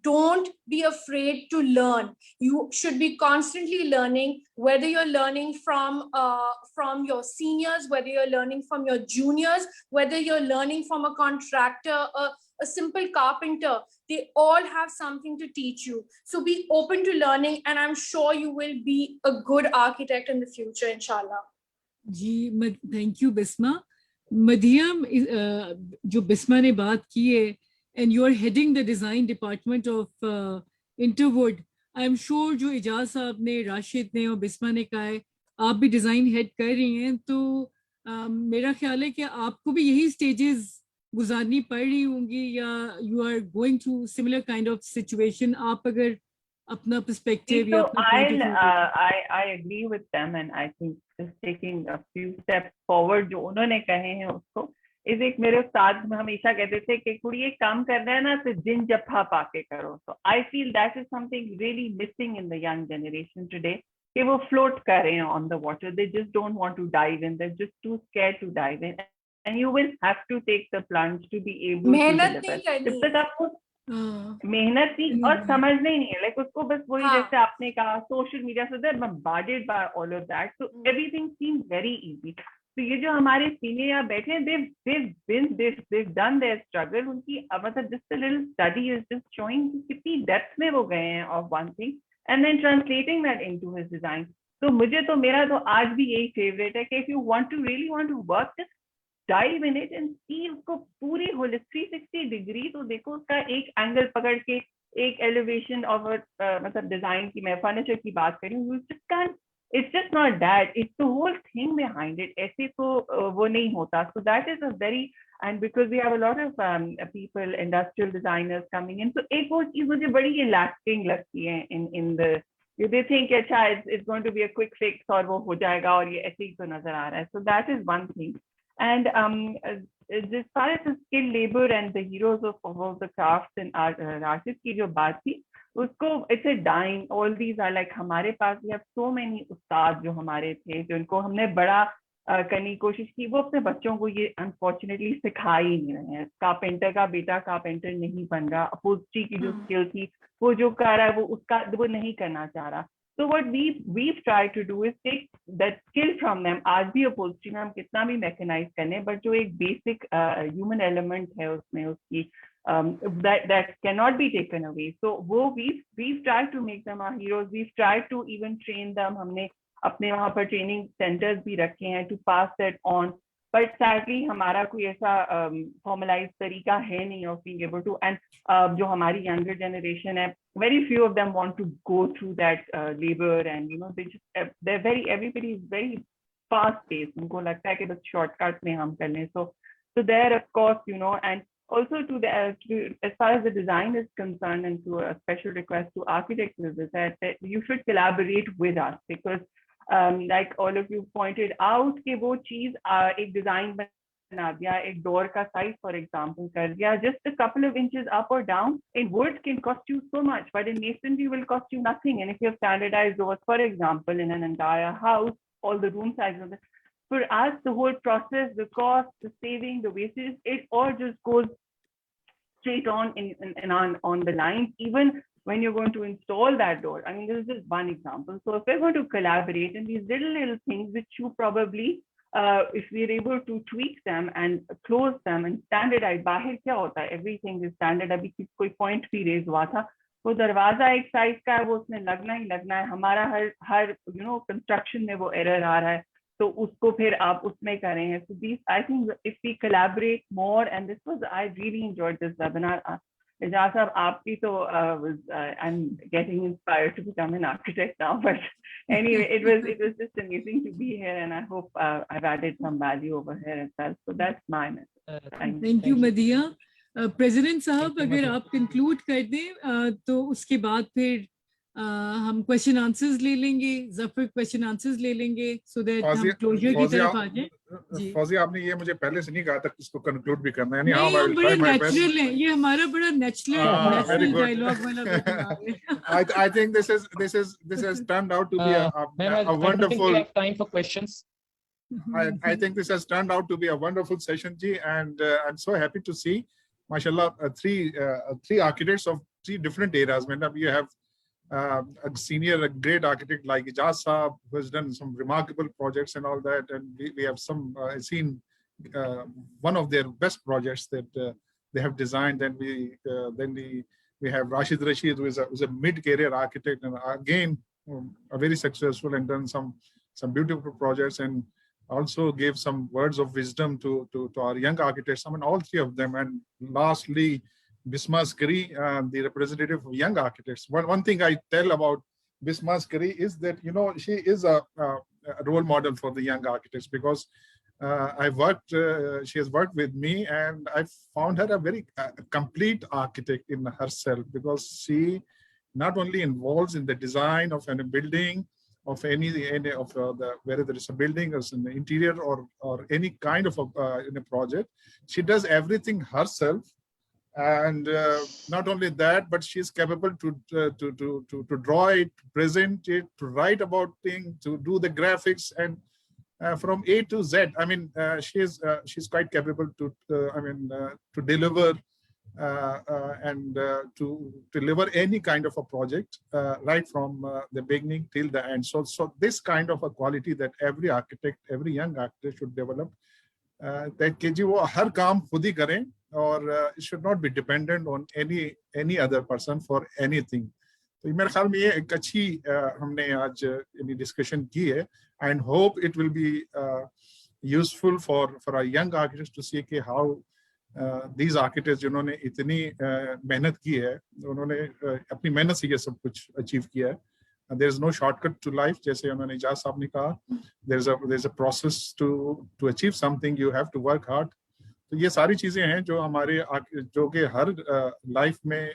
don't be afraid to learn. You should be constantly learning, whether you're learning from your seniors, whether you're learning from your juniors, whether you're learning from a contractor, a simple carpenter. They all have something to teach you. So be open to learning, and I'm sure you will be a good architect in the future, inshallah. जी, thank you Bisma. Madam, जो बिस्मा ने बात की है, and you are heading the design department of Interwood. I'm sure जो इजाज साहब ने, राशिद ने और बिस्मा ने कहा है, आप भी डिजाइन हेड कर रही हैं, तो मेरा ख्याल है कि आपको भी यही स्टेजेस गुजारनी पड़ रही होंगी, या you are going through similar kind of situation. आप अगर अपना perspective या So अपना point of view I agree with them, and I think just taking a few steps forward जो उन्होंने कहे हैं उसको इस एक मेरे उस्ताद हमेशा कहते थे कि कुड़ी एक काम करना है ना तो जिन जफ्फा पाके करो. So I feel that is something really missing in the young generation today. कि वो float कर रहे हैं on the water. They just don't want to dive in. They're just too scared to dive in. And you will have to take the plunge to be able to मेहनत deliver. नहीं करनी. जब तक आपको मेहनत नहीं और हम्म। समझना ही नहीं है, लाइक उसको बस वही हाँ. जैसे आपने कहा सोशल मीडिया से they're bombarded by all of that, so everything seems very easy. तो ये जो हमारे सीनियर यहाँ बैठे हैं, they've done their struggle. उनकी मतलब just a little study is just showing कितनी depth में वो गए हैं of one thing and then translating that into his design. तो मुझे तो मेरा तो आज भी यही फेवरेट है कि if you really want to work, just dive in it and see उसको पूरी holistic 360 degree. तो देखो उसका एक एंगल पकड़ के एक elevation of मतलब डिजाइन की, मैं फर्नीचर की बात करूँ, you just can't. It's just not that. It's the whole thing behind it. ऐसे तो वो नहीं होता. So that is a very, and because we have a lot of people, industrial designers coming in. So एक वो चीज मुझे बड़ी relaxing लगती है in the. They think अच्छा it's going to be a quick fix और वो हो जाएगा और ये ऐसे ही तो नजर आ रहा है. So that is one thing. And as far as the skilled labor and the heroes of the crafts and artists की जो बात थी, उसको it's a dying. All these are like हमारे पास we have so many उस्ताद जो हमारे थे, जिनको हमने बड़ा करने की कोशिश की, वो अपने बच्चों को ये अनफॉर्चुनेटली सिखा ही नहीं रहे हैं. कारपेंटर का बेटा कारपेंटर नहीं बन रहा. अपॉल्स्ट्री की जो स्किल थी वो जो कर रहा है वो नहीं करना चाह रहा. So what we've tried to do is take that skill from them. आज भी upholstery में हम कितना भी mechanize करने, but जो एक basic human element है उसमें उसकी that cannot be taken away. So वो we've tried to make them our heroes. We've tried to even train them. हमने अपने वहाँ पर ट्रेनिंग सेंटर्स भी रखे हैं to pass that on, but sadly हमारा कोई ऐसा फॉर्मलाइज तरीका है नहीं of being able to, and जो हमारी यंगर जनरेशन है, very few of them want to go through that labor, and you know they're very, everybody is very fast paced, उनको लगता है कि बस shortcut में हम कर लें. So there, of course, you know, and also to the as far as the design is concerned, and to a special request to architects is that you should collaborate with us, because like all of you pointed out कि वो चीज एक design बना दिया, एक door का size for example कर दिया, just a couple of inches up or down in wood can cost you so much, but in masonry will cost you nothing. And if you have standardized doors, for example, in an entire house, all the room sizes, for us the whole process, the cost, the saving, the wastage, it all just goes straight on on the line, even when you're going to install that door. I mean, this is just one example. So if we're going to collaborate in these little things which you probably if we're able to tweak them and close them and standardize, बाहर क्या होता है, everything is standard. अभी कोई point भी raise हुआ था, वो दरवाजा एक size का है, वो उसमें लगना ही लगना है. हमारा हर you know construction में वो error आ रहा है, तो उसको फिर आप उसमें करें. So these, I think if we collaborate more, and this was, I really enjoyed this webinar. Ijaz sahab, aapki to I'm getting inspired to become an architect now, but anyway, it was just amazing to be here, and I hope I've added some value over here as well. So that's my message. Thank you, Madiha. President साहब, अगर आप conclude कर दें तो उसके बाद फिर हम क्वेश्चन आंसर्स ले लेंगे, जफर क्वेश्चन आंसर्स ले लेंगे, सो दैट हम क्लोजर की तरफ आ जाएं. फौजी, आपने ये मुझे पहले से नहीं कहा था इसको कंक्लूड भी करना है. नहीं, हम बड़ा नेचुरल है, ये हमारा बड़ा नेचुरल डायलॉग वाला वेबिनार है. I think this has turned out to be a wonderful. We have time for questions. I think this has turned out to be a wonderful session, ji, and I'm so happy to see, mashallah, three architects of three different eras. You have a great architect like Ijaz Saab, who has done some remarkable projects and all that, and we have seen one of their best projects that they have designed. And we have Rashid Rashid, who is a mid-career architect, and again a very successful, and done some beautiful projects, and also gave some words of wisdom to our young architects. I mean, all three of them. And lastly, Bisma Askari, the representative of young architects. One thing I tell about Bisma Askari is that, you know, she is a role model for the young architects, because she has worked with me, and I found her a very complete architect in herself, because she not only involves in the design of any building, of any of whether there is a building or in the interior or any kind of in a project, she does everything herself. And not only that, but she is capable to draw it, to present it, to write about things, to do the graphics, and from A to Z. I mean, she's quite capable to deliver and to deliver any kind of a project right from the beginning till the end. So this kind of a quality that every architect, every young architect should develop. That कि जी वो हर काम खुद ही करें, और it should not be dependent on any other person for anything. तो मेरे ख्याल में ये एक अच्छी हमने आज डिस्कशन की है, and hope it will be useful for our young architects to see कि how these architects जिन्होंने इतनी मेहनत की है, उन्होंने अपनी मेहनत से ये सब कुछ अचीव किया है. There is no shortcut to life, जैसे उन्होंने इजाज़ साहब ने कहा. There's a process to achieve something. You have to work hard. तो ये सारी चीजें हैं जो हमारे जो कि हर लाइफ में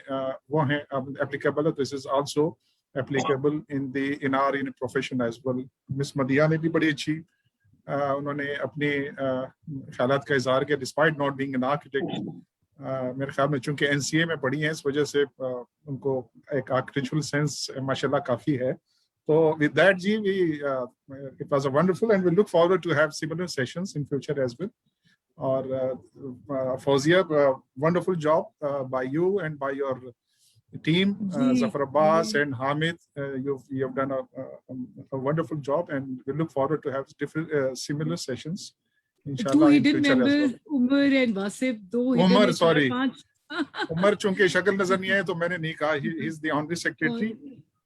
वो हैं applicable. This is also applicable in our profession as well. Miss Madiha ने भी बड़ी अच्छी उन्होंने अपने ख्यालात का इज़हार किया, despite not being an architect. मेरे ख्याल में चूंकि NCA में पढ़ी हैं, इस वजह से उनको एक architectural sense माशाल्लाह काफी है. So with that, Ji, it was a wonderful, and we look forward to have similar sessions in future as well. Or Fauzia, wonderful job by you and by your team, Zafar Abbas and Hamid. You've done a wonderful job, and we look forward to have different similar sessions. Two hidden members, Umar and Wasif. Umar, sorry. Umar, चूंकि शक्ल नजर नहीं आए तो मैंने नहीं कहा. He is the honorary secretary.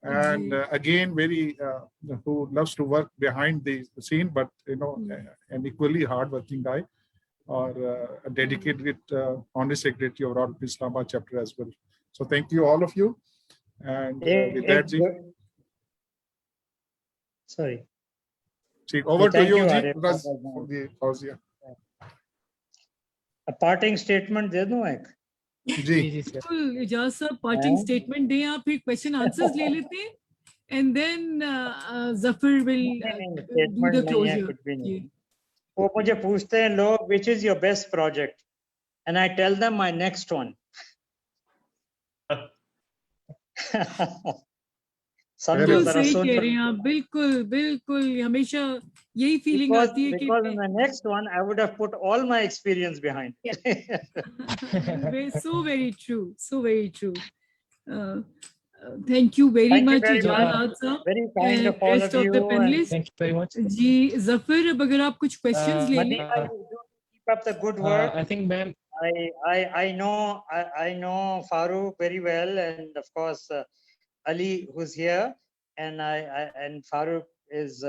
and again, very who loves to work behind the scene, but an equally hardworking guy, or a dedicated Honorary Secretary of Royal Islamabad chapter as well. So thank you, all of you. And with that, Ji, sorry. Ji, over to Thank you, you, Ji. Arif. For the Fawzia. A parting statement दे दूं एक? जी. बिल्कुल इजाज साहब parting statement दें आप, फिर question answers ले लेते हैं, and then Zafar will do the closure. वो मुझे पूछते हैं लोग, which is your best project, and I tell them my next one. बिल्कुल सही कह रहे हैं आप, बिल्कुल बिल्कुल हमेशा यही फीलिंग आती है कि because in the next one I would have put all my experience behind. So very true, so very true. Thank you very much, Ijaz sir. Very kind of all rest of of the you. panelists. Thank you very much. Ji Zafar, अब अगर आप कुछ questions ले लें. Keep up the good work. I think, ma'am, I know Farooq very well, and of course Ali, who's here, and and Farooq is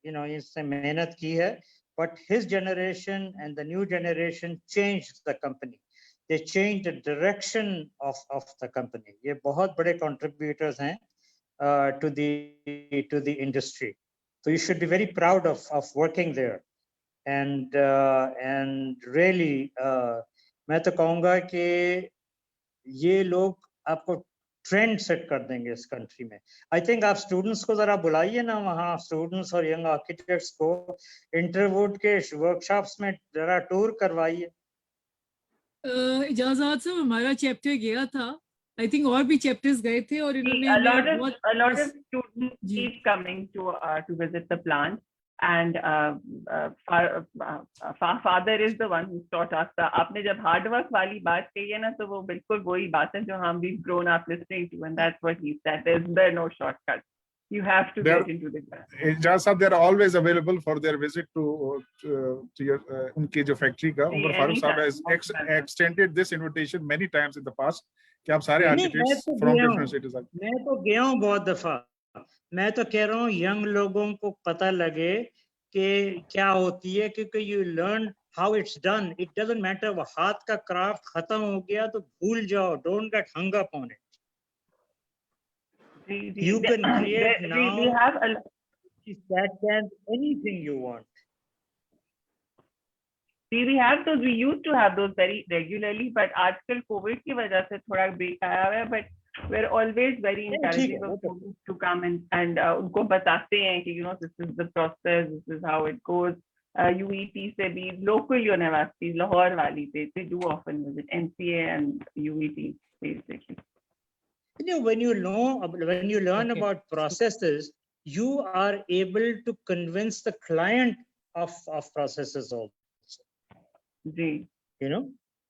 he's a mehnat ki hai, but his generation and the new generation changed the company. They changed the direction of the company. ये बहुत बड़े contributors हैं to the industry. So you should be very proud of working there, and really मैं तो कहूँगा कि ये लोग आपको ट्रेंड सेट कर देंगे इस कंट्री में. आई थिंक आप स्टूडेंट्स को जरा बुलाइए ना वहाँ, स्टूडेंट्स और यंग आर्किटेक्ट्स को इंटरवुड के वर्कशॉप्स में जरा टूर करवाइए. इजाज़त साहब, हमारा चैप्टर गया था, आई थिंक और भी चैप्टर्स गए थे, और इन्होंने a lot of students keep coming to visit the plant, and father is the one who taught us. आपने जब hard work वाली बात कही है ना, तो वो बिल्कुल वही बात है जो हम we've grown up listening to, and that's what he said. There are no shortcuts. You have to get into the ground. Ijaz sahab, they are always available for their visit to your उनके जो factory का. Umar Farooq sahab has extended this invitation many times in the past कि आप सारे architects from different cities. मैं तो गया हूँ बहुत दफा. मैं तो कह रहा हूँ यंग लोगों को पता लगे कि क्या होती है, क्योंकि you learn how it's done. It doesn't matter वो हाथ का craft खत्म हो गया तो भूल जाओ. Don't get hung up on it. You can create now. We have that can anything you want. See, we have those. We used to have those very regularly, but आजकल COVID की वजह से थोड़ा break आया है. But we're always very encouraging of students to come and उनको बताते हैं कि this is the process, this is how it goes. UET से भी local universities, Lahore वाली they do often visit NCA and UET basically. When you learn about processes, you are able to convince the client of processes also.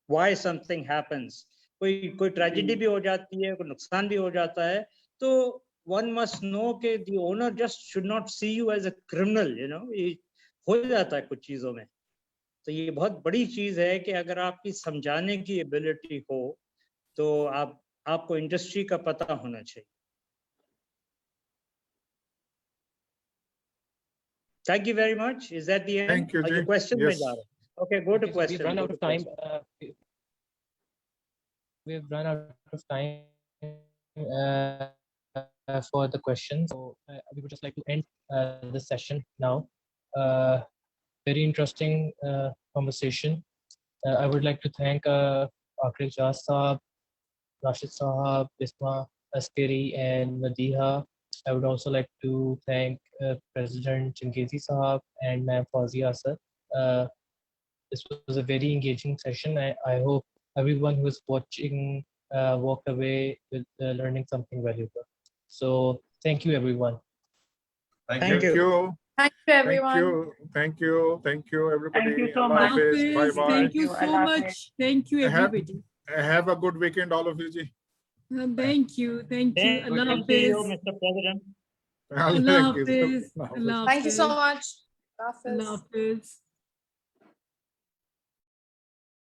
Why something happens. कोई tragedy भी हो जाती है, कोई नुकसान भी हो जाता है, तो one must know कि the owner just should not see you as a criminal. हो जाता है कुछ चीजों में. तो ये बहुत बड़ी चीज है कि अगर आपकी समझाने की ability हो, तो आपको इंडस्ट्री का पता होना चाहिए. Thank you very much. Is that the end? Thank you. Are your questions? Yes. Okay, go to questions. We've run out of time. We've run out of time for the questions. So we would just like to end the session now. Very interesting conversation. I would like to thank Akhil Ijaz Saab, Rashid Sahab, Bisma Askari, and Madiha. I would also like to thank President Changezi Sahab and Ma'am Fawzia sir. This was a very engaging session. I hope everyone who is watching walked away with learning something valuable. So thank you, everyone. Thank you. Thank you, everyone. Thank you, everybody. Thank you so Allah much. Hafiz. Bye bye. Thank you so much. Thank you, everybody. Have a good weekend, all of you. Ji. Thank you. Thank Allah you, Hafiz. Mr. President. Allah Hafiz. Allah Hafiz. Allah Thank you so Hafiz. much. Allah Hafiz.